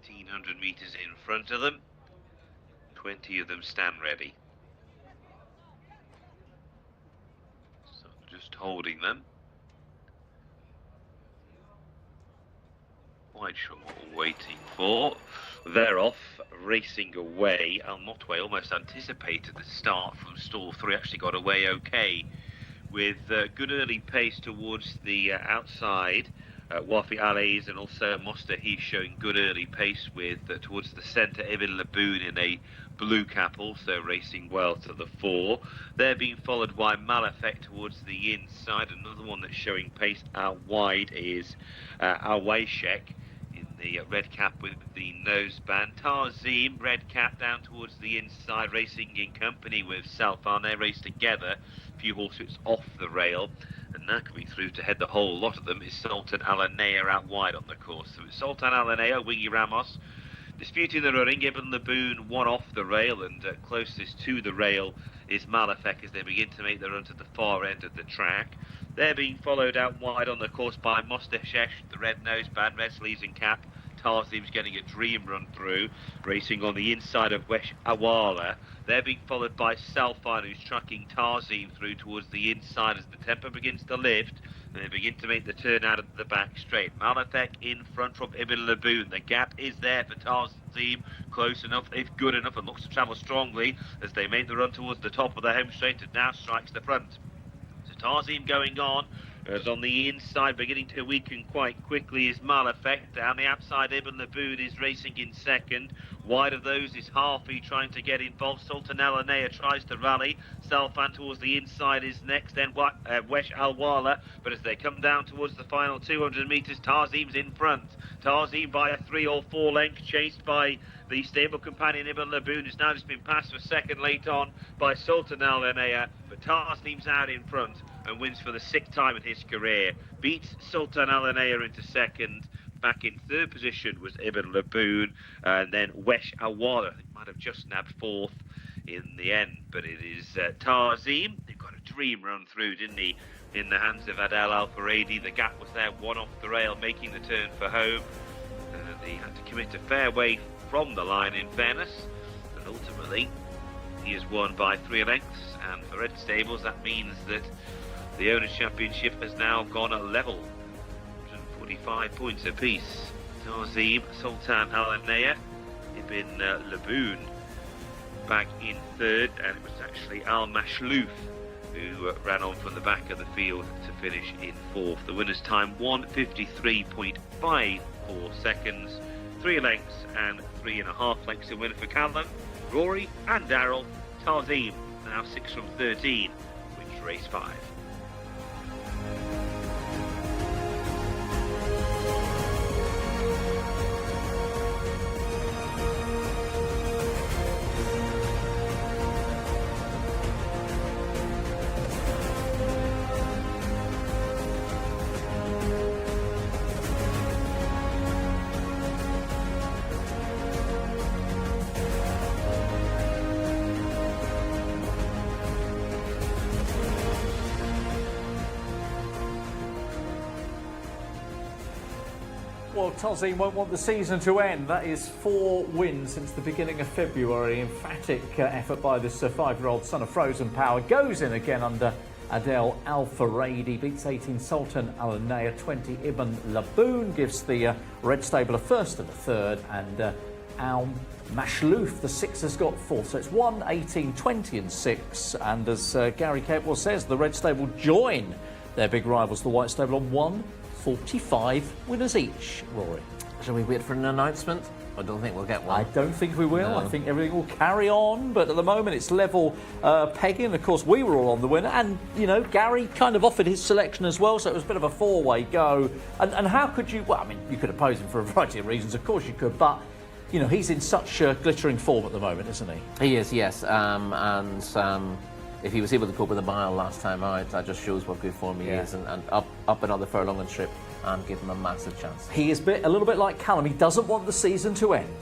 1,800 metres in front of them. 20 of them stand ready. So just holding them. Quite sure what we're waiting for. They're off, racing away. Al Motway almost anticipated the start from stall 3, actually got away okay with good early pace towards the outside Wafi Ali's and also Mosta, he's showing good early pace with towards the centre. Ibn Laboon in a blue cap also racing well to the 4. They're being followed by Malafek towards the inside. Another one that's showing pace out wide is Awayshek in the red cap with the noseband. Tarzim, red cap down towards the inside, racing in company with Salfan. They race together. A few horses off the rail. And now coming through to head the whole lot of them is Sultan Alanea out wide on the course. So it's Sultan Alanea, Wingy Ramos, disputing the running. Ibn Laboon one off the rail, and closest to the rail is Malafek as they begin to make the run to the far end of the track. They're being followed out wide on the course by Mosteshesh, the red noseband, red sleeves and cap. Tarzim's getting a dream run through, racing on the inside of Wesh Awala. They're being followed by Salfan, who's trucking Tarzim through towards the inside as the tempo begins to lift. And they begin to make the turn out of the back straight. Malafek in front from Ibn Laboon. The gap is there for Tarzim. Close enough, if good enough, and looks to travel strongly as they make the run towards the top of the home straight and now strikes the front. So Tarzim going on. As on the inside, beginning to weaken quite quickly, is Malafek. Down the outside, Ibn Laboon is racing in second. Wide of those is Harfi trying to get involved. Sultan Alanea tries to rally. Salfan towards the inside is next, then Wesh Alwala. But as they come down towards the final 200 metres, Tarzim's in front. Tarzim by a 3 or 4 length, chased by the stable companion Ibn Laboon, who's now just been passed for second late on by Sultan Alanea. But Tarzim's out in front and wins for the 6th time in his career. Beats Sultan Alanea into second. Back in third position was Ibn Laboon, and then Wesh Awala, I think, might have just nabbed 4th in the end. But it is Tarzim. They've got a dream run through, didn't he, in the hands of Adel Al-Faradi. The gap was there, one off the rail, making the turn for home. They had to commit a fair way from the line, in fairness, and ultimately he has won by 3 lengths. And for Red Stables, that means that the Owners' Championship has now gone at level, 145 points apiece. Tarzim, Sultan Alanea, Ibn Laboon back in third, and it was actually Al Mashlouf who ran on from the back of the field to finish in 4th. The winner's time 1:53.54 seconds, 3 lengths and 3.5 lengths in winner for Callum, Rory and Darrell. Tarzim now 6 from 13, which race 5. Well, Tarzim won't want the season to end. That is 4 wins since the beginning of February. Emphatic effort by this 5-year-old son of Frozen Power. Goes in again under Adel Al-Faradi. Beats 18 Sultan Alanea, 20 Ibn Laboon. Gives the Red Stable a 1st and a 3rd. And Al Mashlouf, the 6, has got 4th. So it's 1, 18, 20 and 6. And as Gary Capewell says, the Red Stable join their big rivals, the White Stable, on 145 winners each. Rory, shall we wait for an announcement? I don't think we'll get one. I don't think we will. No. I think everything will carry on, but at the moment it's level pegging. Of course, we were all on the winner, and you know, Gary kind of offered his selection as well, so it was a bit of a 4-way go. And how could you? Well, I mean, you could oppose him for a variety of reasons. Of course, you could, but you know, he's in such glittering form at the moment, isn't he? He is, yes. If he was able to cope with a mile last time out, that just shows what good form he is, and up another furlong and strip and give him a massive chance. He is a little bit like Callum. He doesn't want the season to end.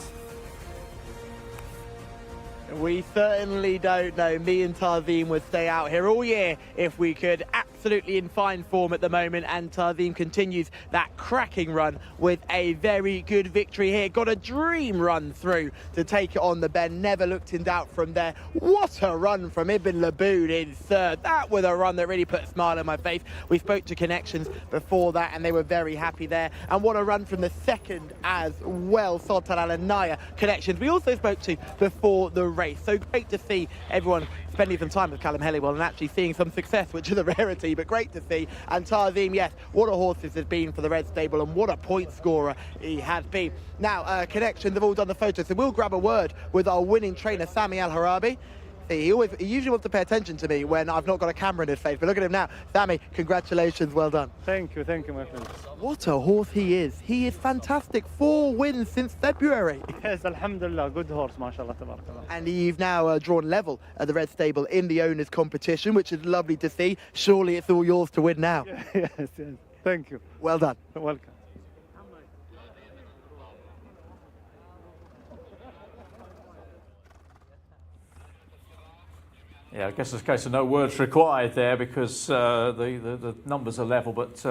We certainly don't know. Me and Tarzim would stay out here all year if we could. Absolutely in fine form at the moment, and Tarzim continues that cracking run with a very good victory here. Got a dream run through to take it on the bend. Never looked in doubt from there. What a run from Ibn Laboon in 3rd. That was a run that really put a smile on my face. We spoke to Connections before that, and they were very happy there. And what a run from the 2nd as well, Sultan Alanea Connections. We also spoke to before the race. So great to see everyone spending some time with Callum Helliwell and actually seeing some success, which is a rarity be, but great to see. And Tarzim, yes, what a horse this has been for the Red Stable, and what a point scorer he has been. Now, connections have all done the photos, so we'll grab a word with our winning trainer, Sami Al-Harabi. He usually wants to pay attention to me when I've not got a camera in his face, but look at him now. Sami, congratulations, well done. Thank you, my friend. What a horse he is. He is fantastic. 4 wins since February. Yes, alhamdulillah, good horse, mashallah, tabarakallah. And you've now drawn level at the Red Stable in the owners' competition, which is lovely to see. Surely it's all yours to win now. Yes, thank you. Well done. Welcome. Yeah, I guess it's a case of no words required there because the numbers are level, but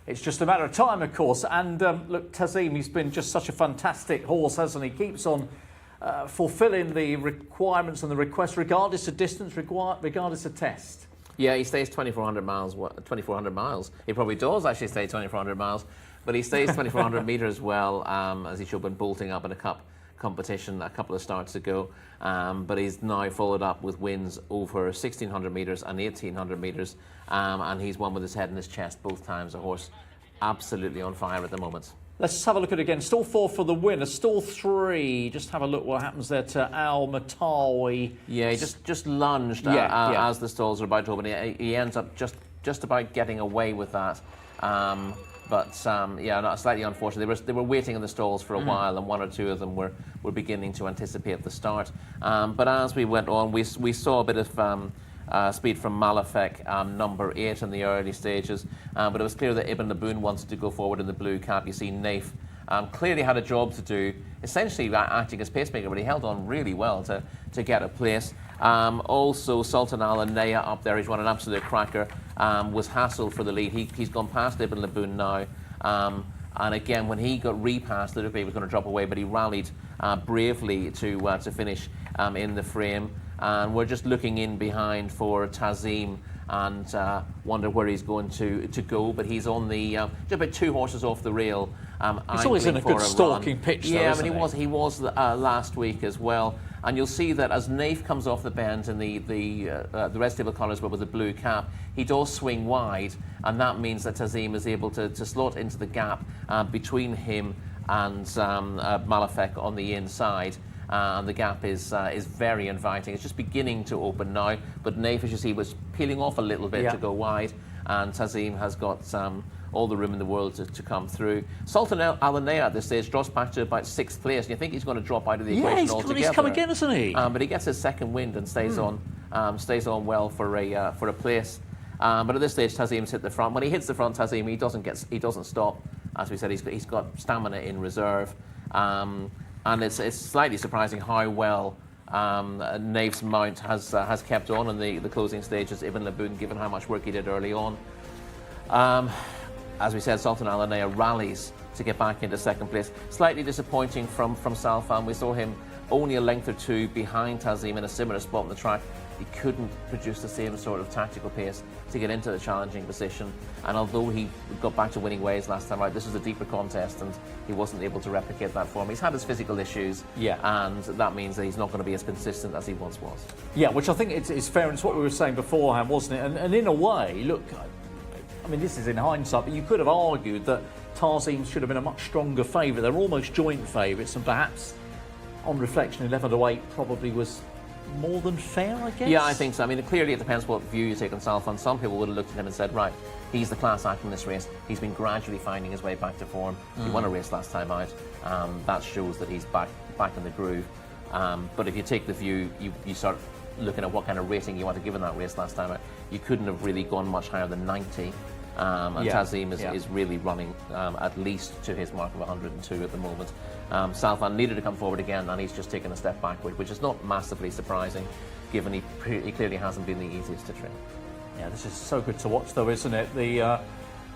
it's just a matter of time, of course. And look, Tarzim, he's been just such a fantastic horse, hasn't he? Keeps on fulfilling the requirements and the requests, regardless of distance, regardless of test. Yeah, he stays 2,400 miles. 2,400 miles. He probably does actually stay 2,400 miles, but he stays 2,400 metres well, as he should have been bolting up in a cup competition a couple of starts ago. But he's now followed up with wins over 1,600 metres and 1,800 metres, and he's won with his head in his chest both times. A horse absolutely on fire at the moment. Let's just have a look at it again. Stall 4 for the winner. Stall 3. Just have a look what happens there to Al Matawi. Yeah, he just lunged as the stalls are about to open. He ends up just about getting away with that. Yeah, not slightly unfortunate. They were waiting in the stalls for a while, and 1 or 2 of them were beginning to anticipate the start. But as we went on, we saw a bit of speed from Malafek, number 8 in the early stages. But it was clear that Ibn Laboon wanted to go forward in the blue cap. You see Naif clearly had a job to do, essentially acting as pacemaker, but he held on really well to get a place. Also, Sultan Al Anaya up there, he's run an absolute cracker, was hassled for the lead. He's gone past Ibn Laboon now. And again, when he got repassed, it looked like he was going to drop away, but he rallied bravely to finish in the frame. And we're just looking in behind for Tarzim and wonder where he's going to go. But he's on the just about 2 horses off the rail. He's always in a good stalking pitch, though, yeah, isn't he was last week as well. And you'll see that as Naif comes off the bend in the Red Stable colours, but with a blue cap, he does swing wide, and that means that Tarzim is able to slot into the gap between him and Malafek on the inside. And the gap is very inviting. It's just beginning to open now, but Naif, as you see, was peeling off a little bit to go wide, and Tarzim has got all the room in the world to come through. Sultan Al Anaya at this stage drops back to about 6th place, and you think he's going to drop out of the equation altogether. He's come again, isn't he? But he gets his second wind and stays on well for a place. But at this stage, Tarzim's hit the front. When he hits the front, Tarzim, he doesn't stop. As we said, he's got stamina in reserve. And it's slightly surprising how well Naif's mount has kept on in the closing stages, Ibn Laboon, given how much work he did early on. As we said, Sultan Al Anaya rallies to get back into 2nd place. Slightly disappointing from Salfan. We saw him only a length or 2 behind Tarzim in a similar spot on the track. He couldn't produce the same sort of tactical pace to get into the challenging position. And although he got back to winning ways last time out, this was a deeper contest and he wasn't able to replicate that form. He's had his physical issues, and that means that he's not going to be as consistent as he once was. Yeah, which I think it's fair, and it's what we were saying beforehand, wasn't it? And in a way, look, I mean, this is in hindsight, but you could have argued that Tarzim should have been a much stronger favourite. They're almost joint favourites, and perhaps, on reflection, 11-8 probably was more than fair, I guess? Yeah, I think so. I mean, clearly it depends what view you take on Salfan. Some people would have looked at him and said, right, he's the class act in this race. He's been gradually finding his way back to form. He won a race last time out. That shows that he's back in the groove. But if you take the view, you start looking at what kind of rating you want to give in that race last time out. You couldn't have really gone much higher than 90. And Tarzim is really running at least to his mark of 102 at the moment. Salfan needed to come forward again, and he's just taken a step backward, which is not massively surprising, given he clearly hasn't been the easiest to train. Yeah, this is so good to watch, though, isn't it? The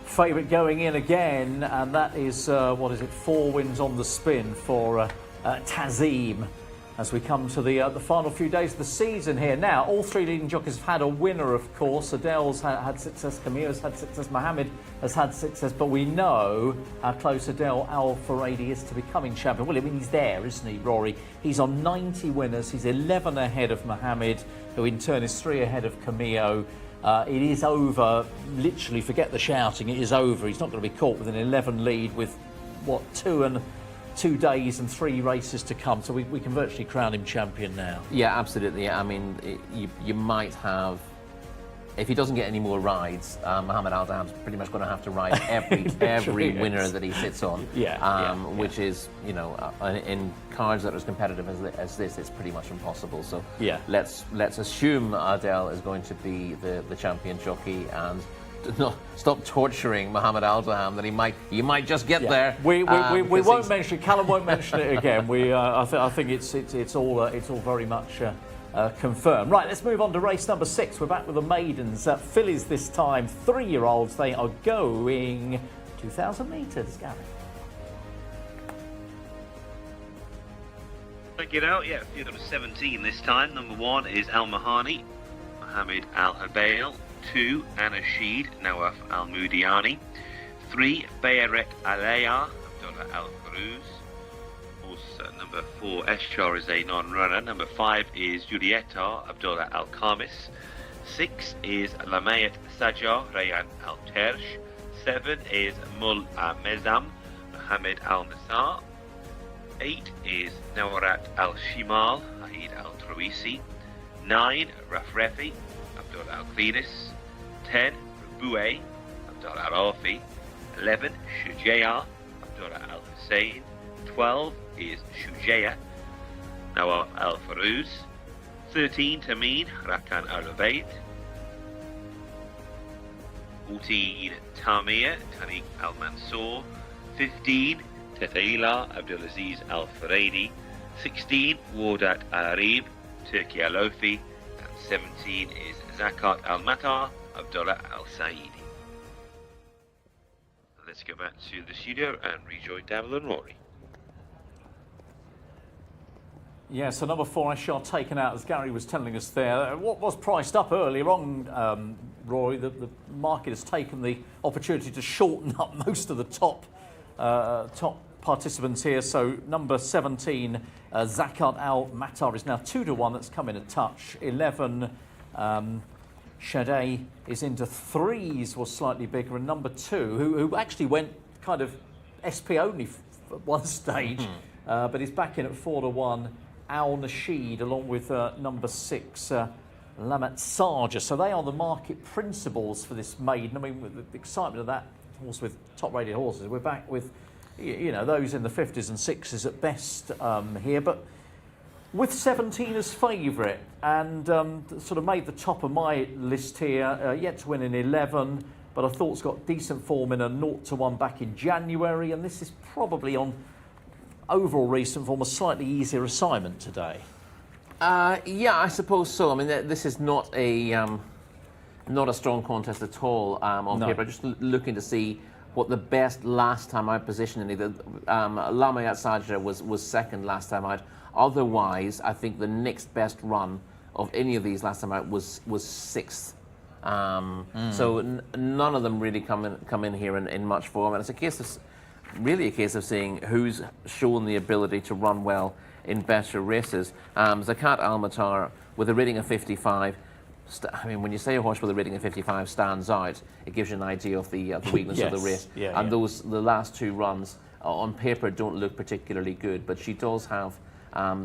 favourite going in again, and that is, 4 wins on the spin for Tarzim, as we come to the final few days of the season here. Now, all 3 leading jockeys have had a winner, of course. Adele's had success, Camille's had success, Mohammed has had success, but we know how close Adele Al-Faradi is to becoming champion. Well, I mean, he's there, isn't he, Rory? He's on 90 winners. He's 11 ahead of Mohammed, who in turn is 3 ahead of Camille. It is over, literally, forget the shouting, it is over. He's not going to be caught with an 11 lead with, what, 2 days and 3 races to come. So we can virtually crown him champion now. Yeah, absolutely. I mean, you might have, if he doesn't get any more rides, Mohammed Al Daham's pretty much going to have to ride every winner that he sits on. Which is, you know, in cards that are as competitive as this, it's pretty much impossible. So let's assume Adel is going to be the champion jockey and stop torturing Mohammed Al Daham. That he might just get there. We won't mention it. Callum won't mention it again. I think it's all very much. Confirmed. Right, let's move on to race number 6. We're back with the maidens. Fillies this time, 3-year-olds. They are going 2,000 metres. Gary. Thank you, now. Yeah, field number 17 this time. Number 1 is Al Mahani, Mohammed Al Habail. 2, Anashid Nawaf Al Mudiani. 3, Bayarek Alaya, Abdullah Al Farouz. Number 4, Eshar is a non-runner. Number 5 is Julieta Abdullah Al Khamis. 6 is Lamayat Sajah Rayan Al Tersh. 7 is Mul Mezam Mohammed Al Nasar. 8 is Nawarat Al Shimal Haid Al Trawisi. 9, Rafrefi Abdullah Al Klinis. 10, Boué Abdullah Al Rafi. 11, Shujaya Abdullah Al Hussein. 12 is Shujaya Nawaf Al Farouz. 13, Tameen Rakan Al Ubaid. 14, Tamir Tariq Al Mansour. 15, Tetaila Abdulaziz Al Faradi. 16, Wardat Al Arib Turki Al Ofi. And 17 is Zakat Al Matar Abdullah Al Saidi. Let's go back to the studio and rejoin Davil and Rory. Yeah, so number 4, Eshar, taken out, as Gary was telling us there. What was priced up earlier on, Rory, the market has taken the opportunity to shorten up most of the top participants here. So number 17, Zakat Al Matar, is now 2-1. That's come in a touch. 11, Shadeh is into 3s, was slightly bigger. And number 2, who actually went kind of SP only at one stage, but is back in at 4-1. Al Nasheed, along with number 6, Lamat Sarja. So they are the market principals for this maiden. I mean, with the excitement of that horse with top-rated horses, we're back with, you know, those in the 50s and 60s at best here. But with 17 as favourite, and sort of made the top of my list here, yet to win in 11, but I thought it's got decent form in a 0-1 back in January, and this is probably on overall recent form a slightly easier assignment today. Yeah, I suppose so. I mean, this is not a strong contest at all on paper. Just looking to see what the best last time out position in either. Lamayat Sajra was second last time out. Otherwise, I think the next best run of any of these last time out was 6th. So none of them really come in here in much form, and it's really a case of seeing who's shown the ability to run well in better races. Zakat Al Matar with a rating of 55. I mean, when you say a horse with a rating of 55 stands out, it gives you an idea of the weakness of the race. The last 2 runs on paper don't look particularly good, but she does have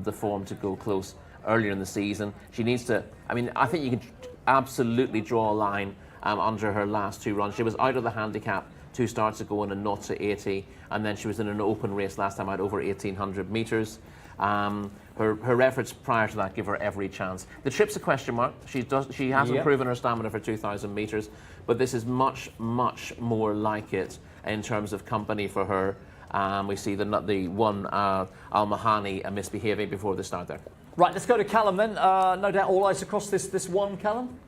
the form to go close earlier in the season. She needs to. I mean, I think you can absolutely draw a line under her last 2 runs. She was out of the handicap 2 starts ago in a 0-80, and then she was in an open race last time out over 1,800 metres. Her efforts prior to that give her every chance. The trip's a question mark. She hasn't proven her stamina for 2,000 metres, but this is much more like it in terms of company for her. We see the one Al Mahani misbehaving before the start there. Right, let's go to Callum then. No doubt all eyes across this one, Callum.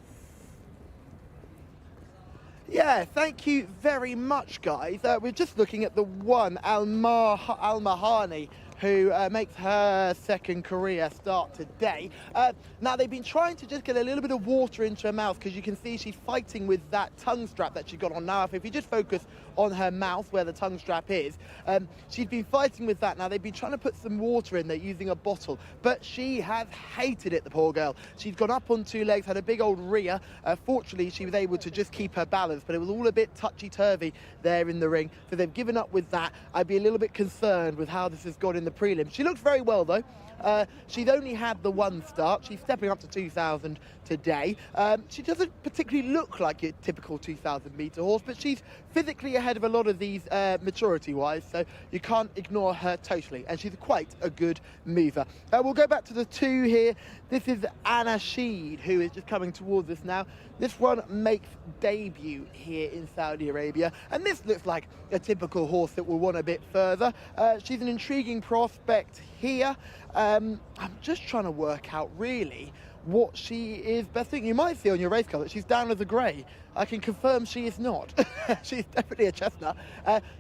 Yeah, thank you very much, guys. We're just looking at the one, Al Mahani, who makes her second career start today. Now, they've been trying to just get a little bit of water into her mouth, because you can see she's fighting with that tongue strap that she's got on now. If you just focus on her mouth where the tongue strap is, she's been fighting with that. Now, they've been trying to put some water in there using a bottle, but she has hated it, the poor girl. She's gone up on two legs, had a big old rear. Fortunately, she was able to just keep her balance, but it was all a bit touchy-turvy there in the ring, so they've given up with that. I'd be a little bit concerned with how this has gone in the prelims. She looked very well, though. She's only had the one start. She's stepping up to 2,000 today. She doesn't particularly look like a typical 2,000 metre horse, but she's physically ahead of a lot of these maturity-wise, so you can't ignore her totally, and she's quite a good mover. We'll go back to the two here. This is Anna Sheed, who is just coming towards us now. This one makes debut here in Saudi Arabia, and this looks like a typical horse that will want a bit further. She's an intriguing prospect here. I'm just trying to work out really what she is best thing. You might see on your race colour that she's down as a grey. I can confirm she is not. She's definitely a chestnut.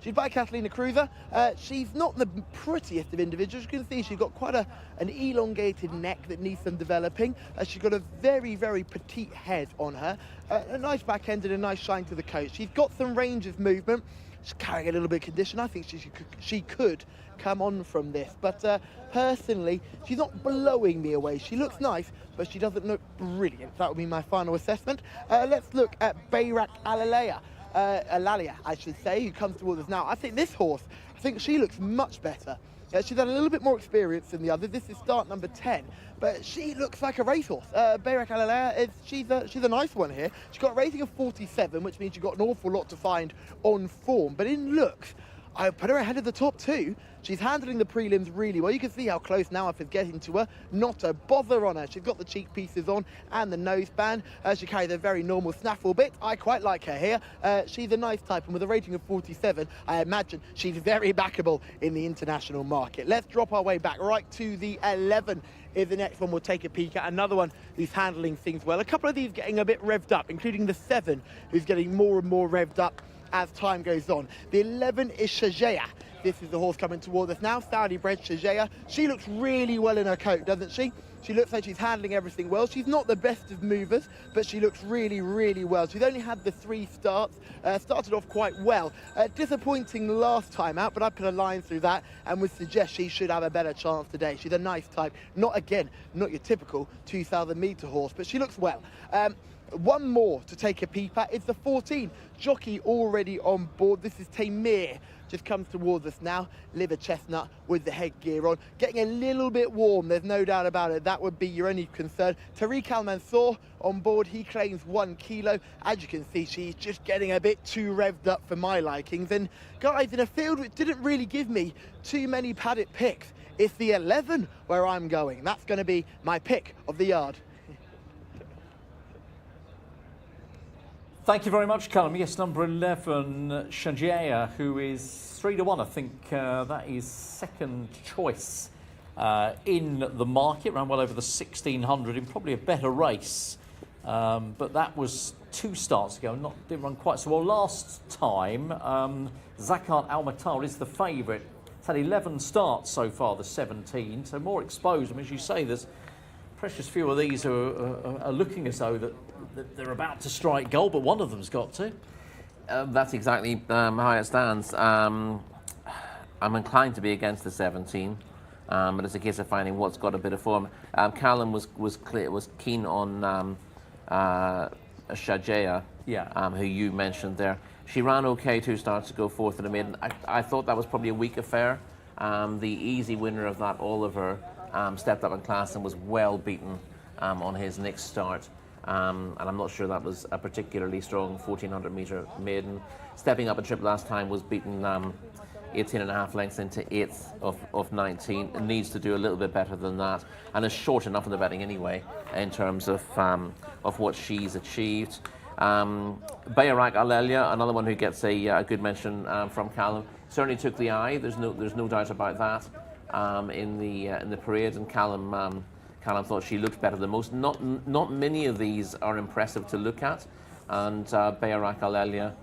She's by Catalina Cruiser. She's not the prettiest of individuals. You can see she's got quite an elongated neck that needs some developing. She's got a very, very petite head on her. A nice back end and a nice shine to the coat. She's got some range of movement. She's carrying a little bit of condition. I think she could come on from this, but personally, she's not blowing me away. She looks nice, but she doesn't look brilliant. That would be my final assessment. Let's look at Bayrak Alalia, I should say, who comes towards us now. I think this horse, she looks much better. She's had a little bit more experience than the others. This is start number 10, but she looks like a racehorse. Bayrak Alalia, she's a nice one here. She's got a rating of 47, which means you've got an awful lot to find on form, but in looks, I put her ahead of the top two. She's handling the prelims really well. You can see how close Nawaf is getting to her. Not a bother on her. She's got the cheek pieces on and the noseband. She carries a very normal snaffle bit. I quite like her here. She's a nice type, and with a rating of 47, I imagine she's very backable in the international market. Let's drop our way back right to the 11. Is the next one we'll take a peek at. Another one who's handling things well. A couple of these getting a bit revved up, including the 7, who's getting more and more revved up as time goes on. The 11 is Jcsa. This is the horse coming towards us now, Saudi-bred Jcsa. She looks really well in her coat, doesn't she? She looks like she's handling everything well. She's not the best of movers, but she looks really, really well. She's only had the 3 starts, started off quite well. Disappointing last time out, but I put a line through that and would suggest she should have a better chance today. She's a nice type. Not your typical 2,000 metre horse, but she looks well. One more to take a peep at is the 14. Jockey already on board. This is Taymir. Just comes towards us now. Liver chestnut with the headgear on. Getting a little bit warm, there's no doubt about it. That would be your only concern. Tariq Al-Mansour on board. He claims 1 kilo. As you can see, she's just getting a bit too revved up for my likings. And guys, in a field which didn't really give me too many Paddock picks, it's the 11 where I'm going. That's going to be my pick of the yard. Thank you very much, Callum. Yes, number 11, Jcsa, who is 3-1. I think that is second choice in the market, ran well over the 1,600 in probably a better race. But that was 2 starts ago, didn't run quite so well. Last time, Zakat Al-Matar is the favourite. It's had 11 starts so far, the 17, so more exposed. I mean, as you say, there's precious few of these are looking as though that they're about to strike gold, but one of them's got to. That's exactly how it stands. I'm inclined to be against the 17, but it's a case of finding what's got a bit of form. Callum was keen on Jcsa, who you mentioned there. She ran okay 2 starts ago, 4th in the maiden. I thought that was probably a weak affair. The easy winner of that, Oliver, stepped up in class and was well beaten on his next start. And I'm not sure that was a particularly strong 1,400 metre maiden. Stepping up a trip last time was beaten 18.5 lengths into 8th of 19. It needs to do a little bit better than that, and is short enough in the betting anyway in terms of what she's achieved. Bayrak Alalia, another one who gets a good mention from Callum, certainly took the eye. There's no doubt about that in the parade, and Callum thought she looked better than most. Not many of these are impressive to look at, and Bayrak Alalia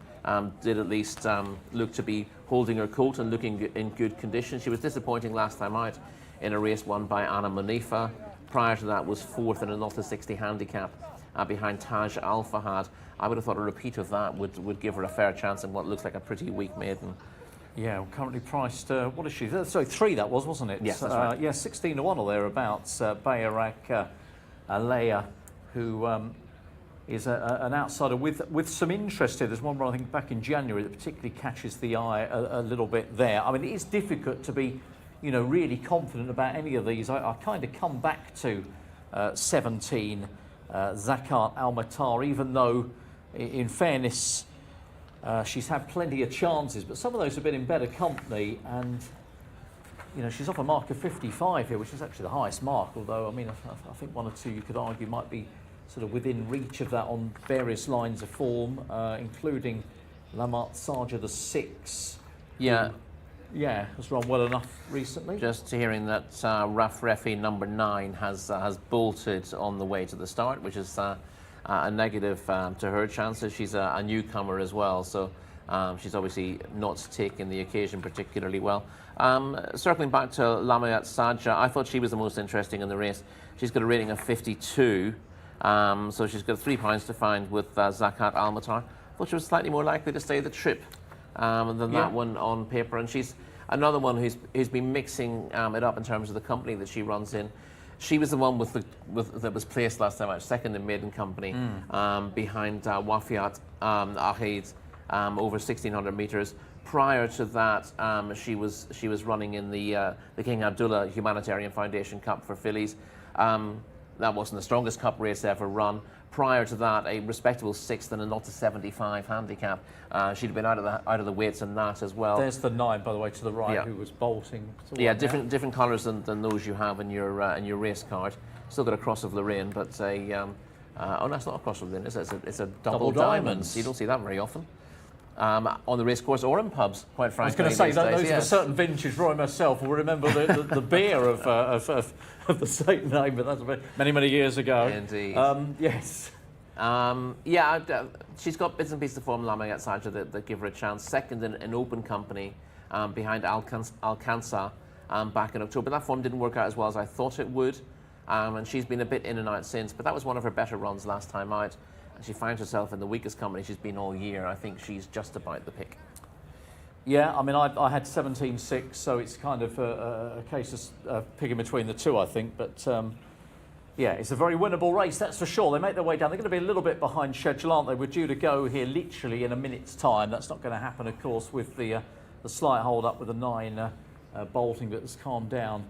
did at least look to be holding her coat and looking in good condition. She was disappointing last time out in a race won by Anna Munifa. Prior to that was fourth in a 0-60 handicap behind Taj Al Fahad. I would have thought a repeat of that would give her a fair chance in what looks like a pretty weak maiden. Yeah, well, currently priced, what is she? Sorry, 3 that was, wasn't it? Yes, that's right. Yeah, 16 to 1 or thereabouts. Bayarak Alea, who is an outsider with some interest here. There's one run, I think, back in January that particularly catches the eye a little bit there. I mean, it is difficult to be, you know, really confident about any of these. I kind of come back to 17, Zakat Al-Matar, even though, in fairness, she's had plenty of chances, but some of those have been in better company, and you know, she's off a mark of 55 here, which is actually the highest mark, although I mean I think 1 or 2 you could argue might be sort of within reach of that on various lines of form, including Lamart Sarja the 6. Yeah. Yeah, has run well enough recently. Just hearing that Raf Refi number 9 has bolted on the way to the start, which is a negative to her chances. She's a newcomer as well, so she's obviously not taking the occasion particularly well. Circling back to Lamayat Sadja, I thought she was the most interesting in the race. She's got a rating of 52, so she's got £3 to find with Zakat Al-Matar. I thought she was slightly more likely to stay the trip than that one on paper, and she's another one who's been mixing it up in terms of the company that she runs in. She was the one that was placed last time out, second in maiden company, behind Wafiat Ahid over 1,600 metres. Prior to that, she was running in the King Abdullah Humanitarian Foundation Cup for fillies. That wasn't the strongest cup race ever run. Prior to that, a respectable 6th in a 0-75 handicap. She'd been out of the weights in that as well. There's the 9, by the way, to the right, who was bolting. Yeah, different colours than those you have in your race card. Still got a Cross of Lorraine, but oh no, it's not a Cross of Lorraine. It's a double diamonds. You don't see that very often. On the racecourse or in pubs, quite frankly. I was going to say, those are a certain vintage. Roy myself will remember the beer of the same name, but that's many years ago. Indeed. Yes. She's got bits and pieces of form, Lamayat Sadja, that give her a chance. Second in open company behind Alcanza back in October. That form didn't work out as well as I thought it would, and she's been a bit in and out since, but that was one of her better runs last time out. She finds herself in the weakest company she's been all year. I think she's just about the pick. Yeah, I mean, I had 17-6, so it's kind of a case of picking between the two, I think. But yeah, it's a very winnable race, that's for sure. They make their way down. They're going to be a little bit behind schedule, aren't they? We're due to go here literally in a minute's time. That's not going to happen, of course, with the slight hold up with the 9 bolting, but it's calmed down.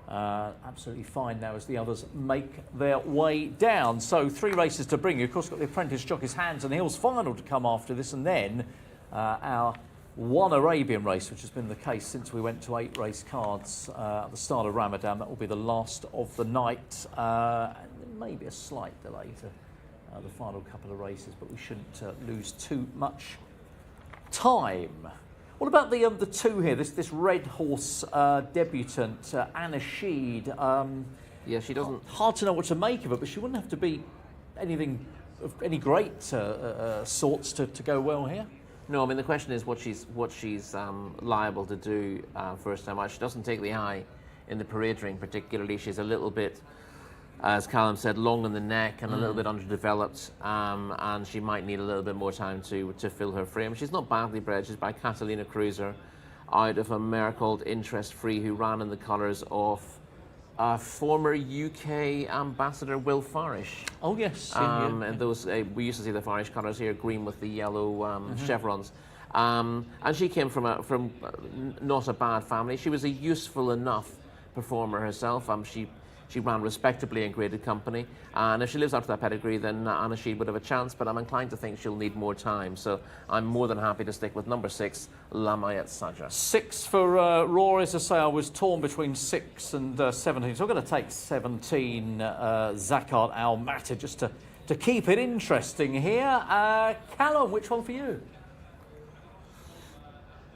Absolutely fine now as the others make their way down. So 3 races to bring you. Of course, got the Apprentice Jockey's Hands and Heels final to come after this, and then our 1 Arabian race, which has been the case since we went to 8 race cards at the start of Ramadan. That will be the last of the night, and there may be a slight delay to the final couple of races, but we shouldn't lose too much time. What about the 2 here? This red horse debutant, Anna Sheed. Yeah, she doesn't. Hard to know what to make of it, but she wouldn't have to be anything of any great sorts to go well here. No, I mean the question is what she's liable to do first time out. She doesn't take the eye in the parade ring particularly. She's a little bit, as Callum said, long in the neck and a little bit underdeveloped, and she might need a little bit more time to fill her frame. She's not badly bred. She's by Catalina Cruiser, out of a mare called Interest Free, who ran in the colours of former UK ambassador Will Farish. Oh yes. And those we used to see the Farish colours here, green with the yellow chevrons. And she came from not a bad family. She was a useful enough performer herself. She ran respectably in graded company, and if she lives up to that pedigree, then Anna Sheed would have a chance, but I'm inclined to think she'll need more time, so I'm more than happy to stick with number 6, Lamayat Sadja. 6 for Rory. As I say, I was torn between 6 and 17, so I'm going to take 17, Zakat Al-Matar, just to keep it interesting here. Callum, which one for you?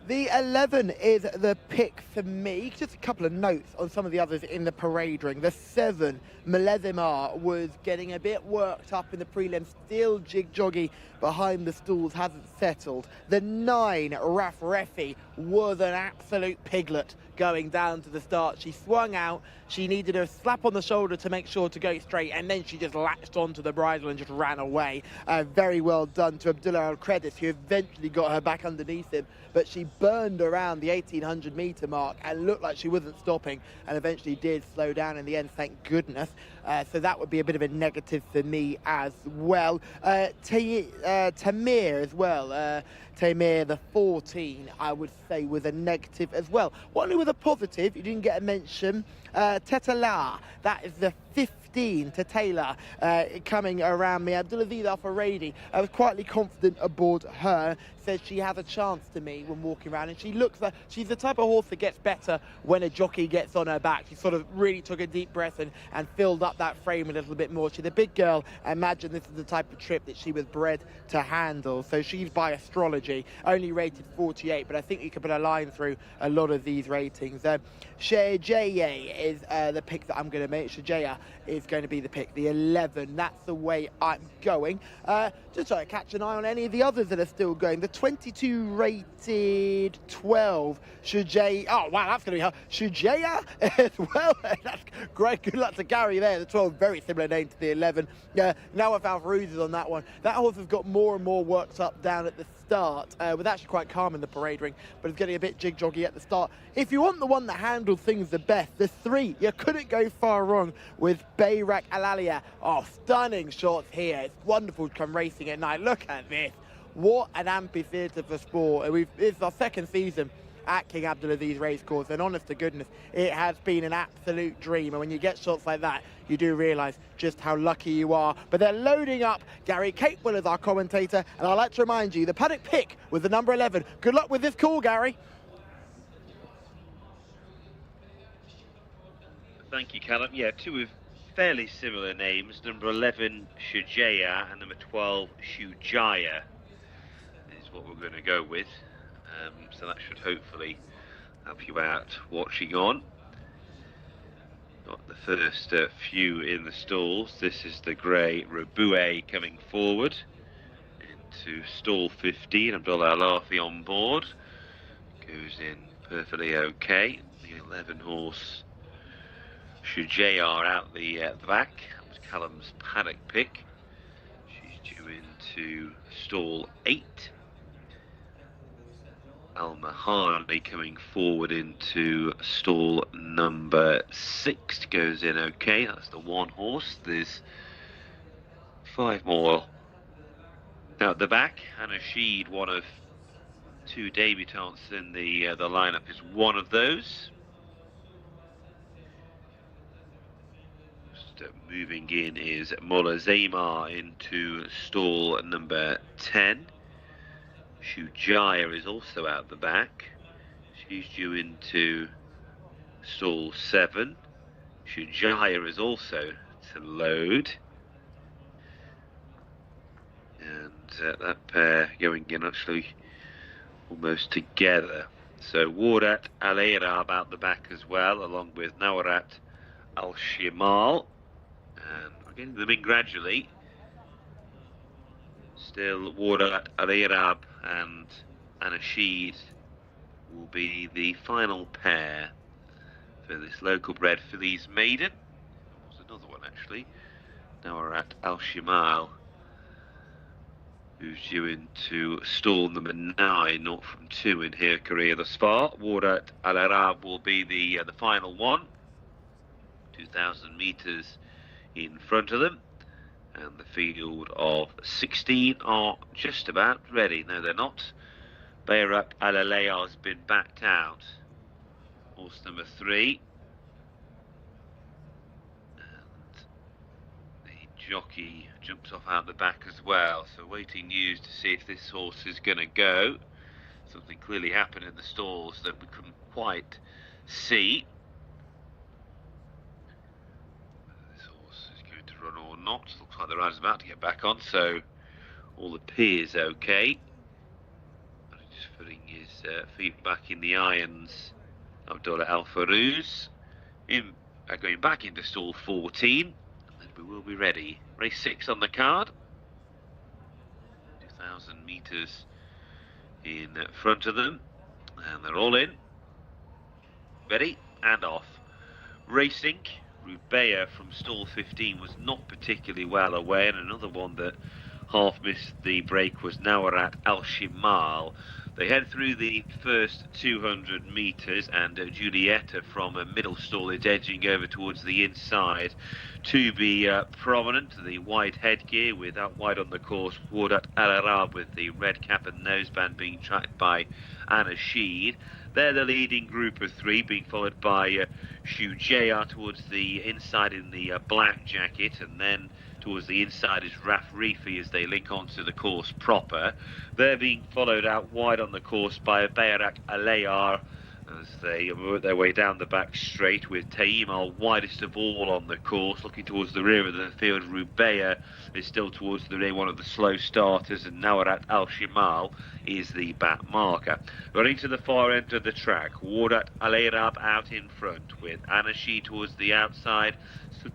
The 11 is the pick for me. Just a couple of notes on some of the others in the parade ring. The 7, Milezimar, was getting a bit worked up in the prelim. Still Jockey behind the stalls, hasn't settled. The 9, Raf Refi, was an absolute piglet going down to the start. She swung out. She needed a slap on the shoulder to make sure to go straight, and then she just latched onto the bridle and just ran away. Very well done to Abdullah Al-Kredis, who eventually got her back underneath him, but she burned around the 1800 metre mark and looked like she wasn't stopping, and eventually did slow down in the end, thank goodness. So that would be a bit of a negative for me as well. Tamir as well. Tamir, the 14, I would say, was a negative as well. One who was a positive, you didn't get a mention, Tetala, that is the 15 to Taylor, coming around me. Abdulaziz Al-Faradi, I was quietly confident aboard her. Says she has a chance to me when walking around, and she looks like she's the type of horse that gets better when a jockey gets on her back. She sort of really took a deep breath and filled up that frame a little bit more. She's a big girl. I imagine this is the type of trip that she was bred to handle. So she's, by astrology, only rated 48, but I think you could put a line through a lot of these ratings. Jcsa is the pick that I'm going to make. Jcsa is going to be the pick, the 11. That's the way I'm going. Just trying to catch an eye on any of the others that are still going. The 22 rated 12, Shujaya. Oh, wow, that's going to be hard. Shujaya as well. That's great. Good luck to Gary there. The 12, very similar name to the 11. Now with Alvarez on that one. That horse has got more and more worked up down at the start. Was actually quite calm in the parade ring, but it's getting a bit jig-joggy at the start. If you want the one that handled things the best, the 3, you couldn't go far wrong with Bayrak Alalia. Oh, stunning shots here. It's wonderful to come racing at night. Look at this. What an amphitheatre for sport. It's our second season at King Abdulaziz Racecourse, and honest to goodness, it has been an absolute dream. And when you get shots like that, you do realise just how lucky you are. But they're loading up. Gary Capewell is our commentator, and I'd like to remind you, the paddock pick was the number 11. Good luck with this call, Gary. Thank you, Callum. Yeah, two of fairly similar names. Number 11, Shujaya, and number 12, Shujaya, is what we're going to go with. So that should hopefully help you out watching on. Got the first few in the stalls. This is the grey Raboué coming forward into stall 15. Abdullah Alafi on board. Goes in perfectly okay. The 11 horse Shujayar out the back. That was Callum's paddock pick. She's due into stall 8. Al-Mahani coming forward into stall number 6. Goes in okay. That's the 1 horse. There's 5 more out the back. Anashid, one of 2 debutants in the lineup, is one of those. Moving in is Milezimar into stall number 10. Shujaya is also out the back. She's due into stall 7. Shujaya is also to load. And that pair going in actually almost together. So Warat Al-Arab out the back as well, along with Nawarat Al-Shimal. And we're getting them in gradually. Still, Warat Al-Arab and Anashid will be the final pair for this local bred fillies maiden. There's another one actually. Nawarat Al-Shimal, who's due into stall number 9, 0 from 2 in her career thus far. Warat Al-Arab will be the final one. 2,000 metres in front of them, and the field of 16 are just about ready. No, they're not. Bayrak Al-Alaya has been backed out. Horse number 3. And the jockey jumps off out the back as well. So waiting news to see if this horse is going to go. Something clearly happened in the stalls that we couldn't quite see. Run or not. Looks like the rider's about to get back on, so all appears okay. Just putting his feet back in the irons. Abdullah Al Farouz going back into stall 14, and we will be ready. Race 6 on the card. 2,000 metres in front of them, and they're all in. Ready and off. Racing. Rubeya from stall 15 was not particularly well away, and another one that half missed the break was Nawarat Al Shimal. They head through the first 200 metres, and Julieta from a middle stall is edging over towards the inside to be prominent. The white headgear with out wide on the course, Wardat Al Arab with the red cap and noseband being tracked by Anashid. They're the leading group of 3, being followed by Jcsa towards the inside in the black jacket, and then towards the inside is Raf Rifi as they link onto the course proper. They're being followed out wide on the course by Bayrak Alayar as they work their way down the back straight, with Taim widest of all on the course. Looking towards the rear of the field, Rubeya is still towards the rear, one of the slow starters, and Nawarat Al Shimal is the back marker. Running to the far end of the track, Wardat Al Arab out in front, with Anashi towards the outside,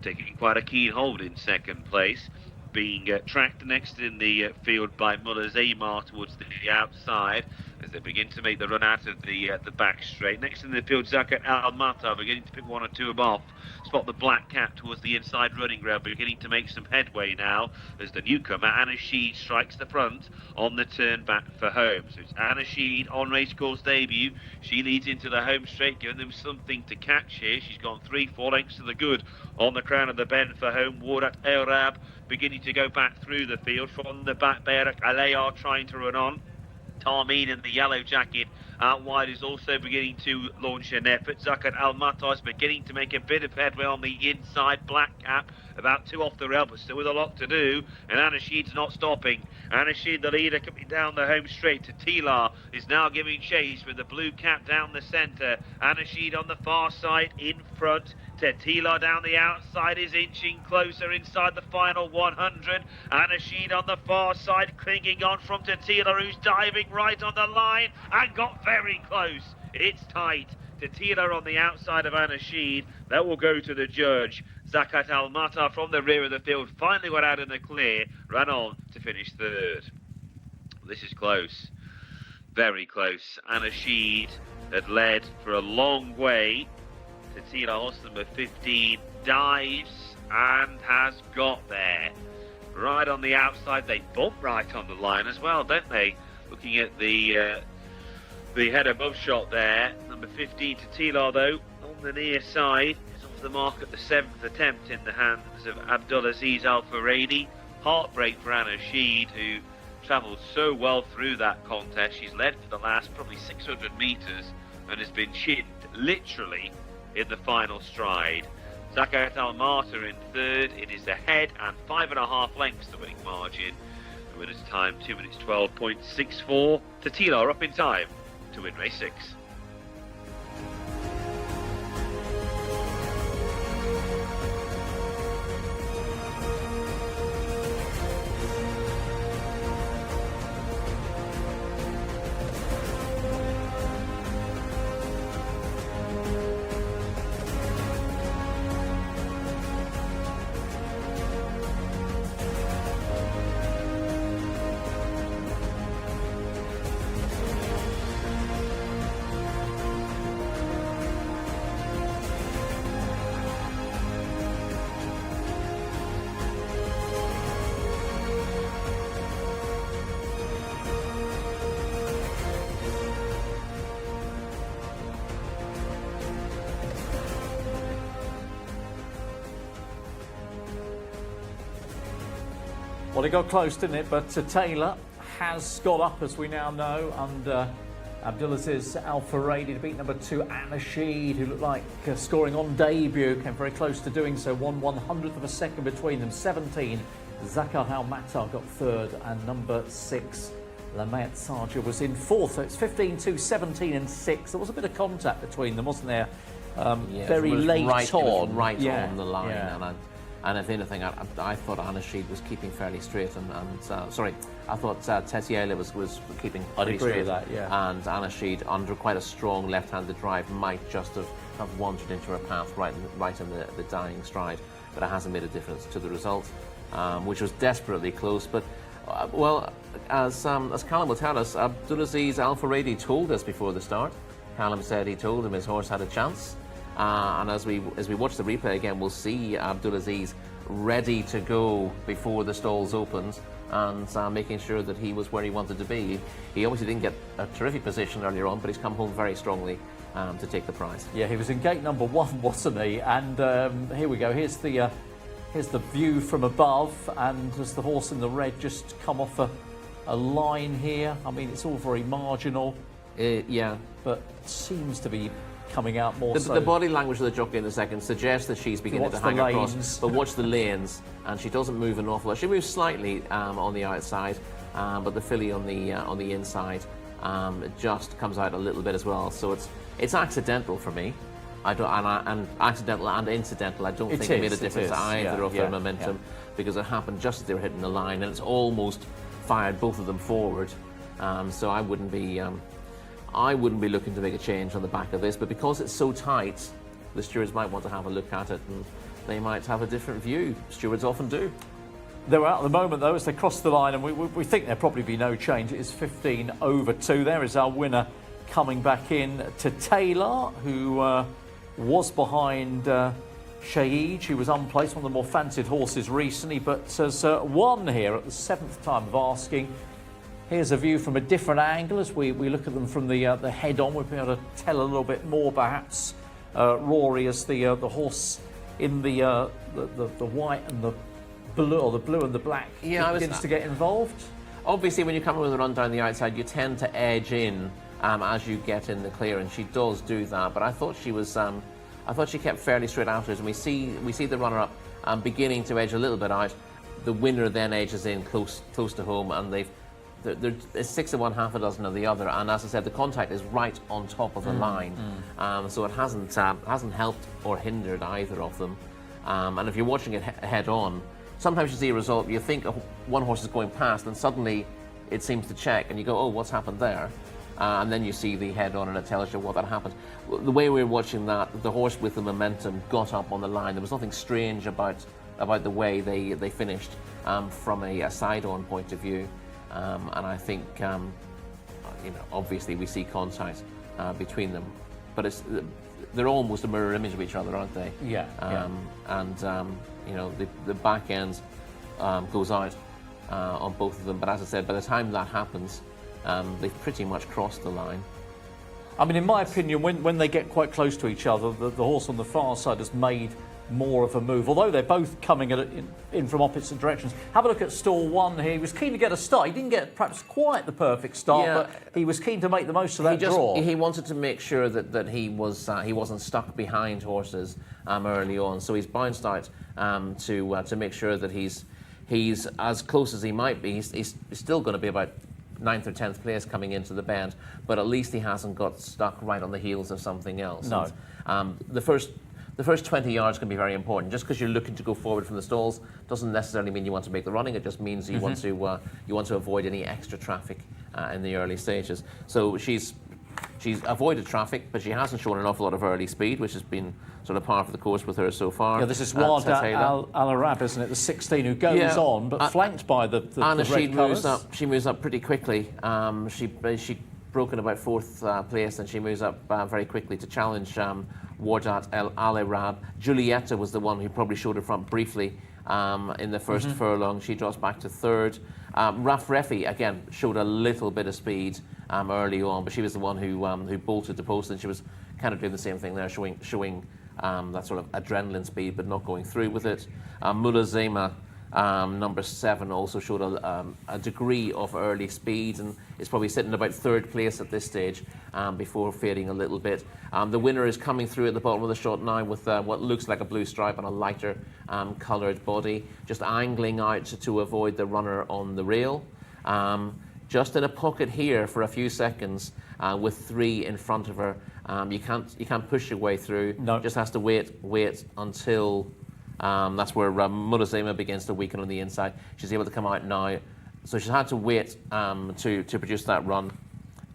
taking quite a keen hold in second place. Being tracked next in the field by Mullah Zaymar towards the outside as they begin to make the run out of the back straight. Next in the field, Zakat Al-Mata beginning to pick one or two of them off. Spot the black cap towards the inside running ground, beginning to make some headway now as the newcomer Anashid strikes the front on the turn back for home. So it's Anashid on racecourse debut. She leads into the home straight, giving them something to catch here. She's gone 3-4 lengths to the good on the crown of the bend for home. Wardat Arab beginning to go back through the field. From the back, Bayrak Alayar trying to run on. Tarmin in the yellow jacket out wide is also beginning to launch an effort. Zakat Al-Mata is beginning to make a bit of headway on the inside. Black cap about 2 off the rail, but still with a lot to do. And Anashid's not stopping. Anashid, the leader, coming down the home straight. Tilar is now giving chase with the blue cap down the centre. Anashid on the far side in front. Tetila down the outside is inching closer inside the final 100. Anashid on the far side clinging on from Tetila, who's diving right on the line and got very close. It's tight. Tetila on the outside of Anashid. That will go to the judge. Zakat Al-Mata from the rear of the field finally got out in the clear, ran on to finish third. This is close. Very close. Anashid had led for a long way. Tetila, horse number 15, dives and has got there. Right on the outside, they bump right on the line as well, don't they? Looking at the head above shot there, number 15, Tetila, though, on the near side, is off the mark at the 7th attempt in the hands of Abdulaziz Al Faradi. Heartbreak for Anashid, who travelled so well through that contest. She's led for the last probably 600 metres and has been chinned, literally, in the final stride. Zakat Al-Mata in third. It is ahead and 5.5 lengths the winning margin. The winner's time 2 minutes 12.64. Tetila up in time to win race 6. Well, it got close, didn't it? But Taylor has got up, as we now know, under Abdulaziz Al Faradi to beat number 2, Anashid, who looked like scoring on debut. Came very close to doing so. 1/100th of a second between them. 17, Zakat Al-Mata got third, and number 6, Lamayat Sarja was in fourth. So it's 15-2, 17 and 6. There was a bit of contact between them, wasn't there? Very late on. Right on the line. Yeah. And And if anything, I thought Anasheed was keeping fairly straight, sorry, I thought Jcsa was keeping pretty agree straight. with that, yeah. And Anasheed, under quite a strong left-handed drive, might just have wandered into her path right in the dying stride. But it hasn't made a difference to the result, which was desperately close. But well, as Callum will tell us, Abdulaziz Al Faradi told us before the start. Callum said he told him his horse had a chance. And as we watch the replay again, we'll see Abdulaziz ready to go before the stalls opened, and making sure that he was where he wanted to be. He obviously didn't get a terrific position earlier on, but he's come home very strongly to take the prize. Yeah, he was in gate number 1, wasn't he? And here we go. Here's the view from above, and as the horse in the red just come off a line here. I mean, it's all very marginal. Yeah, but seems to be coming out more. The body language of the jockey in the second suggests that she's beginning to hang across, but watch the lanes, and she doesn't move an awful lot. She moves slightly on the outside, but the filly on the inside it just comes out a little bit as well. So it's accidental for me. And accidental and incidental. I don't think it made a difference to either of their momentum, because it happened just as they were hitting the line, and it's almost fired both of them forward. So I wouldn't be looking to make a change on the back of this, but because it's so tight, the stewards might want to have a look at it, and they might have a different view. Stewards often do. They're out at the moment, though, as they cross the line, and we think there'll probably be no change. It is 15 over 2. There is our winner coming back in to Taylor, who was behind Shaid, who was unplaced, one of the more fancied horses recently, but has won here at the 7th time of asking. Here's a view from a different angle as we look at them from the head on. We'll be able to tell a little bit more, perhaps, Rory, as the horse in the white and the blue, or the blue and the black, begins to get involved. Obviously, when you come in with a run down the outside, you tend to edge in as you get in the clear, and she does do that. But I thought she was, I thought she kept fairly straight afterwards, and we see the runner up beginning to edge a little bit out. The winner then edges in close to home, and there's 6 of one, half a dozen of the other, and as I said, the contact is right on top of the line, so it hasn't helped or hindered either of them. And if you're watching it head on, sometimes you see a result, you think one horse is going past, and suddenly it seems to check, and you go, oh, what's happened there? And then you see the head on, and it tells you what that happened. The way we were watching that, the horse with the momentum got up on the line. There was nothing strange about the way they finished from a side-on point of view. And I think, obviously we see contact between them, but they're almost a mirror image of each other, aren't they? Yeah. And the back end goes out on both of them. But as I said, by the time that happens, they've pretty much crossed the line. I mean, in my opinion, when they get quite close to each other, the horse on the far side has made more of a move, although they're both coming in from opposite directions. Have a look at stall 1 here. He was keen to get a start. He didn't get perhaps quite the perfect start, but he was keen to make the most of that draw. He wanted to make sure that he wasn't stuck behind horses early on, so he's bounced out to make sure that he's as close as he might be. He's still going to be about 9th or 10th place coming into the bend, but at least he hasn't got stuck right on the heels of something else. No. And, the first 20 yards can be very important. Just because you're looking to go forward from the stalls doesn't necessarily mean you want to make the running. It just means you want to avoid any extra traffic in the early stages. So she's avoided traffic, but she hasn't shown an awful lot of early speed, which has been sort of par for the course with her so far. Yeah, this is Wada Al Arab, isn't it? The 16 who goes on, but flanked by the red colours. She moves up pretty quickly. She broke in about 4th place, and she moves up very quickly to challenge Wardat Al Arab. Julieta was the one who probably showed her front briefly in the first furlong. She drops back to 3rd. Raf Refi, again, showed a little bit of speed early on, but she was the one who bolted the post, and she was kind of doing the same thing there, showing that sort of adrenaline speed, but not going through with it. Mulazema, number 7, also showed a degree of early speed, and is probably sitting about 3rd place at this stage before fading a little bit. The winner is coming through at the bottom of the shot now with what looks like a blue stripe on a lighter coloured body, just angling out to avoid the runner on the rail. Just in a pocket here for a few seconds with 3 in front of her. You can't push your way through. No. Just has to wait until That's where Murazema begins to weaken on the inside. She's able to come out now. So she's had to wait to produce that run.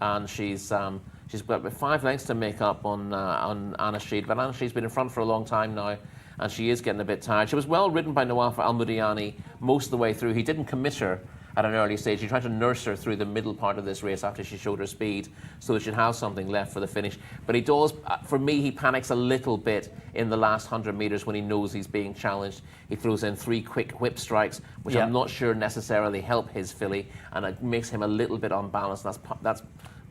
And she's got about 5 lengths to make up on Anna Sheed. But Anna Sheed's been in front for a long time now, and she is getting a bit tired. She was well ridden by Nawaf Al-Mudiani most of the way through. He didn't commit her at an early stage. He tried to nurse her through the middle part of this race after she showed her speed so that she'd have something left for the finish. But he does, for me, he panics a little bit in the last 100 metres when he knows he's being challenged. He throws in 3 quick whip strikes, which I'm not sure necessarily help his filly, and it makes him a little bit unbalanced. That's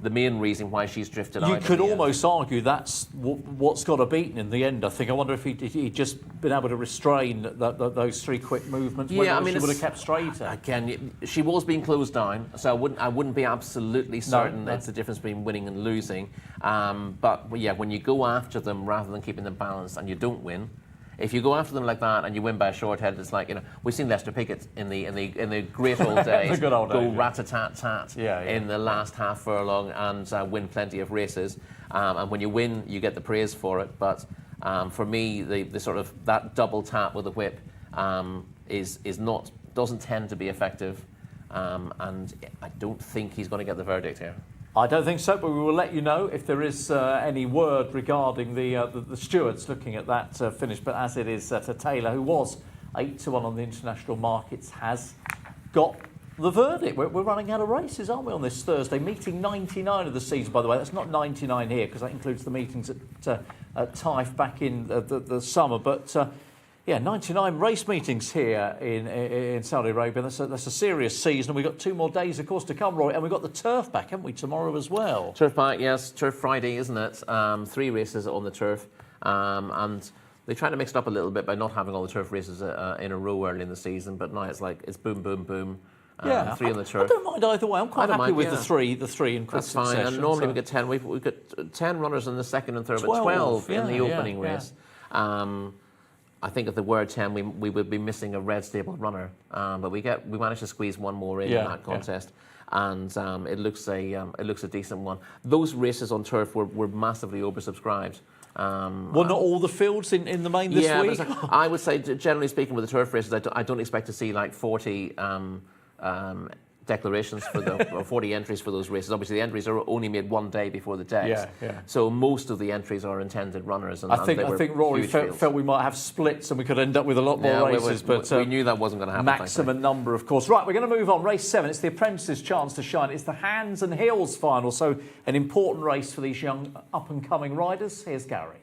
the main reason why she's drifted out. You could almost argue that's what's got her beaten in the end, I think. I wonder if he'd just been able to restrain those 3 quick movements. Yeah, I mean, she would have kept straighter. Again, she was being closed down, so I wouldn't be absolutely certain that's the difference between winning and losing. But yeah, when you go after them rather than keeping them balanced and you don't win, if you go after them like that and you win by a short head, it's like, you know, we've seen Lester Pickett in the great old days go rat-a-tat-tat in the last half furlong and win plenty of races. And when you win, you get the praise for it. But for me, the sort of that double tap with the whip doesn't tend to be effective. And I don't think he's going to get the verdict here. I don't think so, but we will let you know if there is any word regarding the stewards looking at that finish. But as it is, to Taylor, who was 8-1 on the international markets, has got the verdict. We're running out of races, aren't we, on this Thursday? Meeting 99 of the season, by the way. That's not 99 here, because that includes the meetings at Taif back in the summer. But yeah, 99 race meetings here in Saudi Arabia. That's a serious season. And we've got 2 more days, of course, to come, Roy. And we've got the turf back, haven't we, tomorrow as well? Turf back, yes. Turf Friday, isn't it? 3 races on the turf. And they tried to mix it up a little bit by not having all the turf races in a row early in the season. But now it's boom, boom, boom. 3 on the turf. I don't mind either way. I'm quite happy with the three in quick succession. That's fine. And normally we get 10. We've got 10 runners in the second and third, 12 in the opening race. I think if there were 10, we would be missing a red stable runner, but we managed to squeeze 1 more in that contest, and it looks a decent one. Those races on turf were massively oversubscribed. Well, not all the fields in the main this week. I would say, generally speaking, with the turf races, I don't expect to see like 40. Declarations for or 40 entries for those races. Obviously, the entries are only made 1 day before the decks. So most of the entries are intended runners. And I think Rory felt we might have splits and we could end up with a lot more races. But we knew that wasn't going to happen. Maximum number, of course. Right, we're going to move on. Race 7. It's the apprentice's chance to shine. It's the hands and heels final. So an important race for these young up-and-coming riders. Here's Gary.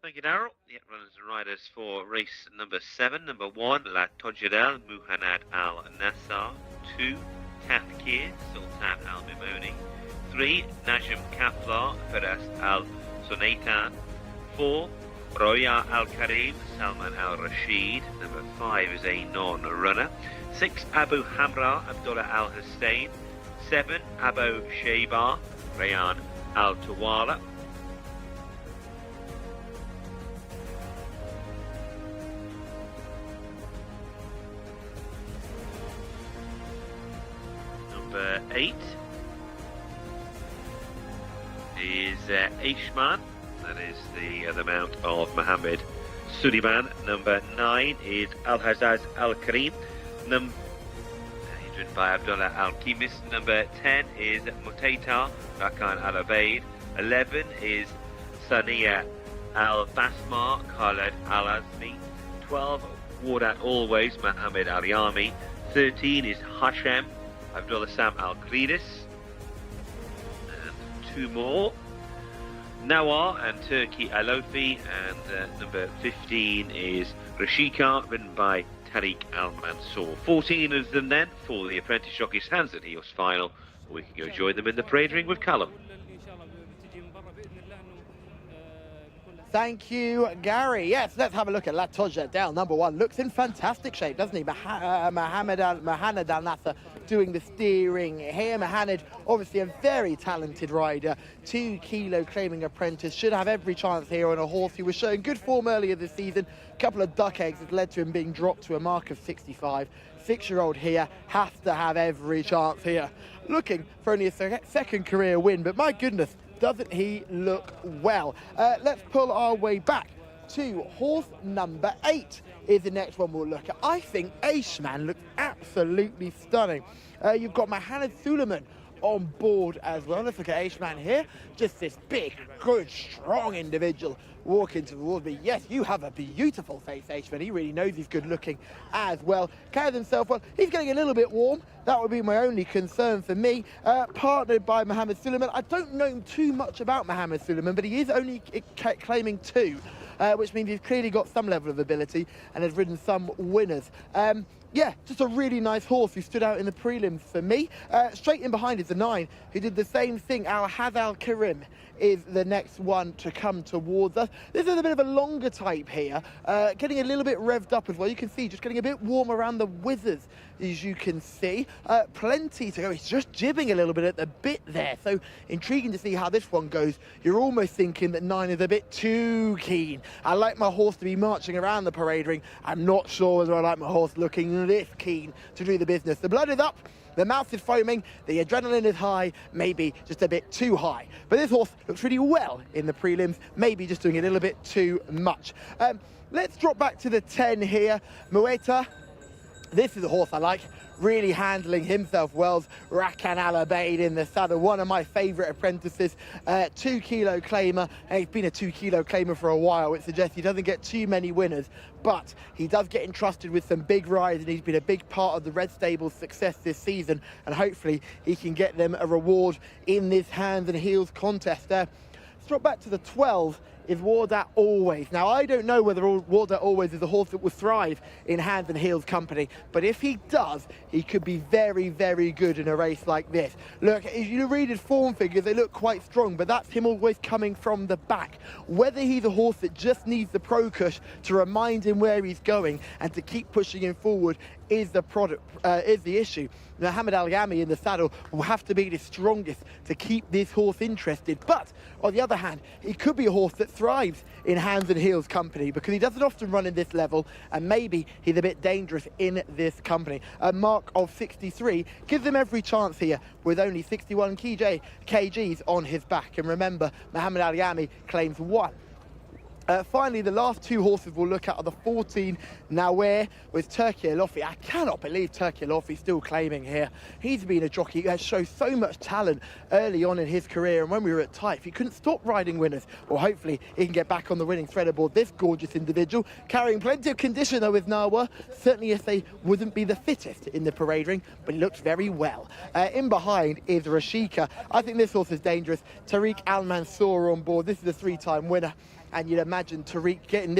Thank you, Darryl. Yeah, runners and riders for race number 7. Number 1, La Tojadel, Muhannad Al Nassar. 2, Tafkir, Sultan Al Mimoni. 3, Najm Kaflar, Faras Al Sunaitan. 4, Roya Al Karim, Salman Al Rashid. Number 5 is a non-runner. 6, Abu Hamra, Abdullah Al Hussein. 7, Abu Shaybar, Rayan Al Tawala. Number 8 is Aishman, that is the mount of Mohammed Suleiman. Number 9 is Al-Hazaz Al-Karim, driven by Abdullah Al-Kimis. Number 10 is Mutaitar Rakan Al-Abaid. 11 is Sania Al-Basmar Khaled Al-Azmi. 12, Wardat Always Mohammed Al-Yami. 13 is Hashem Abdullah Sam Al-Qridis. And 2 more, Nawar and Turkey Alofi. And number 15 is Rashika, ridden by Tariq Al-Mansour. 14 of them then for the apprentice jockey's hands and heels final. We can go join them in the parade ring with Callum. Thank you, Gary. Yes, let's have a look at La Tojadel. Number 1 looks in fantastic shape, doesn't he? Mohammed Al Nassar doing the steering here. Mohammed, obviously a very talented rider, 2 kilo claiming apprentice, should have every chance here on a horse. He was showing good form earlier this season. A couple of duck eggs that led to him being dropped to a mark of 65. 6-year-old here has to have every chance here. Looking for only a second career win, but my goodness, doesn't he look well? Let's pull our way back to horse number 8 is the next one we'll look at. I think Aishman looks absolutely stunning. You've got Mohammed Suleiman on board as well. Let's look at Aishman here. Just this big, good, strong individual walking towards me. Yes, you have a beautiful face, Aishman. He really knows he's good looking as well. Carries himself well. He's getting a little bit warm. That would be my only concern for me. Partnered by Mohammed Suleiman. I don't know too much about Mohammed Suleiman, but he is only claiming 2. Which means he's clearly got some level of ability and has ridden some winners. Yeah, just a really nice horse who stood out in the prelims for me. Straight in behind is the 9, who did the same thing. Al-Hazal Karim is the next one to come towards us. This is a bit of a longer type here, getting a little bit revved up as well. You can see just getting a bit warm around the withers, as you can see. Plenty to go. He's just jibbing a little bit at the bit there, so intriguing to see how this one goes. You're almost thinking that 9 is a bit too keen. I like my horse to be marching around the parade ring. I'm not sure whether I like my horse looking this keen to do the business. The blood is up. The mouth is foaming, the adrenaline is high, maybe just a bit too high. But this horse looks really well in the prelims, maybe just doing a little bit too much. Let's drop back to the 10 here. Mueta, this is a horse I like. Really handling himself well. Rakan Al Abeid in the saddle, one of my favourite apprentices. 2 kilo claimer, and he's been a 2 kilo claimer for a while, which suggests he doesn't get too many winners, but he does get entrusted with some big rides, and he's been a big part of the Red Stable's success this season, and hopefully he can get them a reward in this hands and heels contest. Let's drop back to the 12. Is Wardat Always. Now, I don't know whether Wardat Always is a horse that will thrive in hands and heels company, but if he does, he could be very, very good in a race like this. Look, as you read his form figures, they look quite strong, but that's him always coming from the back. Whether he's a horse that just needs the Pro-Cush to remind him where he's going and to keep pushing him forward is the issue. Muhammad Al Yami in the saddle will have to be the strongest to keep this horse interested. But on the other hand, he could be a horse that thrives in hands and heels company because he doesn't often run in this level, and maybe he's a bit dangerous in this company. A mark of 63 gives him every chance here with only 61 kgs on his back. And remember, Muhammad Al Yami claims 1. Finally, the last 2 horses we'll look at are the 14 Naware with Turkey Alofi. I cannot believe Turkey Alofi's still claiming here. He's been a jockey who has shown so much talent early on in his career, and when we were at Type, he couldn't stop riding winners. Well, hopefully he can get back on the winning thread aboard this gorgeous individual, carrying plenty of condition though with Nawa. Certainly if they wouldn't be the fittest in the parade ring, but he looks very well. In behind is Rashika. I think this horse is dangerous. Tariq Al Mansour on board. This is a 3-time winner. And you'd imagine Tariq getting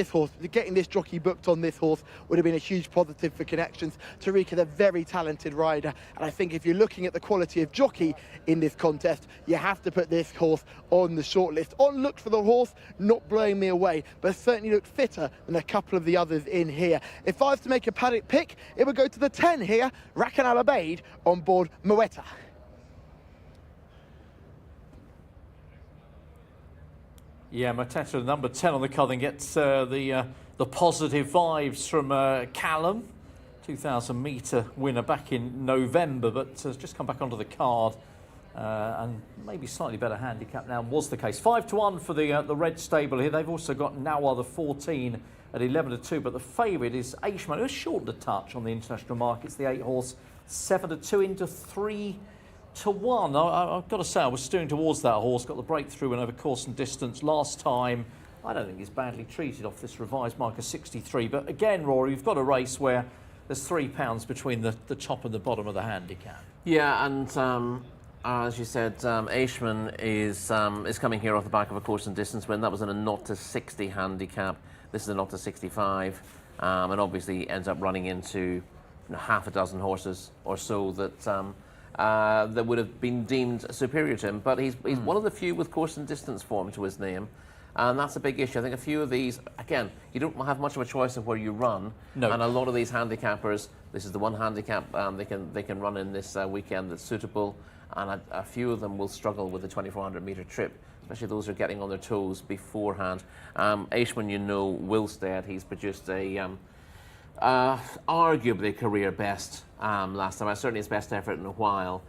this jockey booked on this horse would have been a huge positive for connections. Tariq is a very talented rider, and I think if you're looking at the quality of jockey in this contest, you have to put this horse on the shortlist. On look for the horse, not blowing me away, but certainly looks fitter than a couple of the others in here. If I was to make a paddock pick, it would go to the 10 here, Rakan Al Abeid on board Mueta. Yeah, Mateta, number 10 on the card, and gets the positive vibes from Callum, 2,000 metre winner back in November, but has just come back onto the card and maybe slightly better handicap now was the case. 5-1 for the Red Stable here. They've also got Nawa the 14 at 11-2, but the favourite is Aishman, who has shortened a touch on the international markets. The 8 horse 7-2 into 3-1. I've got to say, I was steering towards that horse, got the breakthrough and over course and distance last time. I don't think he's badly treated off this revised mark of 63. But again, Rory, you've got a race where there's £3 between the top and the bottom of the handicap. Yeah, and as you said, Aishman is coming here off the back of a course and distance win. That was in a 0-60 handicap. This is a 0-65, and obviously ends up running into half a dozen horses or so that would have been deemed superior to him. But he's one of the few with course and distance form to his name. And that's a big issue. I think a few of these, again, you don't have much of a choice of where you run. No. And a lot of these handicappers, this is the one handicap they can run in this weekend that's suitable. And a few of them will struggle with the 2,400 metre trip, especially those who are getting on their toes beforehand. Aishman, will stay at. He's produced a arguably career best last time. Certainly his best effort in a while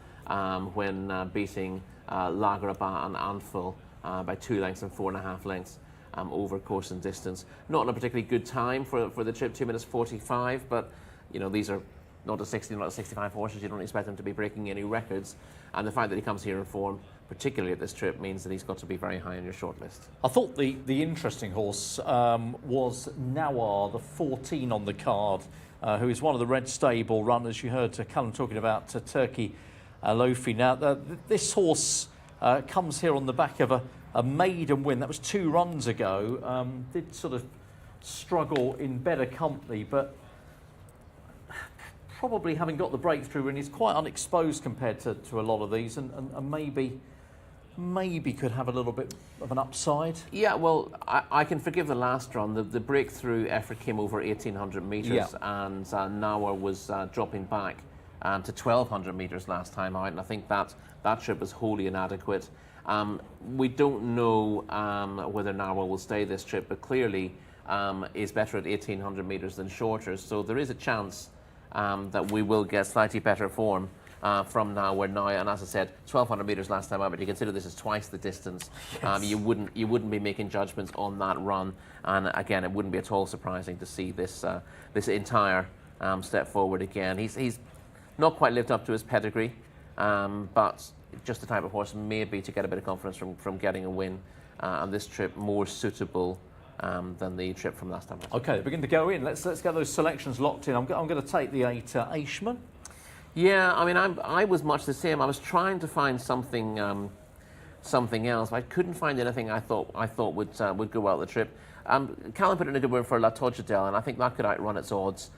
when beating Lager up and Anfield by 2 lengths and 4.5 lengths over course and distance. Not in a particularly good time for the trip, 2 minutes 45, but you know, these are not a 60, not a 65 horses. You don't expect them to be breaking any records, and the fact that he comes here in form, particularly at this trip, means that he's got to be very high on your shortlist. I thought the interesting horse was Nawar, the 14 on the card, who is one of the Red Stable runners. You heard Callum talking about Turkey Lofi. Now, this horse comes here on the back of a maiden win. That was 2 runs ago. Did sort of struggle in better company, but probably having got the breakthrough, and he's quite unexposed compared to a lot of these, and maybe could have a little bit of an upside. Yeah, well, I can forgive the last run. The breakthrough effort came over 1,800 metres, and Nawar was dropping back to 1,200 metres last time out, and I think that trip was wholly inadequate. We don't know whether Nawar will stay this trip, but clearly is better at 1,800 metres than shorter, so there is a chance that we will get slightly better form from Nawar now. And as I said, 1,200 metres last time out, but you consider this is twice the distance. Yes. You wouldn't be making judgments on that run. And again, it wouldn't be at all surprising to see this entire step forward again. He's not quite lived up to his pedigree, but just the type of horse maybe to get a bit of confidence from getting a win. And this trip more suitable than the trip from last time. Okay, begin to go in. Let's get those selections locked in. I'm going to take the 8 Aishman. Yeah, I mean, I was much the same. I was trying to find something else, but I couldn't find anything I thought would go well the trip. Callum put in a good word for La Togedel, and I think that could outrun its odds,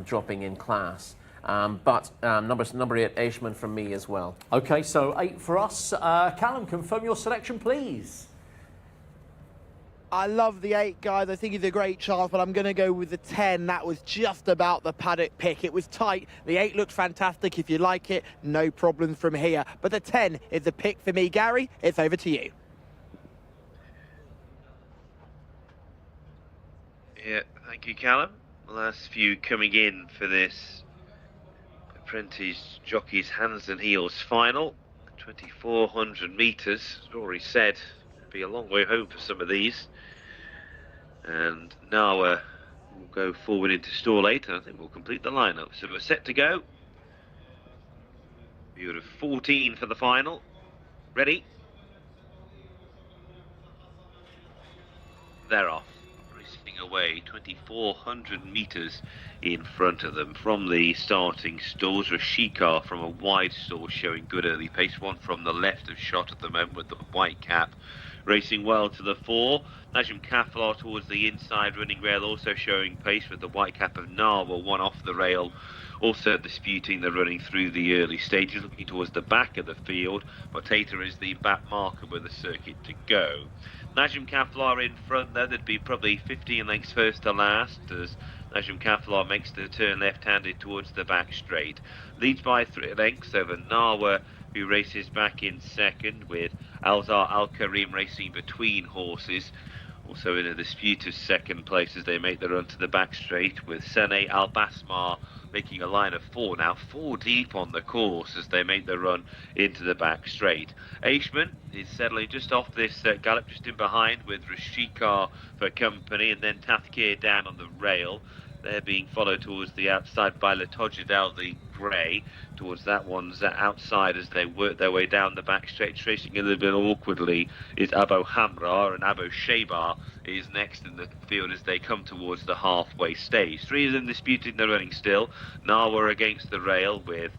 dropping in class. But number 8, Aishman from me as well. Okay, so 8 for us. Callum, confirm your selection, please. I love the 8, guys. I think he's a great chance, but I'm going to go with the 10. That was just about the Paddock pick. It was tight. The 8 looked fantastic. If you like it, no problems from here. But the 10 is the pick for me. Gary, it's over to you. Yeah, thank you, Callum. The last few coming in for this Apprentice Jockey's Hands and Heels final. 2,400 metres, as already said. Be a long way home for some of these, and now we'll go forward into stall 8, and I think we'll complete the lineup. So we're set to go. View of 14 for the final. Ready? They're off, racing away. 2,400 metres in front of them from the starting stalls. Jcsa from a wide stall showing good early pace. One from the left of shot at the moment with the white cap. Racing well to the 4. Najm Kaflar towards the inside running rail, also showing pace with the white cap of Nawar, one off the rail, also disputing the running through the early stages, looking towards the back of the field. Commentator is the back marker with the circuit to go. Najm Kaflar in front there, there'd be probably 15 lengths first to last as Najm Kaflar makes the turn left-handed towards the back straight. Leads by 3 lengths over Nawar, who races back in second, with Alzar Al-Karim racing between horses. Also in a dispute of second place as they make the run to the back straight, with Sene Al-Basmar making a line of 4 now, 4 deep on the course as they make the run into the back straight. Aishman is settling just off this gallop, just in behind, with Jcsa for company, and then Tafkir down on the rail. They're being followed towards the outside by La Togedel, the grey, towards that one's outside as they work their way down the back straight. Tracing a little bit awkwardly is Abu Hamra, and Abu Shebar is next in the field as they come towards the halfway stage. 3 of them disputing the running still. Nawar against the rail with,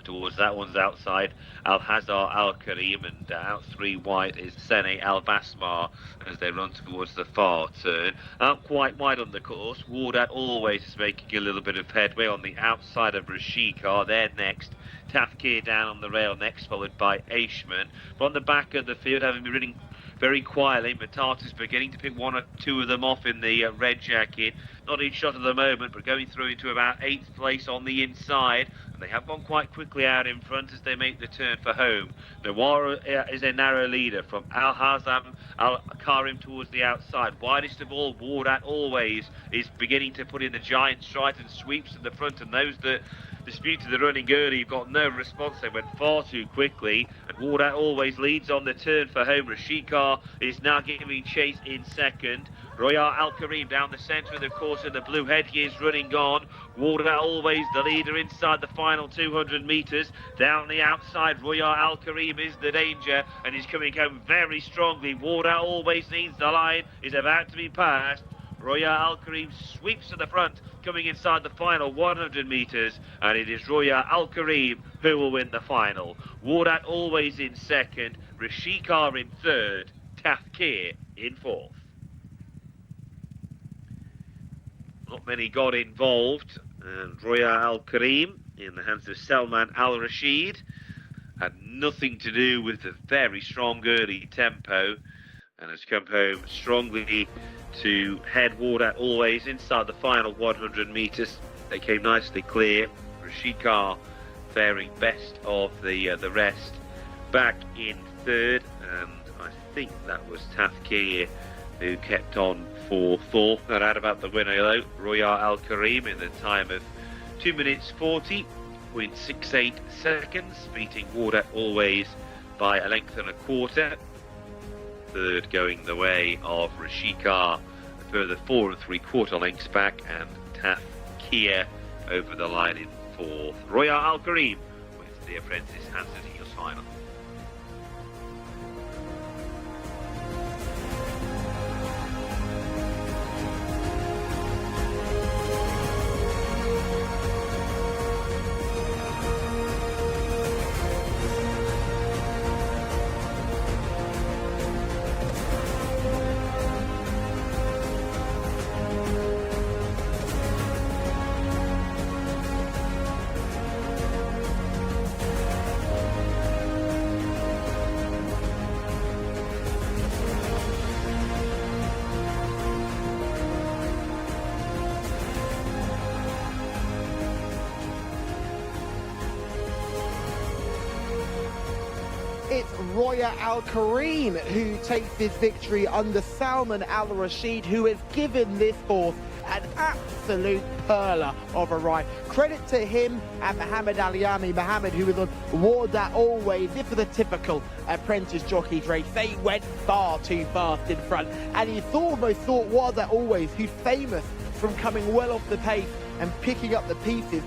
towards that one's outside, Al-Hazar Al-Karim, and out 3 wide is Sene Al-Basmar as they run towards the far turn. Out quite wide on the course, Wardat always is making a little bit of headway on the outside of Jcsa. They're next. Tafkir down on the rail next, followed by Aishman. But on the back of the field, having been running very quietly, Matata's beginning to pick 1 or 2 of them off in the red jacket. Not in shot at the moment, but going through into about 8th place on the inside. And they have gone quite quickly out in front as they make the turn for home. Nawar is a narrow leader from Al-Hazam Al-Karim towards the outside. Widest of all, Wardat always is beginning to put in the giant stride and sweeps to the front, and those that disputed the running early. You've got no response. They went far too quickly. And Wardat Always leads on the turn for home. Rashikar is now giving chase in second. Royal Al Kareem down the centre of the course in the blue headgear is running on. Wardat Always the leader inside the final 200 metres. Down the outside, Royal Al Kareem is the danger and is coming home very strongly. Wardat Always needs the line, is about to be passed. Royal Al Kareem sweeps to the front, coming inside the final 100 metres, and it is Royal Al Kareem who will win the final. Wardat Always in second, Rashikar in third, Tafkir in fourth. Not many got involved, and Royal Al Kareem in the hands of Salman Al Rashid had nothing to do with the very strong early tempo and has come home strongly to head Wardat Always inside the final 100 metres. They came nicely clear. Rashikar faring best of the rest, back in third, and I think that was Tafkir who kept on for fourth. Not out about the winner though, Royal Al Kareem in the time of 2 minutes 40.68 seconds, beating Wardat Always by a length and a quarter. Third going the way of Rashikar, a further 4 3/4 lengths back, and Tafkir over the line in fourth. Royal Al Kareem with the apprentice hands and heels final. It's Royal Al Kareem who takes this victory under Salman Al Rashid, who has given this horse an absolute perler of a ride. Credit to him and Mohammed Aliami. Mohammed, who was on Wardat Always. This was a typical apprentice jockey's race. They went far too fast in front, and you almost thought Wardat Always, who's famous from coming well off the pace and picking up the pieces,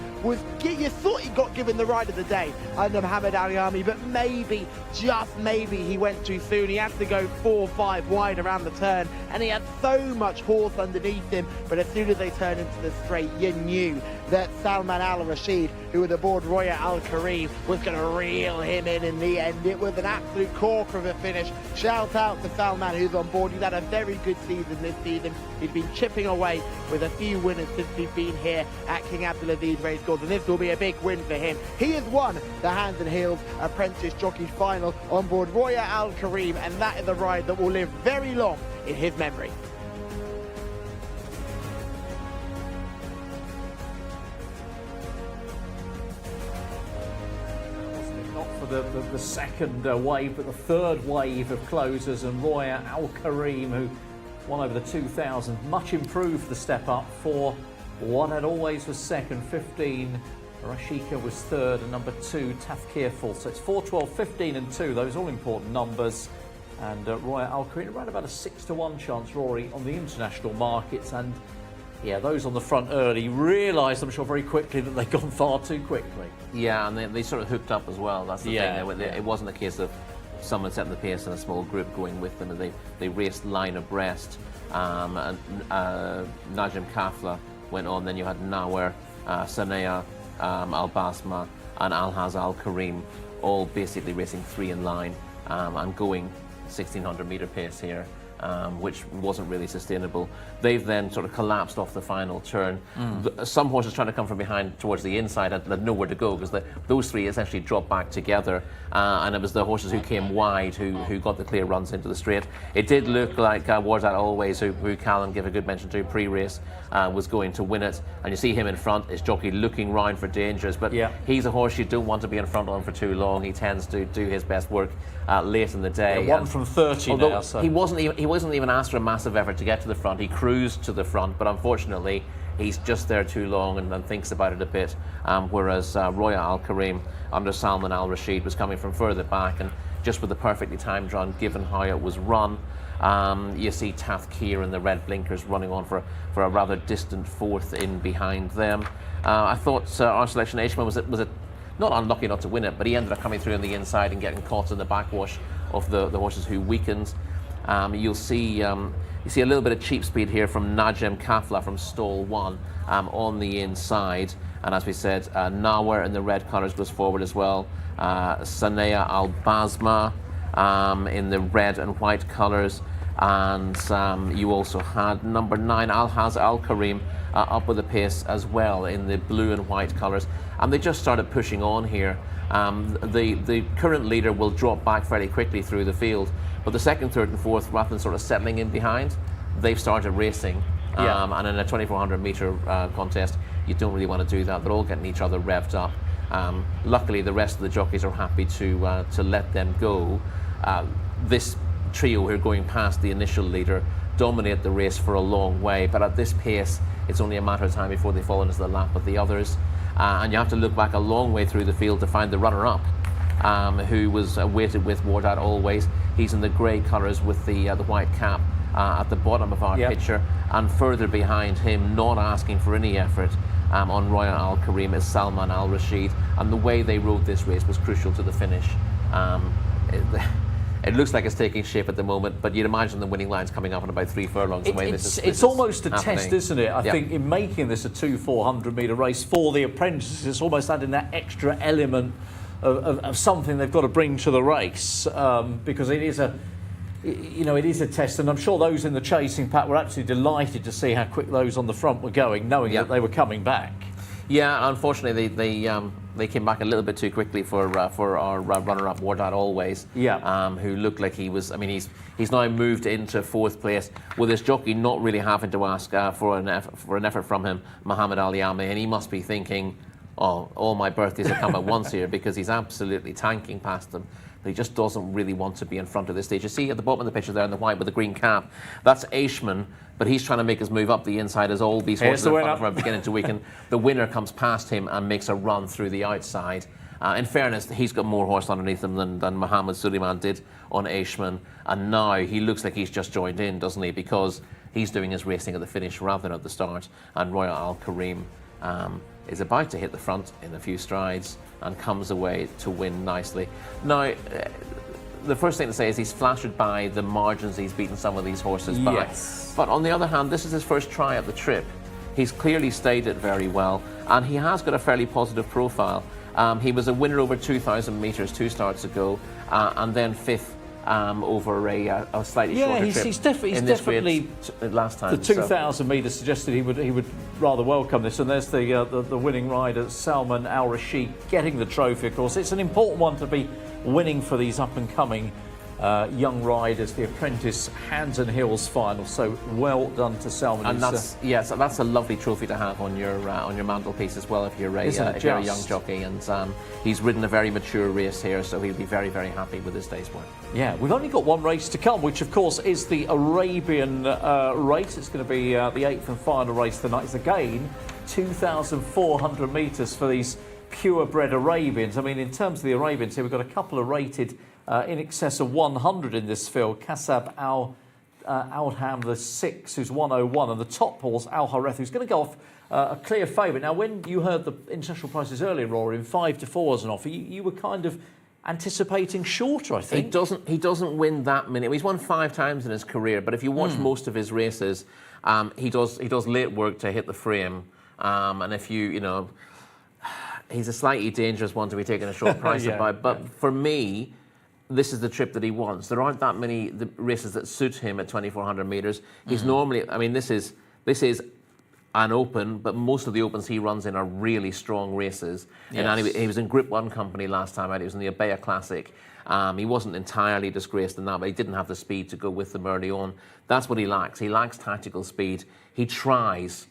you thought he got given the ride of the day under Mohammed Aliami, but maybe, just maybe, he went too soon. He had to go 4 or 5 wide around the turn, and he had so much horse underneath him, but as soon as they turned into the straight, you knew that Salman Al Rashid, who was aboard Royal Al Kareem, was going to reel him in the end. It was an absolute corker of a finish. Shout out to Salman, who's on board. He's had a very good season this season. He's been chipping away with a few winners since he's been here at King Abdulaziz Racecourse, and this will be a big win for him. He has won the Hands and Heels Apprentice Jockey Final on board Royal Al Kareem, and that is a ride that will live very long in his memory. The second wave, but the third wave of closers, and Royal Al Kareem, who won over the 2000, much improved the step up for Wardat Always was second, 15, Rashika was third, and number 2, Tafkir fourth. So it's 4, 12, 15 and 2, those all important numbers. And Royal Al Kareem around about a 6-1 chance, Rory, on the international markets. And yeah, those on the front early realised, I'm sure, very quickly that they'd gone far too quickly. Yeah, and they sort of hooked up as well. That's the thing. Yeah. It wasn't a case of someone setting the pace in a small group going with them. They raced line abreast. And Najim Kafla went on. Then you had Nawar, Sanaya, Al Basma, and Alhaz Al Kareem, all basically racing 3 in line and going 1600 metre pace here. Which wasn't really sustainable. They've then sort of collapsed off the final turn. Some horses trying to come from behind towards the inside had nowhere to go, because those 3 essentially dropped back together, and it was the horses who came wide who got the clear runs into the straight. It did look like Wardat Always, who Callum gave a good mention to pre-race, was going to win it, and you see him in front, his jockey looking round for dangers, but he's a horse you don't want to be in front of him for too long. He tends to do his best work late in the day. 1 from 30 although now. So. He wasn't even asked for a massive effort to get to the front. He cruised to the front, but unfortunately he's just there too long and thinks about it a bit. Whereas Roya Al Karim under Salman Al Rashid was coming from further back, and just with the perfectly timed run, given how it was run. You see Tath Keir in the red blinkers running on for a rather distant fourth in behind them. I thought our selection Aishman was not unlucky not to win it, but he ended up coming through on the inside and getting caught in the backwash of the horses who weakened. You see a little bit of cheap speed here from Najem Kafla from stall 1 on the inside. And as we said, Nawar in the red colours goes forward as well. Sanaya Al Basma in the red and white colours. And you also had number 9, Alhaz Al Karim, up with the pace as well in the blue and white colours. And they just started pushing on here. The current leader will drop back fairly quickly through the field, but the second, third and fourth, rather than sort of settling in behind, they've started racing. And in a 2400 metre contest, you don't really want to do that. They're all getting each other revved up. Luckily, the rest of the jockeys are happy to let them go. This trio who are going past the initial leader dominate the race for a long way, but at this pace, it's only a matter of time before they fall into the lap of the others. And you have to look back a long way through the field to find the runner-up, who was weighted with Wardad Always. He's in the grey colours with the white cap at the bottom of our picture, and further behind him, not asking for any effort, on Roya Al Karim is Salman Al Rashid, and the way they rode this race was crucial to the finish. It looks like it's taking shape at the moment, but you'd imagine the winning line's coming up in about 3 furlongs. It's almost a test, isn't it? I think in making this a 400 metre race for the apprentices, it's almost adding that extra element of something they've got to bring to the race, because it is a test, and I'm sure those in the chasing pack were absolutely delighted to see how quick those on the front were going, knowing that they were coming back. Yeah, unfortunately, they came back a little bit too quickly for our runner-up Wardad Always. Who looked like he was. I mean, he's now moved into 4th place with his jockey not really having to ask for an effort from him, Muhammad Ali Ame, and he must be thinking, oh, all my birthdays have come at once here, because he's absolutely tanking past them. He just doesn't really want to be in front of this stage. You see at the bottom of the picture there in the white with the green cap, that's Aishman, but he's trying to make his move up the inside as all these horses in front of him are beginning to weaken. The winner comes past him and makes a run through the outside. In fairness, he's got more horse underneath him than Mohammed Suleiman did on Aishman, and now he looks like he's just joined in, doesn't he? Because he's doing his racing at the finish rather than at the start, and Roya Al Karim is about to hit the front in a few strides and comes away to win nicely. Now, the first thing to say is he's flattered by the margins he's beaten some of these horses by. But on the other hand, this is his first try at the trip. He's clearly stayed it very well, and he has got a fairly positive profile. He was a winner over 2,000 metres 2 starts ago, and then 5th over a slightly shorter trip. He's definitely last time. The 2,000 metres suggested he would rather welcome this, and there's the winning rider Salman Al Rashid getting the trophy. Of course, it's an important one to be winning for these up and coming young riders. The Apprentice Hands and Hills final. So well done to Salman. And that's a lovely trophy to have on your mantelpiece as well if you're a young jockey. And he's ridden a very mature race here, so he'll be very, very happy with this day's work. Yeah, we've only got one race to come, which of course is the Arabian race. It's going to be the 8th and final race tonight. It's again 2,400 metres for these purebred Arabians. I mean, in terms of the Arabians here, we've got a couple of rated in excess of 100 in this field. Kasab Al-Ham, the 6, who's 101, and the top horse, Al Hareth, who's going to go off a clear favourite. Now, when you heard the international prices earlier, Rory, in 5-4 as an offer, you were kind of anticipating shorter, I think. He doesn't win that many. He's won 5 times in his career, but if you watch most of his races, he does late work to hit the frame, and if you know, he's a slightly dangerous one to be taking a short price about. But for me, this is the trip that he wants. There aren't that many races that suit him at 2,400 metres. He's normally, I mean, this is an open, but most of the opens he runs in are really strong races. Yes. And he was in Group 1 company last time out. He was in the Abaya Classic. He wasn't entirely disgraced in that, but he didn't have the speed to go with them early on. That's what he lacks. He lacks tactical speed. He tries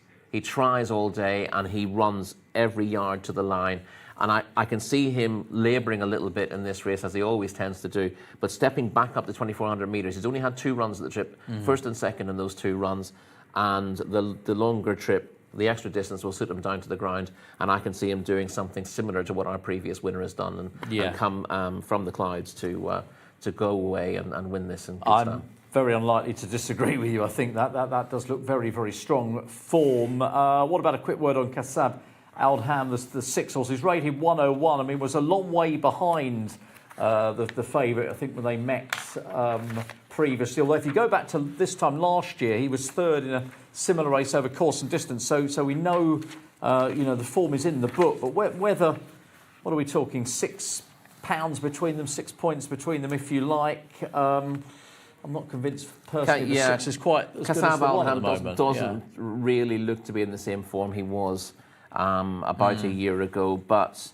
all day, and he runs every yard to the line. And I can see him labouring a little bit in this race, as he always tends to do, but stepping back up to 2,400 metres. He's only had 2 runs at the trip, first and second in those 2 runs, and the longer trip, the extra distance will suit him down to the ground, and I can see him doing something similar to what our previous winner has done, and come from the clouds to go away and win this in good style. Very unlikely to disagree with you. I think that does look very, very strong form. What about a quick word on Kasab Aldham, the 6 horse? He's rated 101. I mean, was a long way behind the favourite, I think, when they met previously. Although if you go back to this time last year, he was third in a similar race over course and distance. So we know, the form is in the book. But whether, what are we talking, £6 between them, 6 points between them, if you like. I'm not convinced personally the 6 is quite as good as the 1 at the moment. Doesn't really look to be in the same form he was about a year ago, but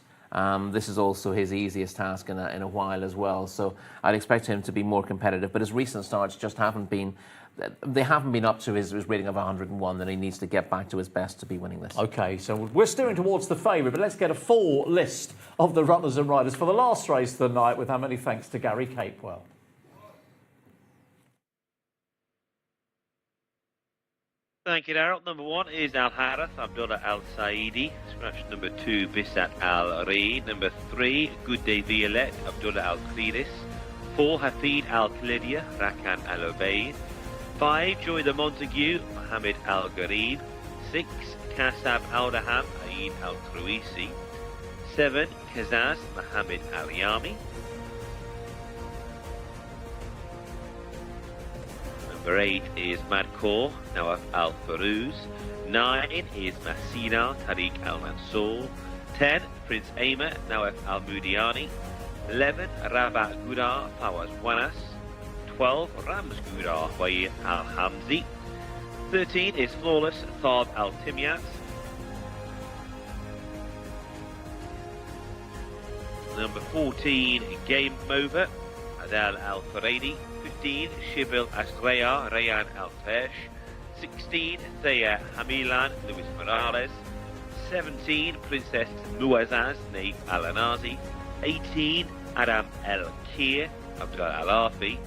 this is also his easiest task in a while as well. So I'd expect him to be more competitive, but his recent starts just haven't been up to his rating of 101, and he needs to get back to his best to be winning this. OK, so we're steering towards the favourite, but let's get a full list of the runners and riders for the last race of the night, with how many thanks to Gary Capewell. Thank you, Daryl. Number 1 is Al Harith, Abdullah Al Saidi. Scratch number 2, Bisat Al Reed. Number 3, Good Day Violet, Abdullah Al Khridis. 4, Hafid Al Khalidia, Rakan Al Obeid. 5, Joy the Montague, Mohammed Al Gharib. 6, Kasab Aldaham, Aid Al Kruisi. 7, Kazaz, Mohammed Al Yami. Number 8 is Madkor, Nawaf Al Farouz. 9 is Masina, Tariq Al Mansour. 10, Prince Aymer, Nawaf Al Mudiani. 11, Rabat Gudar, Fawaz Wanas. 12, Rams Gudar, Wayed Al Hamzi. 13 is Flawless, Thab Al Timyat. Number 14, Game Mover, Adal Al Faradi. 15, Shibil Asreya, Rayan Al-Fesh. 16, Thea Hamilan, Luis Morales. 17, Princess Muazzaz, Nate Al-Anazi. 18, Adam El-Kir, Abdullah Al-Afi.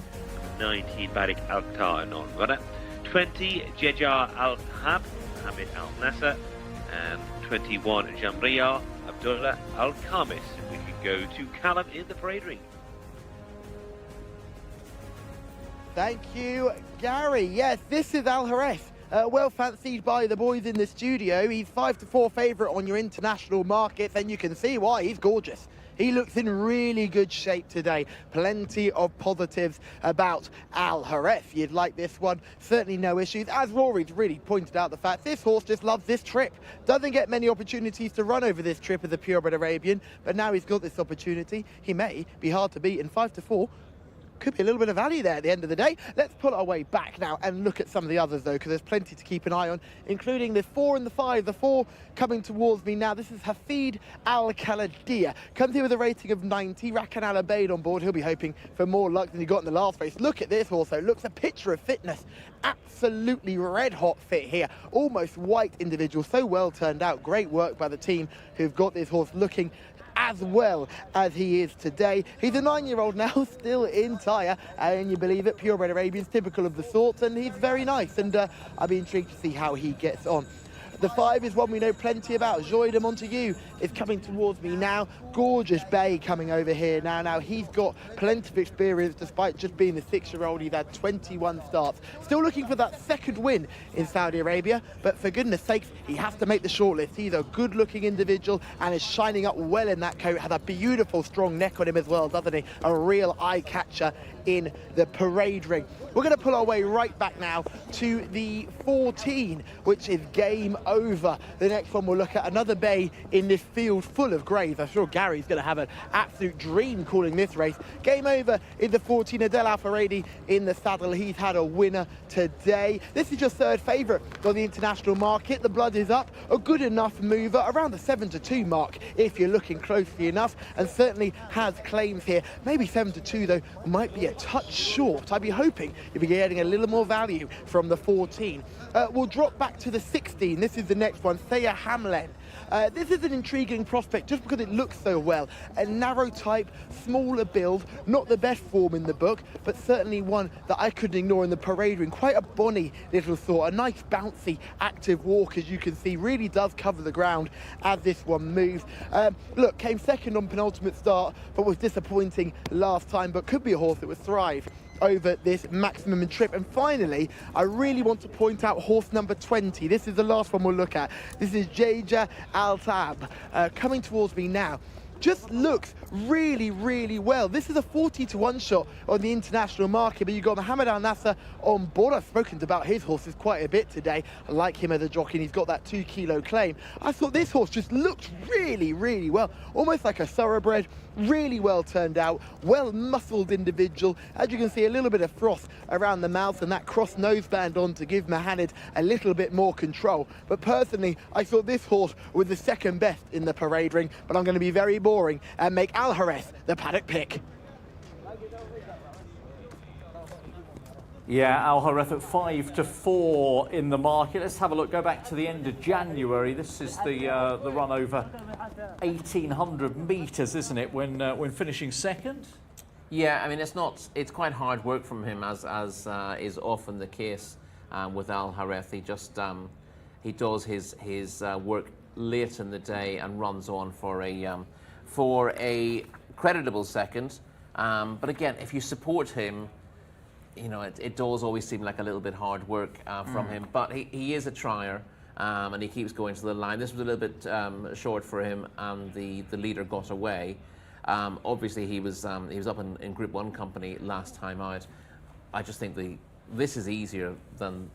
19, Barik Al-Tar, non-runner. 20, Jejar Al-Hab, Hamid Al-Nasser. And 21, Jamriya, Abdullah Al-Khamis. We can go to Callum in the parade ring. Thank you, Gary. Yes, this is Al Harith. Well fancied by the boys in the studio. He's 5-4 favourite on your international markets, and you can see why. He's gorgeous. He looks in really good shape today. Plenty of positives about Al Harith. You'd like this one. Certainly no issues. As Rory's really pointed out the fact, this horse just loves this trip. Doesn't get many opportunities to run over this trip as a purebred Arabian, but now he's got this opportunity. He may be hard to beat, in 5-4. Could be a little bit of value there at the end of the day. Let's pull our way back now and look at some of the others, though, because there's plenty to keep an eye on, including the 4 and the 5. The 4 coming towards me now. This is Hafid Al Khalidia. Comes here with a rating of 90. Rakan Al Obeid on board. He'll be hoping for more luck than he got in the last race. Look at this horse, though. Looks a picture of fitness. Absolutely red-hot fit here. Almost white individual. So well turned out. Great work by the team who've got this horse looking as well as he is today. He's a 9-year-old now, still in tyre, and you believe it, purebred Arabians, typical of the sort, and he's very nice, and I'll be intrigued to see how he gets on. The 5 is one we know plenty about. Joy de Montague is coming towards me now. Gorgeous bay coming over here now. Now, he's got plenty of experience despite just being the 6-year-old. He's had 21 starts. Still looking for that second win in Saudi Arabia, but for goodness sakes, he has to make the shortlist. He's a good-looking individual and is shining up well in that coat. Has a beautiful, strong neck on him as well, doesn't he? A real eye-catcher in the parade ring. We're going to pull our way right back now to the 14, which is Game Over. The next one we'll look at another bay in this field full of greys. I'm sure Gary's going to have an absolute dream calling this race. Game Over is the 14, Adel Al-Faradi in the saddle. He's had a winner today. This is your 3rd favourite on the international market. The blood is up. A good enough mover, around the 7-2 mark if you're looking closely enough, and certainly has claims here. Maybe 7-2 though might be a touch short. I'd be hoping you'll be getting a little more value from the 14. We'll drop back to the 16. This this is the next one, Thea Hamlen. This is an intriguing prospect just because it looks so well. A narrow type, smaller build, not the best form in the book, but certainly one that I couldn't ignore in the parade ring. Quite a bonny little sort, a nice bouncy active walk, as you can see, really does cover the ground as this one moves. Look, came second on penultimate start, but was disappointing last time, but could be a horse that would thrive over this maximum trip. And finally, I really want to point out horse number 20. This is the last one we'll look at. This is Jcsa coming towards me now. Just looks really, really well. This is a 40-to-1 shot on the international market, but you've got Mohammed Al Nasser on board. I've spoken about his horses quite a bit today. I like him as a jockey, and he's got that 2-kilo claim. I thought this horse just looked really, really well, almost like a thoroughbred, really well turned out, well-muscled individual. As you can see, a little bit of froth around the mouth and that cross noseband on to give Mohammed a little bit more control. But personally, I thought this horse was the second best in the parade ring, but I'm going to be very boring and make Al Hareth the paddock pick. Yeah, Al Hareth at 5-4 in the market. Let's have a look. Go back to the end of January. This is the run over 1,800 metres, isn't it? When finishing second. Yeah, I mean it's quite hard work from him, as is often the case with Al Hareth. He just he does his work late in the day and runs on for a creditable second. But again, if you support him, you know, it does always seem like a little bit hard work from him. But he is a trier, and he keeps going to the line. This was a little bit short for him, and the leader got away. Obviously, he was up in Group 1 company last time out. I just think this is easier than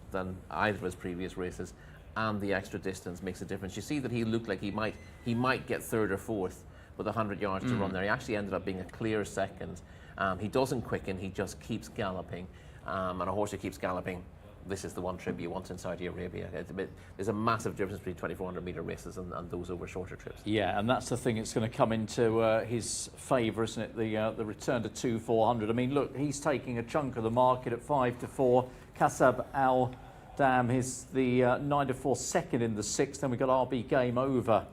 either of his previous races, and the extra distance makes a difference. You see that he looked like he might get third or fourth with 100 yards to run there. He actually ended up being a clear second. He doesn't quicken, he just keeps galloping. And a horse who keeps galloping, this is the one trip you want in Saudi Arabia. There's a massive difference between 2,400 metre races and those over shorter trips. Yeah, and that's the thing, it's going to come into his favour, isn't it? The return to 2,400. I mean, look, he's taking a chunk of the market at 5-4. Kasab Al Dam is the 9-4 second in the sixth. Then we've got RB Game Over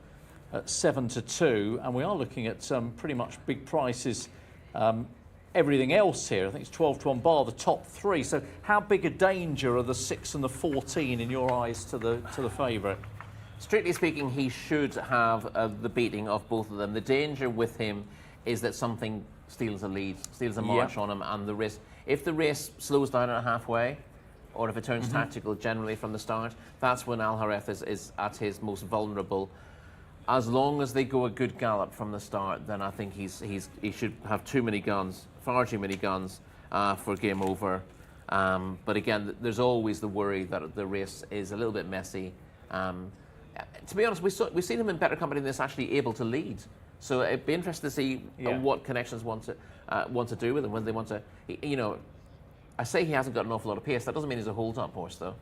at 7-2, and we are looking at some pretty much big prices. Everything else here, I think it's 12-1 bar the top three. So how big a danger are the 6 and the 14 in your eyes to the favourite? Strictly speaking, he should have the beating of both of them. The danger with him is that something steals a lead, steals a march on him, and the risk. If the race slows down at halfway, or if it turns tactical generally from the start, that's when Al Hareth is at his most vulnerable. As long as they go a good gallop from the start, then I think he should have too many guns, far too many guns for Game Over. But again, there's always the worry that the race is a little bit messy. To be honest, we've seen him in better company than this, actually able to lead. So it'd be interesting to see what connections want to do with him when they want to. You know, I say he hasn't got an awful lot of pace. That doesn't mean he's a hold-up horse, though.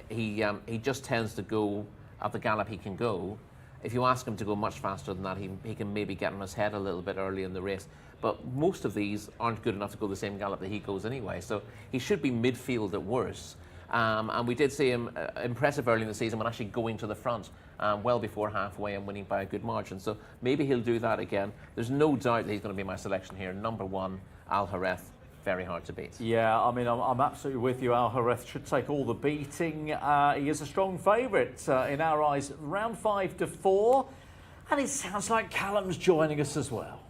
He just tends to go at the gallop he can go. If you ask him to go much faster than that, he can maybe get on his head a little bit early in the race. But most of these aren't good enough to go the same gallop that he goes anyway. So he should be midfield at worst. And we did see him impressive early in the season when actually going to the front well before halfway and winning by a good margin. So maybe he'll do that again. There's no doubt that he's going to be my selection here. Number 1, Al Hareth. Very hard to beat. Yeah, I mean, I'm absolutely with you. Al Hareth should take all the beating. He is a strong favourite in our eyes, round 5-4. And it sounds like Callum's joining us as well.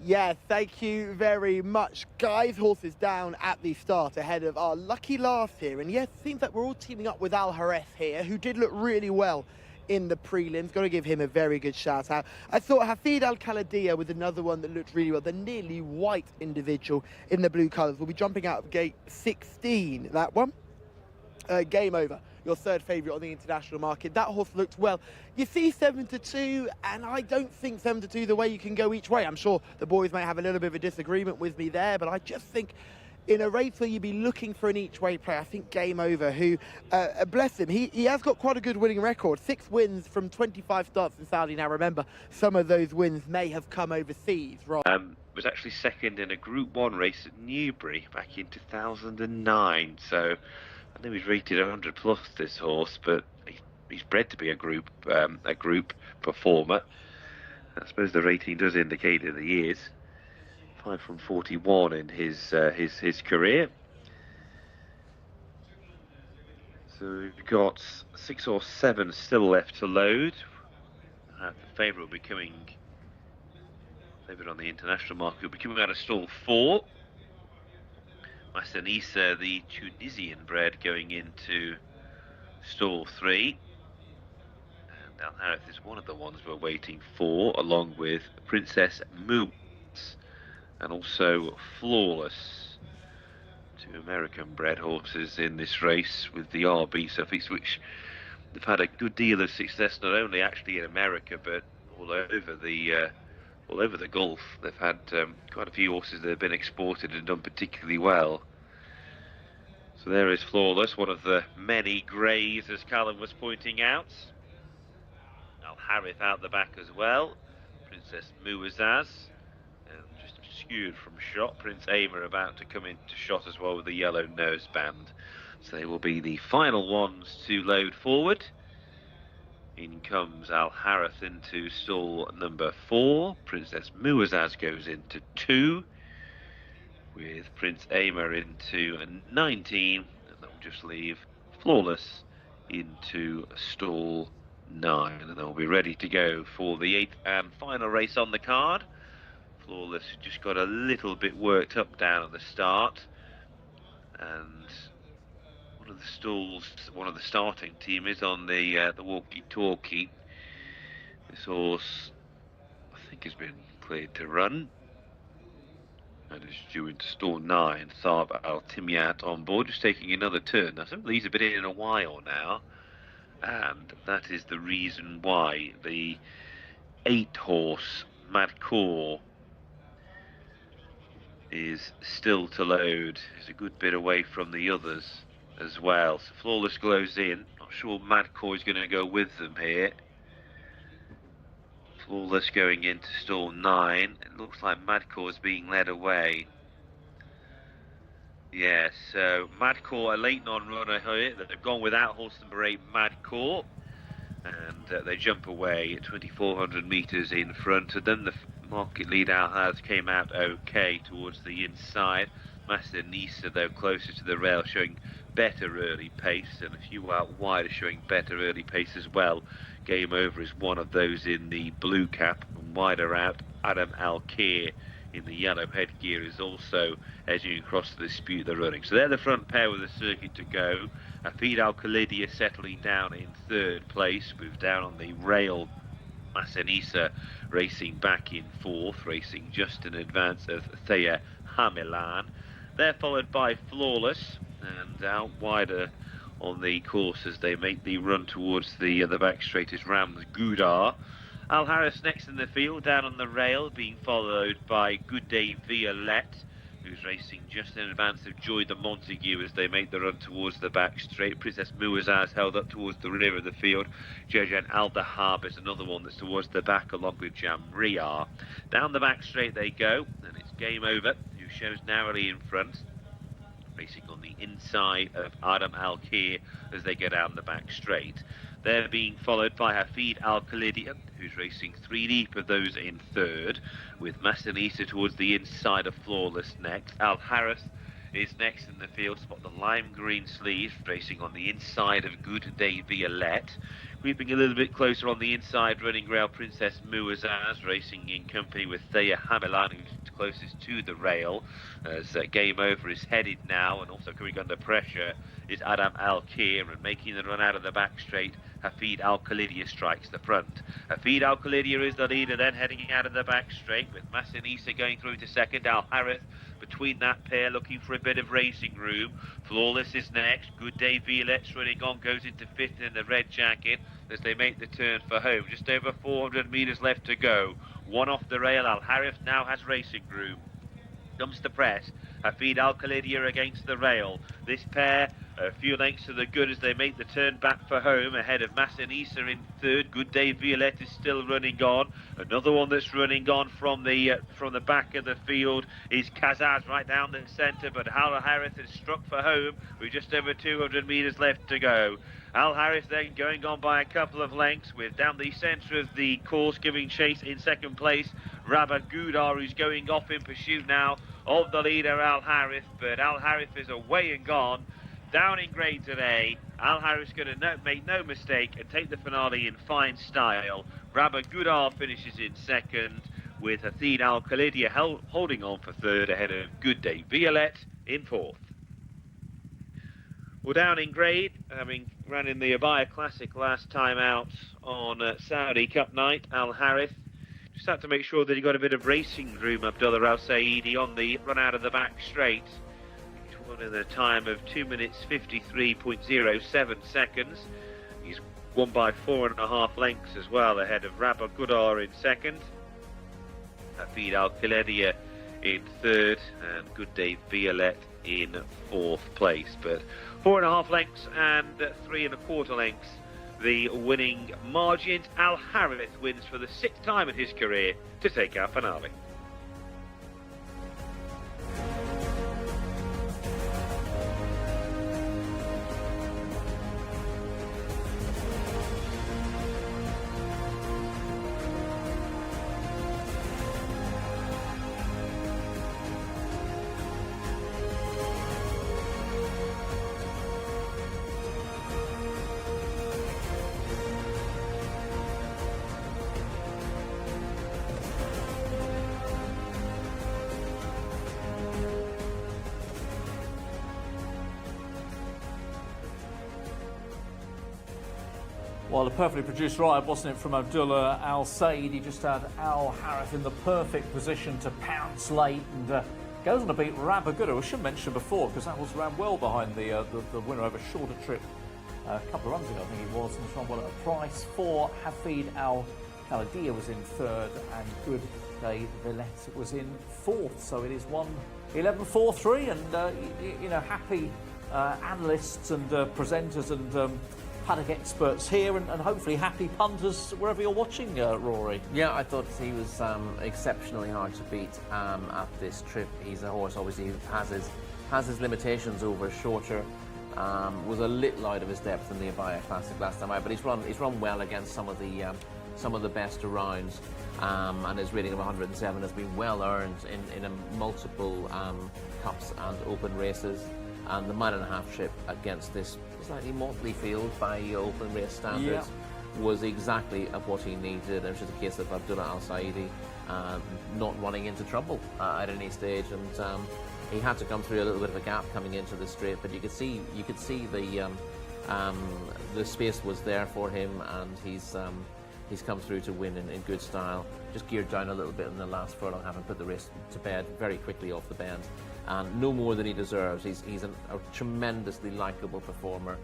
Yeah, thank you very much. Guys, horses down at the start ahead of our lucky last here. And yes, it seems like we're all teaming up with Al Hareth here, who did look really well in the prelims. Got to give him a very good shout out. I thought Hafid Al-Khaladia was another one that looked really well. The nearly white individual in the blue colours will be jumping out of gate 16. That one. Game Over, your third favourite on the international market. That horse looked well. You see 7-2, and I don't think 7-2 the way you can go each way. I'm sure the boys may have a little bit of a disagreement with me there, but I just think in a race where you'd be looking for an each-way play, I think Game Over, who, bless him, he has got quite a good winning record. 6 wins from 25 starts in Saudi. Now, remember, some of those wins may have come overseas. Right. Was actually second in a Group 1 race at Newbury back in 2009. So I know he's rated 100 plus, this horse, but he's bred to be a group performer. I suppose the rating does indicate that he is. 5 from 41 in his career. So we've got 6 or 7 still left to load. The favourite will be coming. Favourite on the international market will be coming out of stall 4. Massanisa, the Tunisian bred, going into stall 3. And Al Harith is one of the ones we're waiting for, along with Princess Moose and also Flawless. 2 American bred horses in this race with the RB suffix, which they've had a good deal of success not only actually in America but all over the Gulf. They've had quite a few horses that have been exported and done particularly well. So there is Flawless, one of the many greys, as Callum was pointing out. Al Harith out the back as well. Princess Muazzaz, just obscured from shot. Prince Aimer about to come into shot as well with the yellow noseband. So they will be the final ones to load forward. In comes Al Harith into stall number 4. Princess Muazzaz goes into 2. With Prince Aimer into 19. And that will just leave Flawless into stall 9. And they'll be ready to go for the 8th and final race on the card. Flawless just got a little bit worked up down at the start. And one of the starting team is on the walkie-talkie. This horse, I think, has been cleared to run and is due into stall 9. Thab Al Timyat on board, just taking another turn. Now, some of these have been in a while now, and that is the reason why the 8-horse Madcore is still to load. Is a good bit away from the others as well. So Flawless goes in. Not sure Madcore is going to go with them here. Flawless going into stall 9. It looks like Madcore is being led away. Yeah, so Madcore, a late non-runner here. They've gone without horse number 8, Madcore. And they jump away at 2,400 metres in front. And then the market lead Al Harith came out okay towards the inside. Master Nisa, though, closer to the rail, showing better early pace, and a few out wider showing better early pace as well. Game Over is one of those in the blue cap, and wider out Adam Al-Kir in the yellow headgear is also edging across to dispute the running. So they're the front pair with the circuit to go. Hafid Al-Khalidia settling down in 3rd place, moved down on the rail. Massanisa racing back in 4th, racing just in advance of Thea Hamilan. They're followed by Flawless, and out wider on the course as they make the run towards the back straight is Rams Gudar. Al Harith next in the field, down on the rail, being followed by Good Day Violette, who's racing just in advance of Joy the Montague as they make the run towards the back straight. Princess Muazzaz held up towards the rear of the field. Jejan Al-Dahab is another one that's towards the back, along with Jamriyar. Down the back straight they go, and it's Game Over, who shows narrowly in front, racing on the inside of Adam Al-Kir as they go down the back straight. They're being followed by Hafid Al-Khalidia, who's racing 3 deep of those in 3rd, with Massanisa towards the inside of Flawless next. Al Harith is next in the field, spot the lime green sleeves, racing on the inside of Good Day Violette. Creeping a little bit closer on the inside, running rail, Princess Muazzaz, racing in company with Thea Hamilan, who's closest to the rail, as Game Over is headed now, and also coming under pressure is Adam Al-Kir, and making the run out of the back straight, Hafid Al-Khalidia strikes the front. Hafid Al-Khalidia is the leader, then heading out of the back straight, with Massanisa going through to 2nd. Al Harith between that pair, looking for a bit of racing room. Flawless is next. Good Day Violette's running on, goes into 5th in the red jacket as they make the turn for home. Just over 400 metres left to go. One off the rail. Al Harith now has racing room. Comes the press. Hafid Al-Khalidia against the rail. This pair A few lengths to the good as they make the turn back for home, ahead of Massanisa in third. Good Day Violette is still running on. Another one that's running on from the back of the field is Kazaz right down the centre, but Al Harith has struck for home with just over 200 metres left to go. Al Harith then going on by a couple of lengths, with down the centre of the course giving chase in second place Rabba Gudar, who's going off in pursuit now of the leader Al Harith, but Al Harith is away and gone. Down in grade today, Al Harith's going to make no mistake and take the finale in fine style. Rabba Gudar finishes in second, with Hafid Al Khalidia holding on for third, ahead of Good Day Violette in fourth. Well, down in grade, having run in the Abaya Classic last time out on Saudi Cup night, Al Harith just had to make sure that he got a bit of racing room, Abdullah Al Saidi, on the run out of the back straight. One in the time of 2 minutes 53.07 seconds. He's won by 4.5 lengths as well, ahead of Rabba Gudar in second, Hafid Al Khalidia in third, and Good Day Violette in fourth place. But 4.5 lengths and 3.25 lengths the winning margins. Al Harith wins for the 6th time in his career to take our finale. Well, a perfectly produced ride, wasn't it, from Abdullah Al Said? He just had Al Harith in the perfect position to pounce late and goes on to beat Rabba Gudar. I should mention before, because that was ran well behind the winner over a shorter trip a couple of runs ago, I think it was, and was run well at a price. For Hafid Al Khalidia was in third, and Good Day Violette was in fourth. So it is 1:11.43, and you know, happy analysts and presenters and paddock experts here, and hopefully happy punters wherever you're watching, Rory. Yeah, I thought he was exceptionally hard to beat at this trip. He's a horse, obviously, who has his limitations over shorter. Was a little out of his depth in the Abaya Classic last time out, but he's run well against some of the best around, and his rating of 107 has been well earned in multiple cups and open races. And the 1.5 trip against this slightly motley field by open race standards was exactly what he needed. It was just a case of Abdullah Al Saidi not running into trouble at any stage, and he had to come through a little bit of a gap coming into the straight. But you could see the space was there for him, and he's come through to win in good style. Just geared down a little bit in the last furlong, having put the race to bed very quickly off the bend. And no more than he deserves. He's a tremendously likeable performer,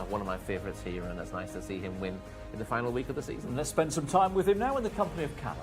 one of my favourites here, and it's nice to see him win in the final week of the season. Let's spend some time with him now in the company of Callum.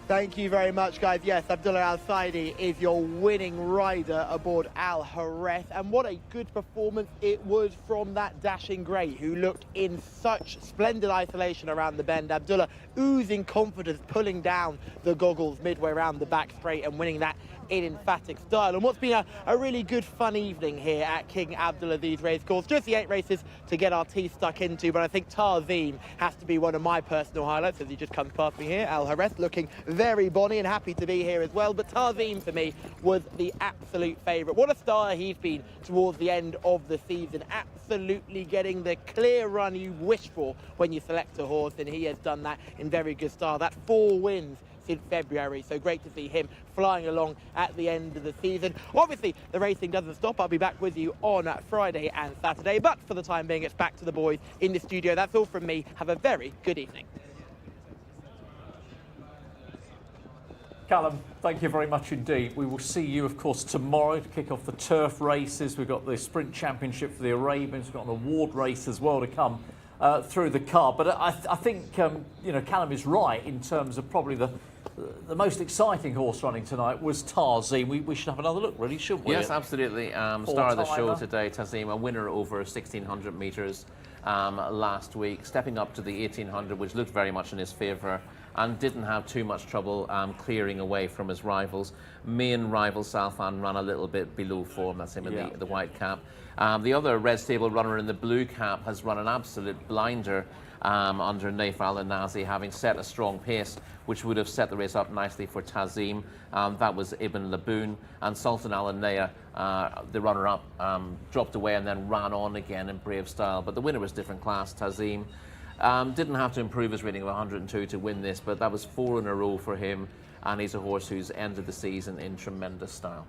Thank you very much, guys. Yes, Abdullah Al Saidi is your winning rider aboard Al Harith, and what a good performance it was from that dashing grey, who looked in such splendid isolation around the bend. Abdullah oozing confidence, pulling down the goggles midway around the back straight and winning that in emphatic style. And what's been a really good fun evening here at King Abdulaziz Racecourse. Just the 8 races to get our teeth stuck into, but I think Tarzim has to be one of my personal highlights as he just comes past me here. Al Harith looking very bonny and happy to be here as well, but Tarzim for me was the absolute favourite. What a star he's been towards the end of the season, absolutely getting the clear run you wish for when you select a horse, and he has done that in very good style. That 4 wins in February, so great to see him flying along at the end of the season. Obviously, the racing doesn't stop. I'll be back with you on Friday and Saturday, but for the time being, it's back to the boys in the studio. That's all from me. Have a very good evening. Callum, thank you very much indeed. We will see you, of course, tomorrow to kick off the turf races. We've got the Sprint Championship for the Arabians. We've got an award race as well to come through the card. But I think, you know, Callum is right in terms of probably the the most exciting horse running tonight was Tarzim. We should have another look, really, shouldn't we? Yes, absolutely. Star of the show today, Tarzim, a winner over 1,600 metres last week, stepping up to the 1,800, which looked very much in his favour, and didn't have too much trouble clearing away from his rivals. Main rival Salfan ran a little bit below form. That's him in the white cap. The other Red Stable runner in the blue cap has run an absolute blinder under Naif Al-Nazi, having set a strong pace, which would have set the race up nicely for Tarzim. That was Ibn Laboon, and Sultan Al-Naya, the runner-up, dropped away and then ran on again in brave style. But the winner was different class, Tarzim. Didn't have to improve his rating of 102 to win this, but that was 4 in a row for him, and he's a horse who's ended the season in tremendous style.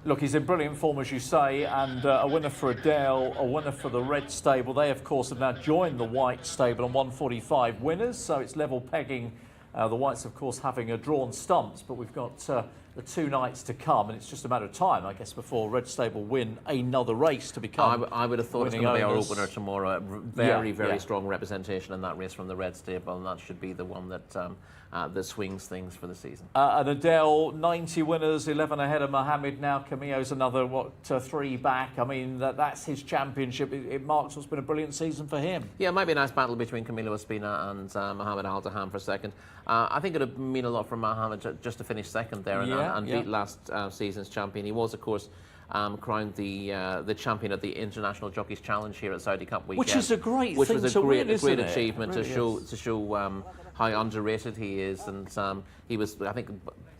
Look, he's in brilliant form, as you say, and a winner for Adele, a winner for the Red Stable. They, of course, have now joined the White Stable on 145 winners, so it's level pegging. The Whites, of course, having a drawn stumps, but we've got the 2 nights to come, and it's just a matter of time, I guess, before Red Stable win another race to become. I would have thought it's going to be our opener tomorrow. Very strong representation in that race from the Red Stable, and that should be the one that swings things for the season. And Adele, 90 winners, 11 ahead of Mohammed now. Camillo's another, 3 back. I mean, that's his championship. It marks what's been a brilliant season for him. Yeah, it might be a nice battle between Camillo Espina and Mohammed Al-Daham for second. I think it would mean a lot for Mohammed just to finish second there and beat last season's champion. He was, of course, crowned the champion at the International Jockeys Challenge here at Saudi Cup weekend, which is a great which thing was a to great, win, great isn't achievement it? Really to show how underrated he is, and he was, I think,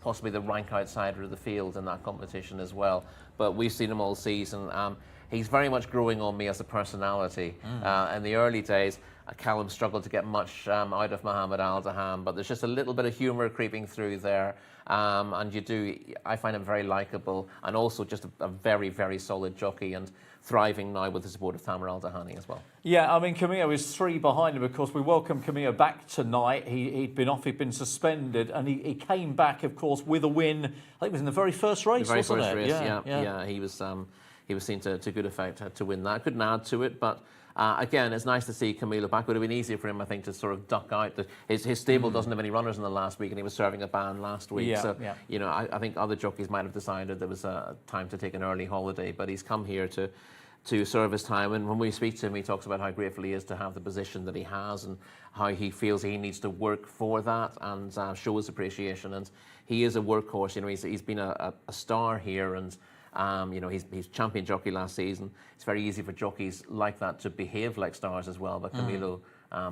possibly the rank outsider of the field in that competition as well. But we've seen him all season. He's very much growing on me as a personality. In the early days, Callum struggled to get much out of Mohammed Al-Daham, but there's just a little bit of humour creeping through there. And I find him very likeable, and also just a very, very solid jockey, and thriving now with the support of Tamer Al-Dahani as well. Yeah, I mean, Camillo is 3 behind him. Of course, we welcome Camillo back tonight. He'd been off, he'd been suspended, and he came back, of course, with a win. I think it was in the very first race, wasn't it? Race, yeah. He was seen to good effect to win that. Couldn't add to it, but again, it's nice to see Camilo back. It would have been easier for him, I think, to sort of duck out. His stable doesn't have any runners in the last week, and he was serving a ban last week. You know, I think other jockeys might have decided there was a time to take an early holiday, but he's come here to serve his time. And when we speak to him, he talks about how grateful he is to have the position that he has, and how he feels he needs to work for that and show his appreciation. And he is a workhorse. You know, he's been a star here, and you know, he's champion jockey last season. It's very easy for jockeys like that to behave like stars as well, but Camilo,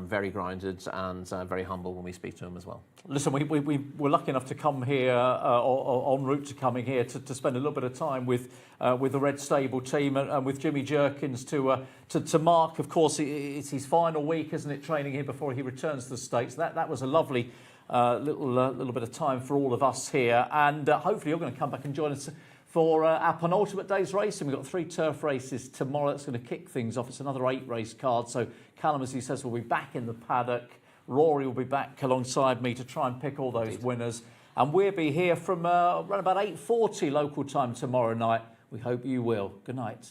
very grounded and very humble when we speak to him as well. Listen, we were lucky enough to come here, or en route to coming here, to spend a little bit of time with the Red Stable team and with Jimmy Jerkins to mark, of course, it's his final week, isn't it, training here before he returns to the States. That was a lovely little bit of time for all of us here, and hopefully you're going to come back and join us for our penultimate day's racing. We've got 3 turf races tomorrow. That's going to kick things off. It's another 8-race card. So Callum, as he says, will be back in the paddock. Rory will be back alongside me to try and pick all those winners. And we'll be here from around about 8:40 local time tomorrow night. We hope you will. Good night.